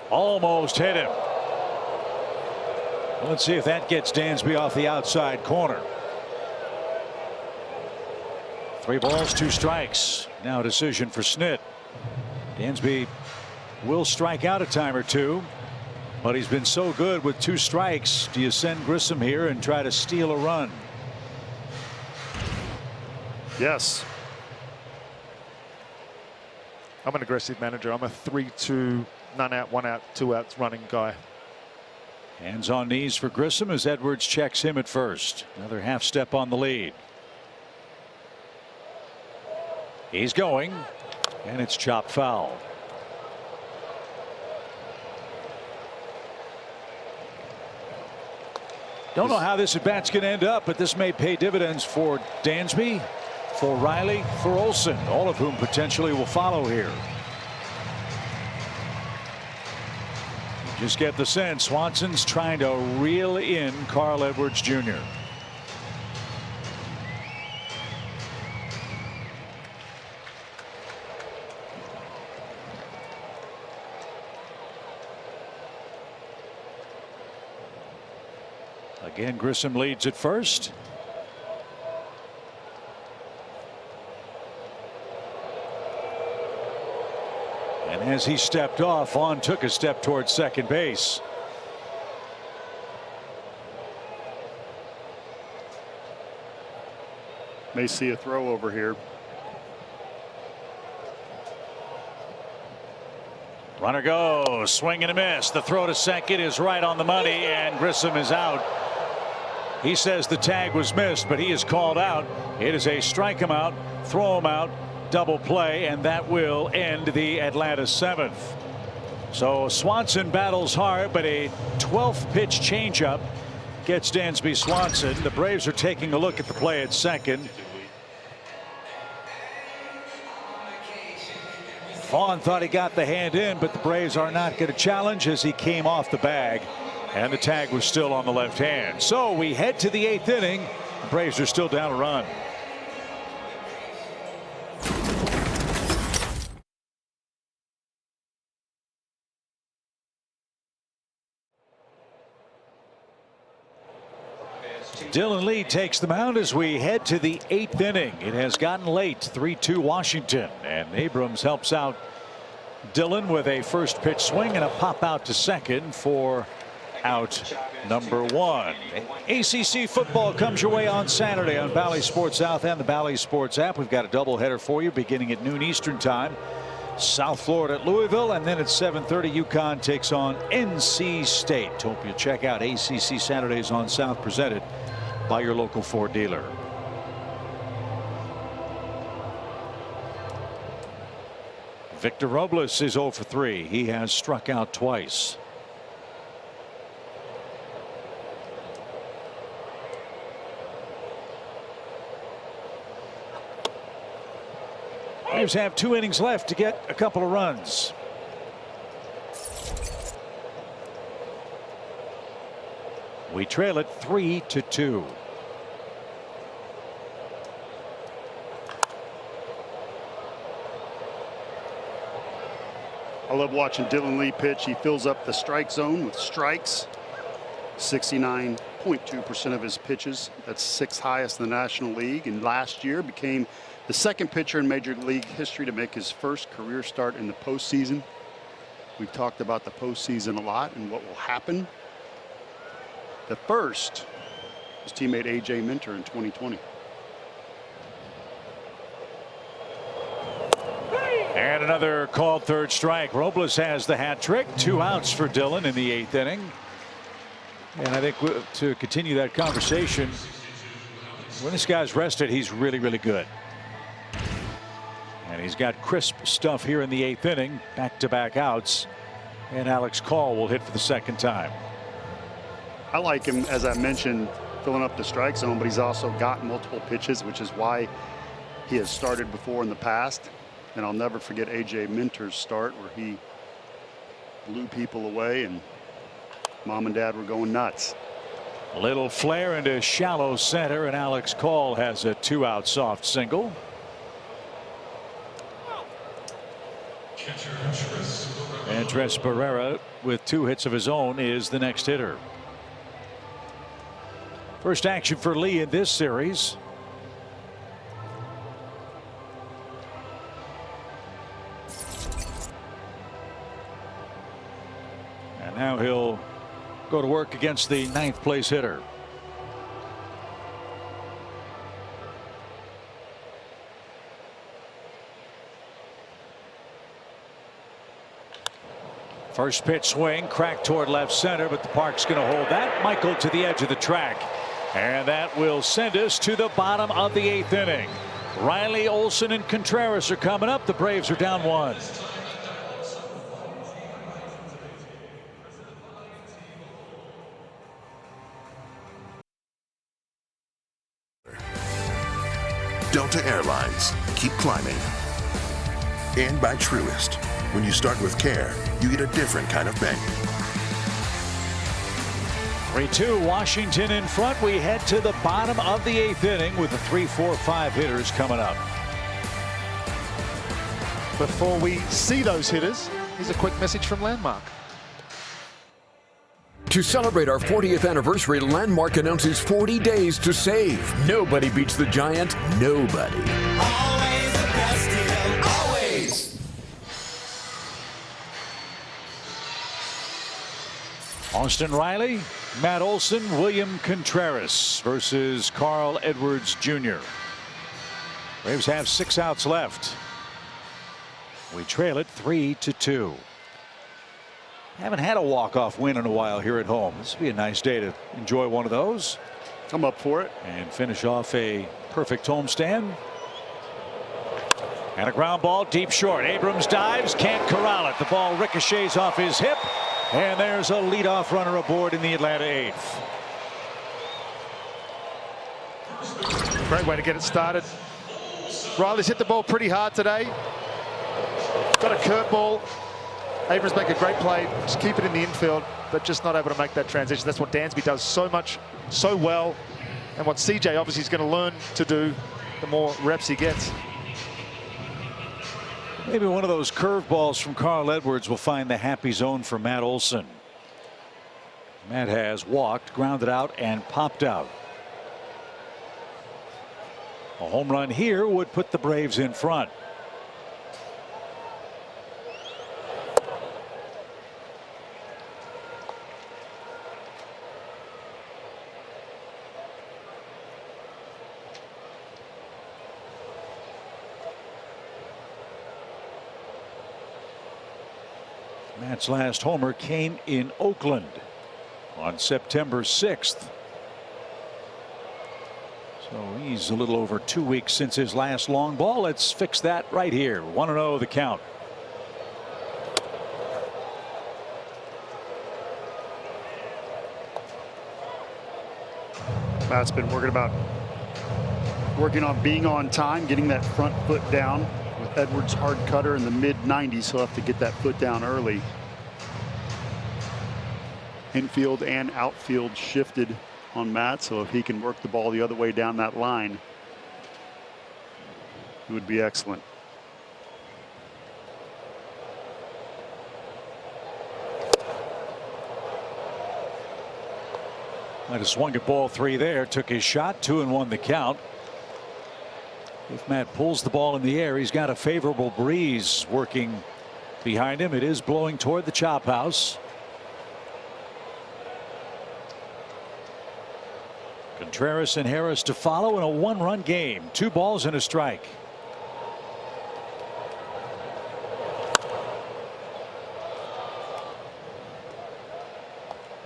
Almost hit him. Let's see if that gets Dansby off the outside corner. 3 balls, 2 strikes. Now a decision for Snit. Dansby will strike out a time or two, but he's been so good with 2 strikes. Do you send Grissom here and try to steal a run? Yes. I'm an aggressive manager. I'm a 3-2, none out, 1 out, 2 outs running guy. Hands on knees for Grissom as Edwards checks him at first. Another half step on the lead. He's going, and it's chopped foul. Don't know how this at-bat's going to end up, but this may pay dividends for Dansby, for Riley, for Olson, all of whom potentially will follow here. Just get the sense Swanson's trying to reel in Carl Edwards Jr. Again, Grissom leads at first. And as he stepped off, Vaughn took a step towards second base. May see a throw over here. Runner goes, swing and a miss. The throw to second is right on the money, and Grissom is out. He says the tag was missed, but he is called out. It is a strike him out, throw him out, double play, and that will end the Atlanta 7th. So Swanson battles hard, but a 12th pitch changeup gets Dansby Swanson. The Braves are taking a look at the play at second. Vaughn thought he got the hand in, but the Braves are not going to challenge as he came off the bag, and the tag was still on the left hand. So we head to the 8th inning. The Braves are still down a run. Dylan Lee takes the mound as we head to the 8th inning. It has gotten late, 3-2 Washington, and Abrams helps out Dylan with a first pitch swing and a pop out to second for out number 1. ACC football comes your way on Saturday on Bally Sports South and the Bally Sports app. We've got a doubleheader for you beginning at noon Eastern time. South Florida at Louisville, and then at 7:30 UConn takes on NC State. Hope you check out ACC Saturdays on South, presented by your local Ford dealer. Victor Robles is 0 for 3. He has struck out twice. Braves have 2 innings left to get a couple of runs. We trail it 3-2. I love watching Dylan Lee pitch. He fills up the strike zone with strikes. 69.2% of his pitches. That's 6th highest in the National League, and last year became the 2nd pitcher in Major League history to make his first career start in the postseason. We've talked about the postseason a lot and what will happen. The first was teammate A.J. Minter in 2020. And another called third strike. Robles has the hat trick. 2 outs for Dylan in the 8th inning. And I think to continue that conversation, when this guy's rested, he's really, really good. And he's got crisp stuff here in the 8th inning. Back-to-back outs. And Alex Call will hit for the 2nd time. I like him, as I mentioned, filling up the strike zone, but he's also got multiple pitches, which is why he has started before in the past. And I'll never forget A.J. Minter's start, where he blew people away and mom and dad were going nuts. A little flare into shallow center, and Alex Call has a 2-out soft single. Andres Barrera, with 2 hits of his own, is the next hitter. First action for Lee in this series. And now he'll go to work against the 9th place hitter. First pitch swing, cracked toward left center, but the park's going to hold that. Michael to the edge of the track. And that will send us to the bottom of the 8th inning. Riley, Olson, and Contreras are coming up. The Braves are down 1. Delta Airlines. Keep climbing. And by Truist. When you start with care, you get a different kind of bank. 3-2, Washington in front. We head to the bottom of the 8th inning with the 3, 4, 5 hitters coming up. Before we see those hitters, here's a quick message from Landmark. To celebrate our 40th anniversary, Landmark announces 40 days to save. Nobody beats the Giant. Nobody. Always the best deal. Always. Austin Riley, Matt Olson, William Contreras versus Carl Edwards Jr. Braves have 6 outs left. We trail it 3-2. Haven't had a walk-off win in a while here at home. This would be a nice day to enjoy one of those. I'm up for it. And finish off a perfect homestand. And a ground ball deep short. Abrams dives, can't corral it. The ball ricochets off his hip. And there's a leadoff runner aboard in the Atlanta 8th. Great way to get it started. Riley's hit the ball pretty hard today. Got a curveball. Abrams make a great play. Just keep it in the infield, but just not able to make that transition. That's what Dansby does so well. And what CJ obviously is going to learn to do the more reps he gets. Maybe one of those curveballs from Carl Edwards will find the happy zone for Matt Olson. Matt has walked, grounded out, and popped out. A home run here would put the Braves in front. Matt's last homer came in Oakland on September 6th. So he's a little over 2 weeks since his last long ball. Let's fix that right here. 1-0 the count. Matt's been working on being on time, getting that front foot down. With Edwards' hard cutter in the mid-90s, he'll have to get that foot down early. Infield and outfield shifted on Matt, so if he can work the ball the other way down that line, it would be excellent. Might have swung at ball 3 there, took his shot, 2-1 the count. If Matt pulls the ball in the air, he's got a favorable breeze working behind him. It is blowing toward the chop house. Contreras and Harris to follow in a 1-run game. 2 balls and a strike.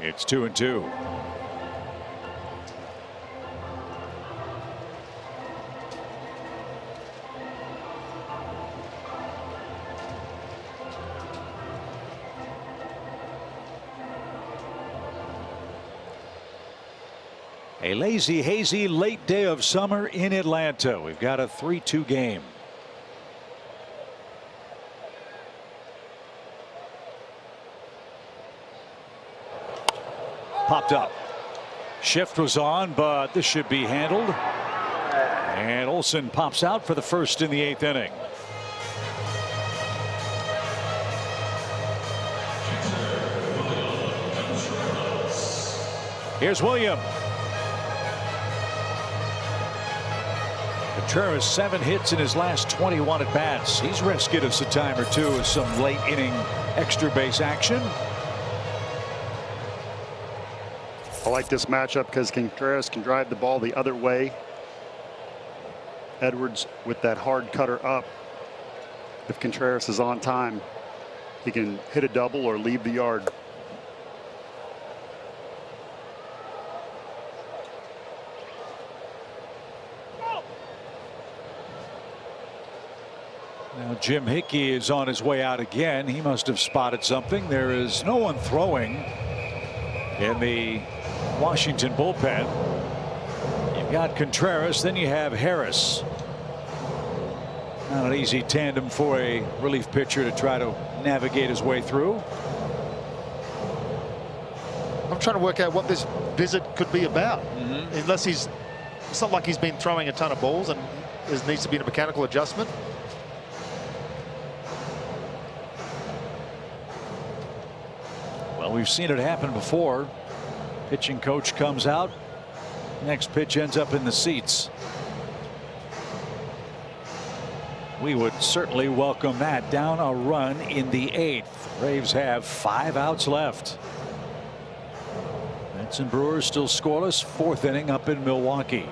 It's 2-2. A lazy, hazy late day of summer in Atlanta. We've got a 3-2 game. Popped up. Shift was on, but this should be handled. And Olson pops out for the first in the 8th inning. Here's William. Contreras 7 hits in his last 21 at bats. He's rescued us a time or two with some late inning extra base action. I like this matchup because Contreras can drive the ball the other way. Edwards with that hard cutter up. If Contreras is on time, he can hit a double or leave the yard. Now Jim Hickey is on his way out again. He must have spotted something. There is no one throwing in the Washington bullpen. You've got Contreras, then you have Harris. Not an easy tandem for a relief pitcher to try to navigate his way through. I'm trying to work out what this visit could be about. Unless it's not like he's been throwing a ton of balls and there needs to be a mechanical adjustment. Well, we've seen it happen before. Pitching coach comes out. Next pitch ends up in the seats. We would certainly welcome that. Down a run in the 8th. Braves have 5 outs left. Mets and Brewers still scoreless. 4th inning up in Milwaukee.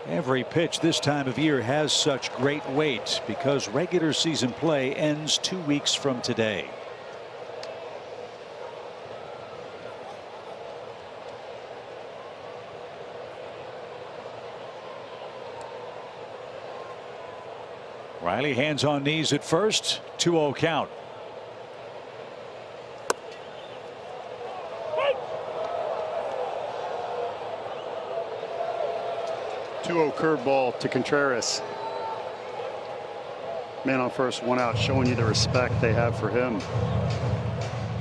Every pitch this time of year has such great weight because regular season play ends 2 weeks from today. Riley hands on knees at first. 2-0 count. Curveball to Contreras. Man on first, 1 out, showing you the respect they have for him.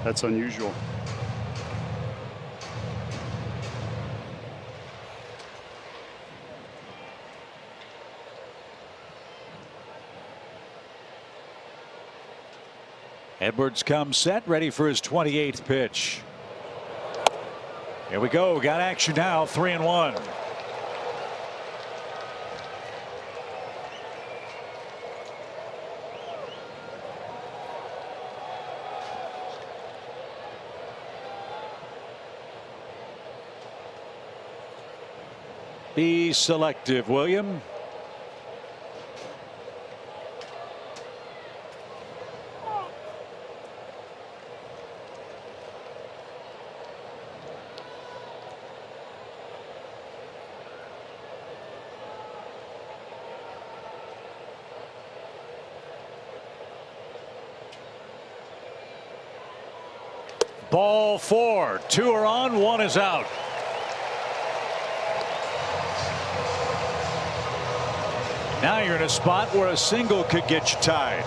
That's unusual. Edwards comes set, ready for his 28th pitch. Here we go. Got action now. 3-1. Be selective, William. Ball 4. 2 are on, 1 is out. Now you're in a spot where a single could get you tied.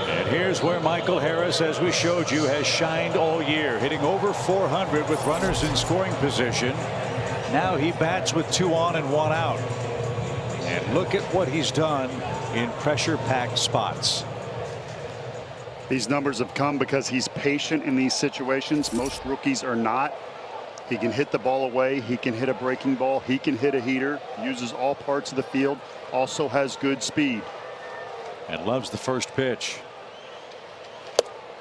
And here's where Michael Harris, as we showed you, has shined all year, hitting over 400 with runners in scoring position. Now he bats with 2 on and 1 out. And look at what he's done in pressure-packed spots. These numbers have come because he's patient in these situations. Most rookies are not. He can hit the ball away. He can hit a breaking ball. He can hit a heater. Uses all parts of the field. Also has good speed. And loves the first pitch.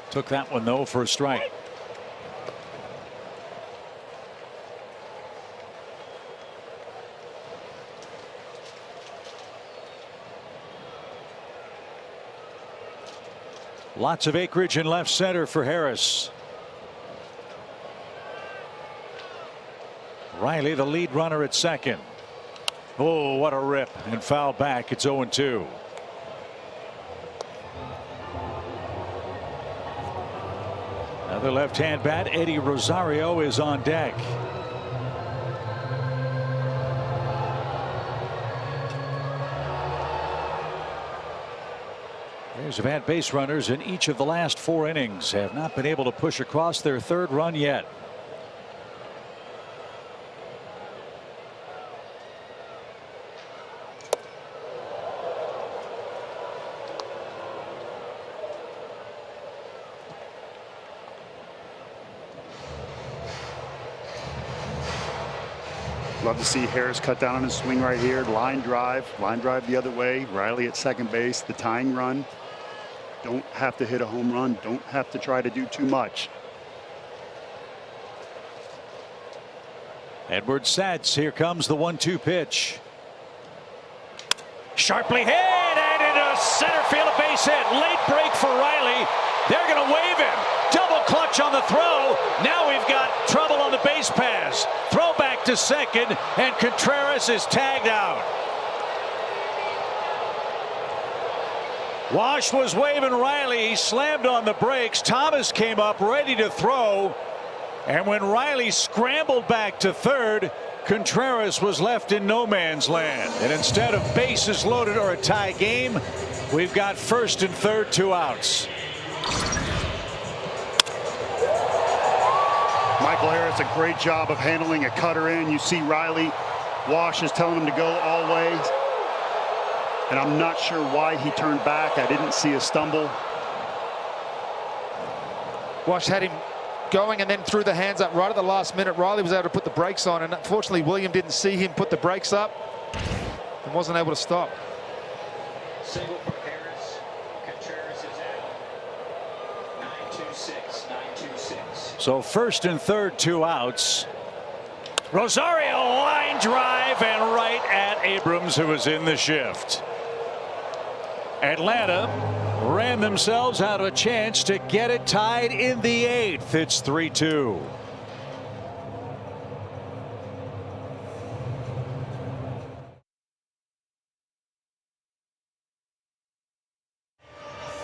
Took that one, though, for a strike. Lots of acreage in left center for Harris. Riley, the lead runner at second. Oh, what a rip, and foul back. It's 0-2. Another left-hand bat. Eddie Rosario is on deck. Braves have had base runners in each of the last 4 innings. Have not been able to push across their 3rd run yet. Love to see Harris cut down on his swing right here. Line drive the other way. Riley at second base, the tying run. Don't have to hit a home run. Don't have to try to do too much. Edwards sets. Here comes the 1-2 pitch. Sharply hit and into center field, a base hit. Late break for Riley. They're going to wave him. Double clutch on the throw. Now we've got trouble on the base pass. Throw back to second, and Contreras is tagged out. Wash was waving Riley. He slammed on the brakes. Thomas came up ready to throw. And when Riley scrambled back to third, Contreras was left in no man's land. And instead of bases loaded or a tie game, we've got first and third, 2 outs. Michael Harris, a great job of handling a cutter in. You see Riley, Wash is telling him to go all way. And I'm not sure why he turned back. I didn't see a stumble. Wash had him going and then threw the hands up right at the last minute. Riley was able to put the brakes on, and unfortunately William didn't see him put the brakes up and wasn't able to stop. Single for Harris. Contreras is out. 9-2-6, 9-2-6. So first and third, 2 outs. Rosario line drive and right at Abrams, who was in the shift. Atlanta ran themselves out of a chance to get it tied in the 8th. It's 3-2.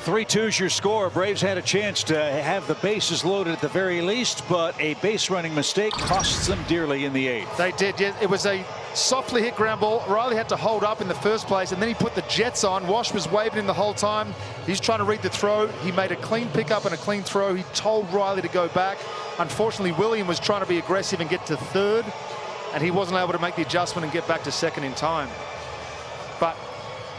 Three-two's your score. Braves had a chance to have the bases loaded at the very least, but a base running mistake costs them dearly in the 8th. They did. Yeah, it was a softly hit ground ball. Riley had to hold up in the first place, and then he put the jets on. Wash was waving him the whole time. He's trying to read the throw. He made a clean pickup and a clean throw. He told Riley to go back. Unfortunately, William was trying to be aggressive and get to third, and he wasn't able to make the adjustment and get back to second in time. But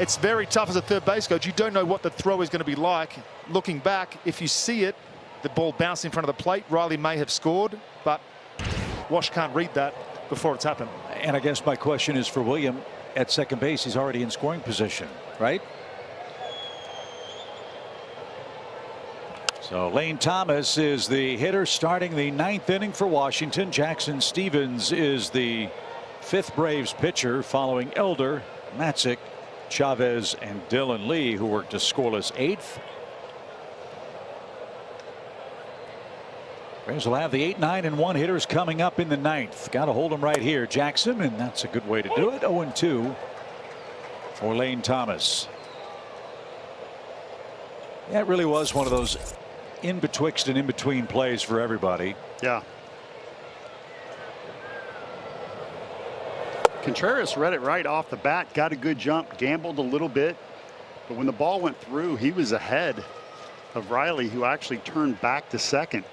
it's very tough as a third base coach. You don't know what the throw is going to be like. Looking back, if you see it, the ball bounced in front of the plate, Riley may have scored, but Wash can't read that before it's happened. And I guess my question is for William. At second base, he's already in scoring position, right? So Lane Thomas is the hitter starting the 9th inning for Washington. Jackson Stevens is the 5th Braves pitcher, following Elder, Matzik, Chavez, and Dylan Lee, who worked a scoreless 8th. Braves will have the 8, 9, and 1 hitters coming up in the 9th. Got to hold them right here, Jackson, and that's a good way to do it. 0-2 for Lane Thomas. Yeah, it really was one of those in betwixt and in between plays for everybody. Yeah. Contreras read it right off the bat, got a good jump, gambled a little bit, but when the ball went through, he was ahead of Riley, who actually turned back to second.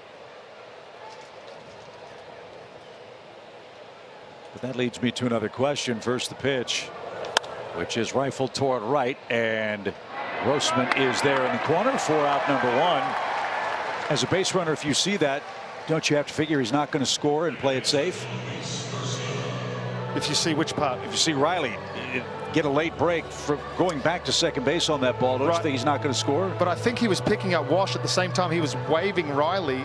But that leads me to another question. First, the pitch, which is rifled toward right, and Grossman is there in the corner for out number 1. As a base runner, if you see that, don't you have to figure he's not going to score and play it safe? If you see which part? If you see Riley get a late break for going back to second base on that ball, don't you think he's not going to score? But I think he was picking up Wash at the same time he was waving Riley.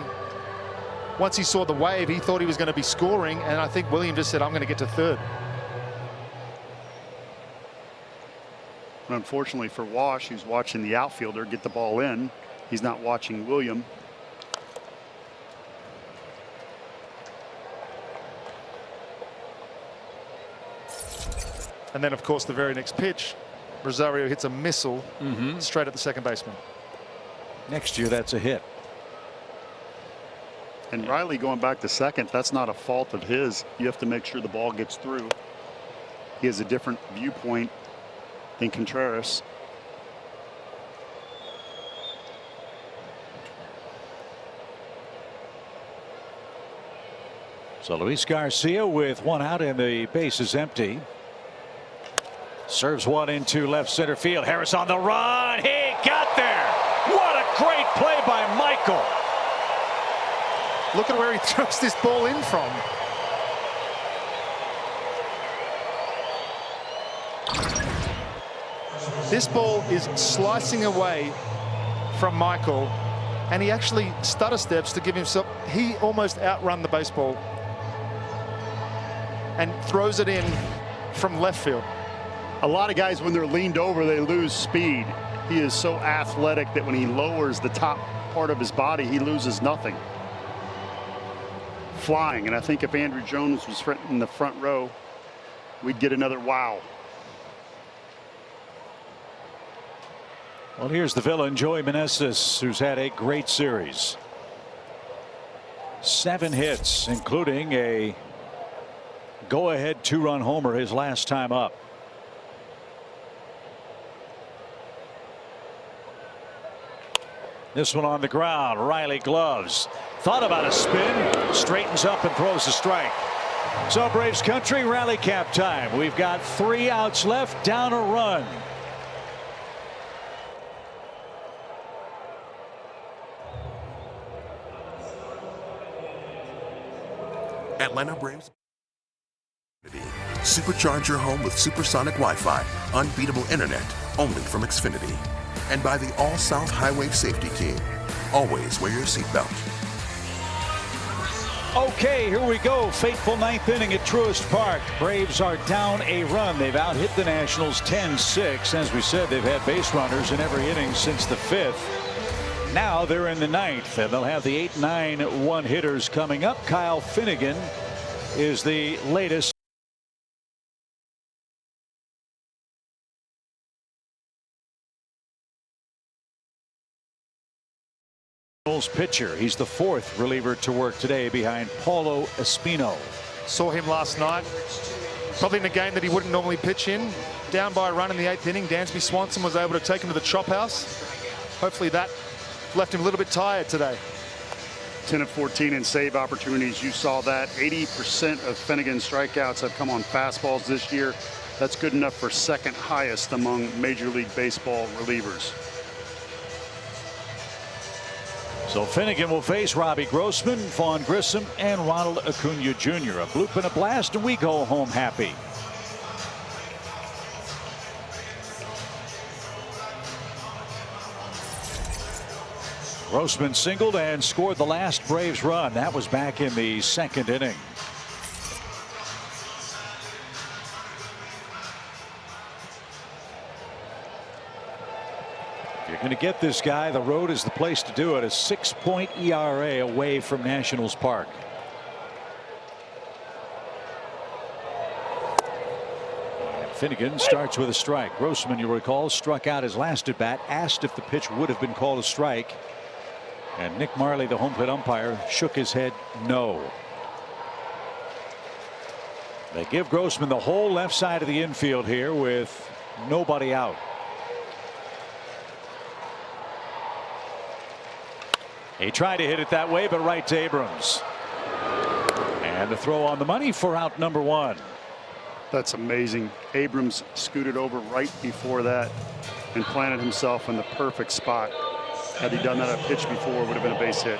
Once he saw the wave, he thought he was going to be scoring, and I think William just said, I'm going to get to third. Unfortunately for Wash, who's watching the outfielder get the ball in, he's not watching William. And then, of course, the very next pitch, Rosario hits a missile straight at the second baseman. Next year, that's a hit. And Riley going back to second, that's not a fault of his. You have to make sure the ball gets through. He has a different viewpoint than Contreras. So Luis Garcia with 1 out and the base is empty. Serves one into left center field. Harris on the run. He got there. What a great play by Michael. Look at where he throws this ball in from. This ball is slicing away from Michael, and he actually stutter steps to give himself. He almost outrun the baseball and throws it in from left field. A lot of guys, when they're leaned over, they lose speed. He is so athletic that when he lowers the top part of his body, he loses nothing. Flying, and I think if Andrew Jones was in the front row, we'd get another wow. Well, here's the villain, Joey Meneses, who's had a great series. 7 hits, including a go-ahead 2-run homer his last time up. This one on the ground. Riley gloves. Thought about a spin. Straightens up and throws a strike. So Braves country, rally cap time. We've got 3 outs left, down a run. Atlanta Braves. Supercharge your home with supersonic Wi-Fi, unbeatable internet, only from Xfinity. And by the All-South Highway Safety Team. Always wear your seatbelt. Okay, here we go. Fateful 9th inning at Truist Park. Braves are down a run. They've out-hit the Nationals 10-6. As we said, they've had base runners in every inning since the 5th. Now they're in the 9th, and they'll have the 8-9 one-hitters coming up. Kyle Finnegan is the latest pitcher. He's the 4th reliever to work today behind Paulo Espino. Saw him last night, probably in a game that he wouldn't normally pitch in. Down by a run in the 8th inning, Dansby Swanson was able to take him to the chop house. Hopefully that left him a little bit tired today. 10 of 14 in save opportunities. You saw that. 80% of Finnegan's strikeouts have come on fastballs this year. That's good enough for 2nd highest among Major League Baseball relievers. So Finnegan will face Robbie Grossman, Vaughn Grissom, and Ronald Acuna Jr. A bloop and a blast, and we go home happy. Grossman singled and scored the last Braves run. That was back in the 2nd inning. You're going to get this guy. The road is the place to do it. A 6-point ERA away from Nationals Park. And Finnegan starts with a strike. Grossman, you recall, struck out his last at bat, asked if the pitch would have been called a strike. And Nick Marley, the home plate umpire, shook his head no. They give Grossman the whole left side of the infield here with nobody out. He tried to hit it that way, but right to Abrams. And the throw on the money for out number 1. That's amazing. Abrams scooted over right before that and planted himself in the perfect spot. Had he done that a pitch before, it would have been a base hit.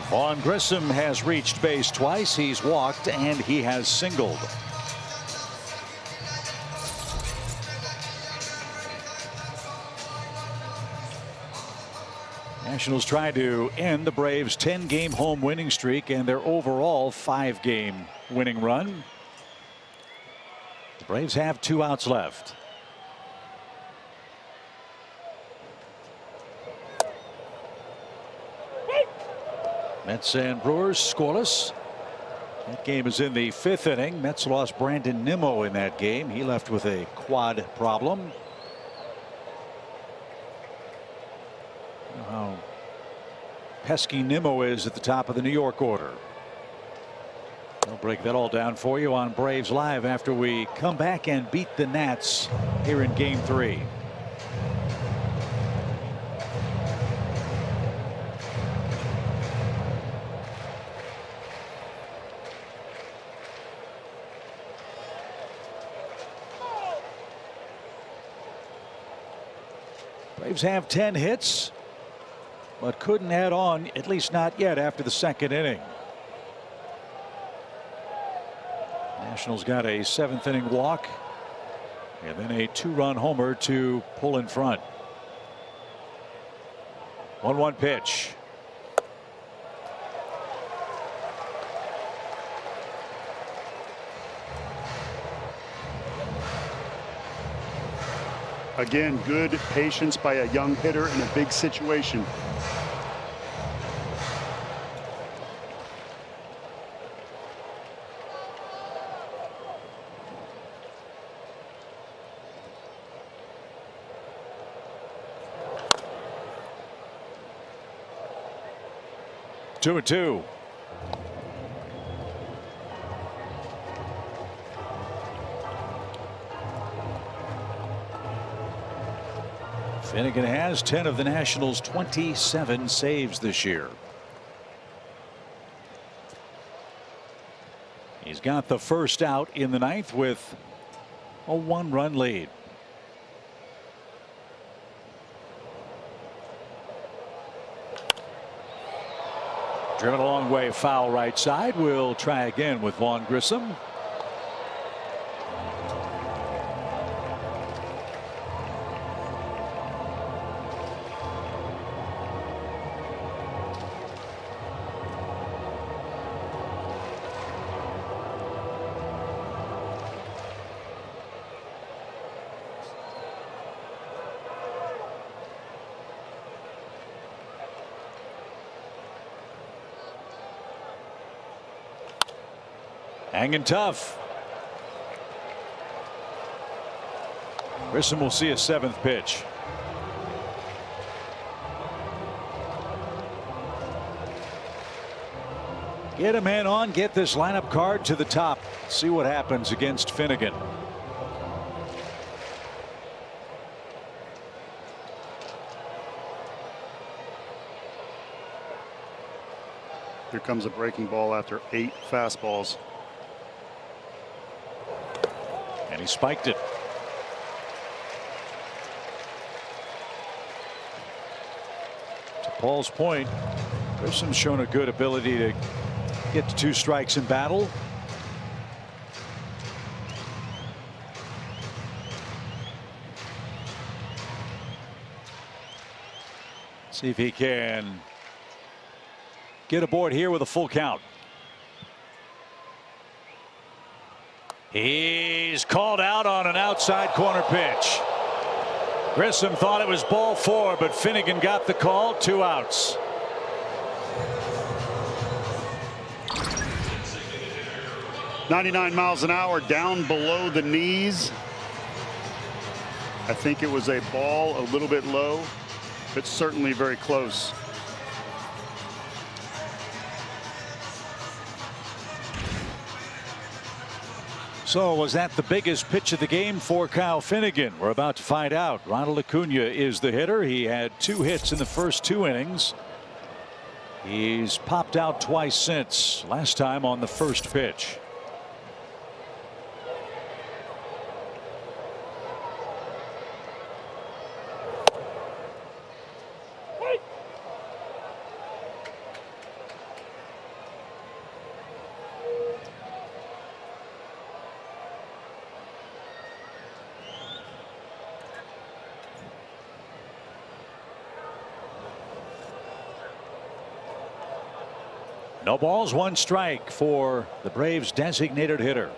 Vaughn Grissom has reached base twice. He's walked and he has singled. Nationals try to end the Braves' 10-game home winning streak and their overall 5-game winning run. The Braves have 2 outs left. Mets and Brewers scoreless. That game is in the 5th inning. Mets lost Brandon Nimmo in that game. He left with a quad problem. How pesky Nimmo is at the top of the New York order. I'll break that all down for you on Braves Live after we come back and beat the Nats here in Game 3. Braves have 10 hits, but couldn't add on, at least not yet, after the 2nd inning. Nationals got a 7th inning walk and then a 2-run homer to pull in front. 1-1 pitch. Again, good patience by a young hitter in a big situation. Two and two. Finnegan has 10 of the Nationals' 27 saves this year. He's got the first out in the ninth with a 1-run lead. Driven a long way, foul right side. We'll try again with Vaughn Grissom. Hanging tough. Grissom will see a seventh pitch. Get a man on, get this lineup card to the top. See what happens against Finnegan. Here comes a breaking ball after 8 fastballs. And he spiked it. To Paul's point, Grissom's shown a good ability to get to 2 strikes in battle. See if he can get aboard here with a full count. He's called out on an outside corner pitch. Grissom thought it was ball 4, but Finnegan got the call. 2 outs. .99 miles an hour down below the knees. I think it was a ball a little bit low, but certainly very close. So was that the biggest pitch of the game for Kyle Finnegan? We're about to find out. Ronald Acuna is the hitter. He had 2 hits in the first 2 innings. He's popped out twice since, last time on the first pitch. No balls, 1 strike for the Braves designated hitter.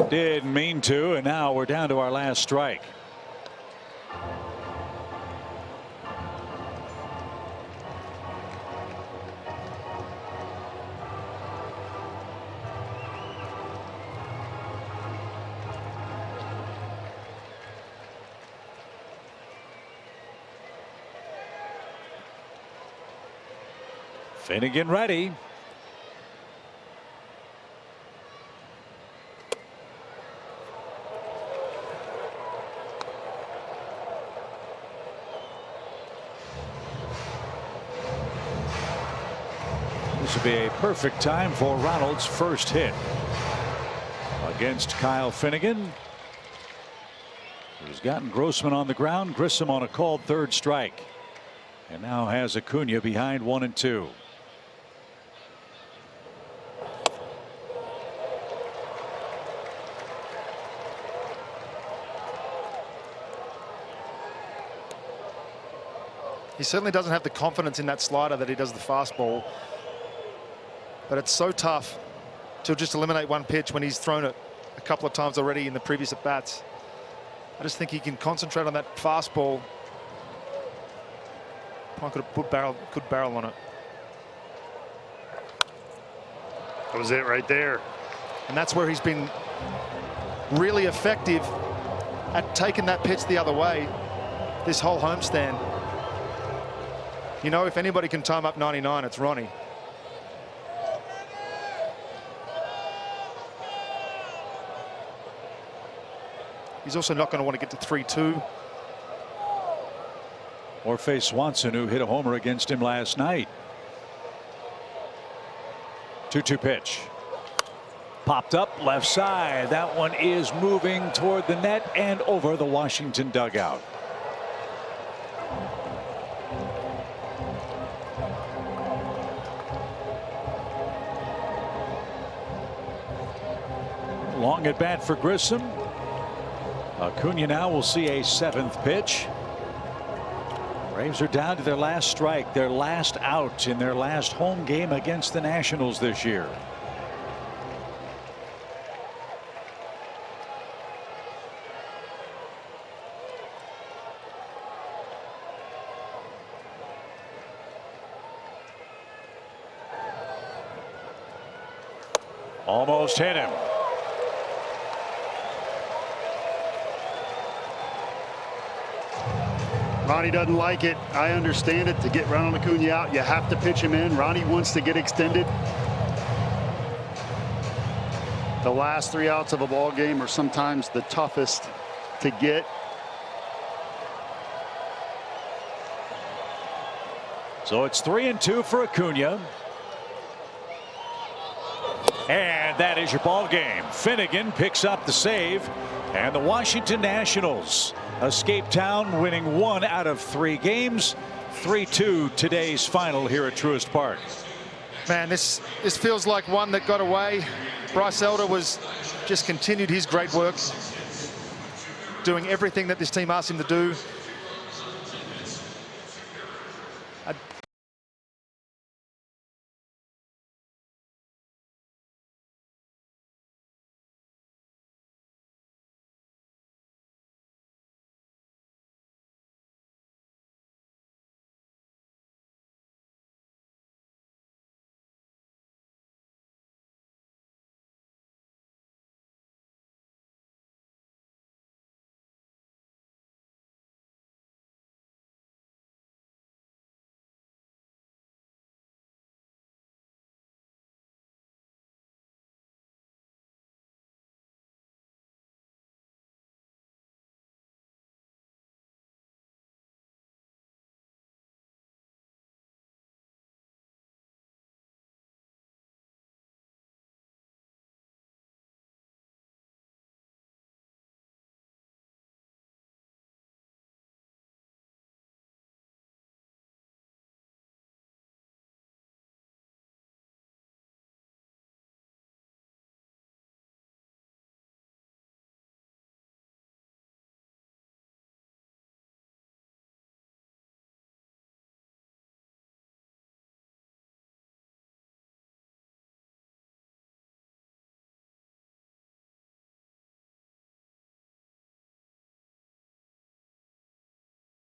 Didn't mean to, and now we're down to our last strike. Finnegan ready. This would be a perfect time for Ronald's first hit against Kyle Finnegan, who's gotten Grossman on the ground, Grissom on a called 3rd strike, and now has Acuna behind 1 and 2. He certainly doesn't have the confidence in that slider that he does the fastball. But it's so tough to just eliminate one pitch when he's thrown it a couple of times already in the previous at-bats. I just think he can concentrate on that fastball. I could have put good barrel on it. That was it right there. And that's where he's been really effective at taking that pitch the other way this whole homestand. You know, if anybody can time up 99, it's Ronnie. He's also not going to want to get to 3-2. Or face Swanson, who hit a homer against him last night. 2-2 pitch. Popped up left side. That one is moving toward the net and over the Washington dugout. Long at bat for Grissom. Acuna now will see a 7th pitch. Braves are down to their last strike, their last out in their last home game against the Nationals this year. Almost hit him. Ronnie doesn't like it. I understand it. To get Ronald Acuna out, you have to pitch him in. Ronnie wants to get extended. The last 3 outs of a ball game are sometimes the toughest to get. So it's 3-2 for Acuna. And that is your ball game. Finnegan picks up the save, and the Washington Nationals escape town, winning 1 out of 3 games. 3-2 today's final here at Truist Park. Man, this feels like one that got away. Bryce Elder just continued his great work, doing everything that this team asked him to do.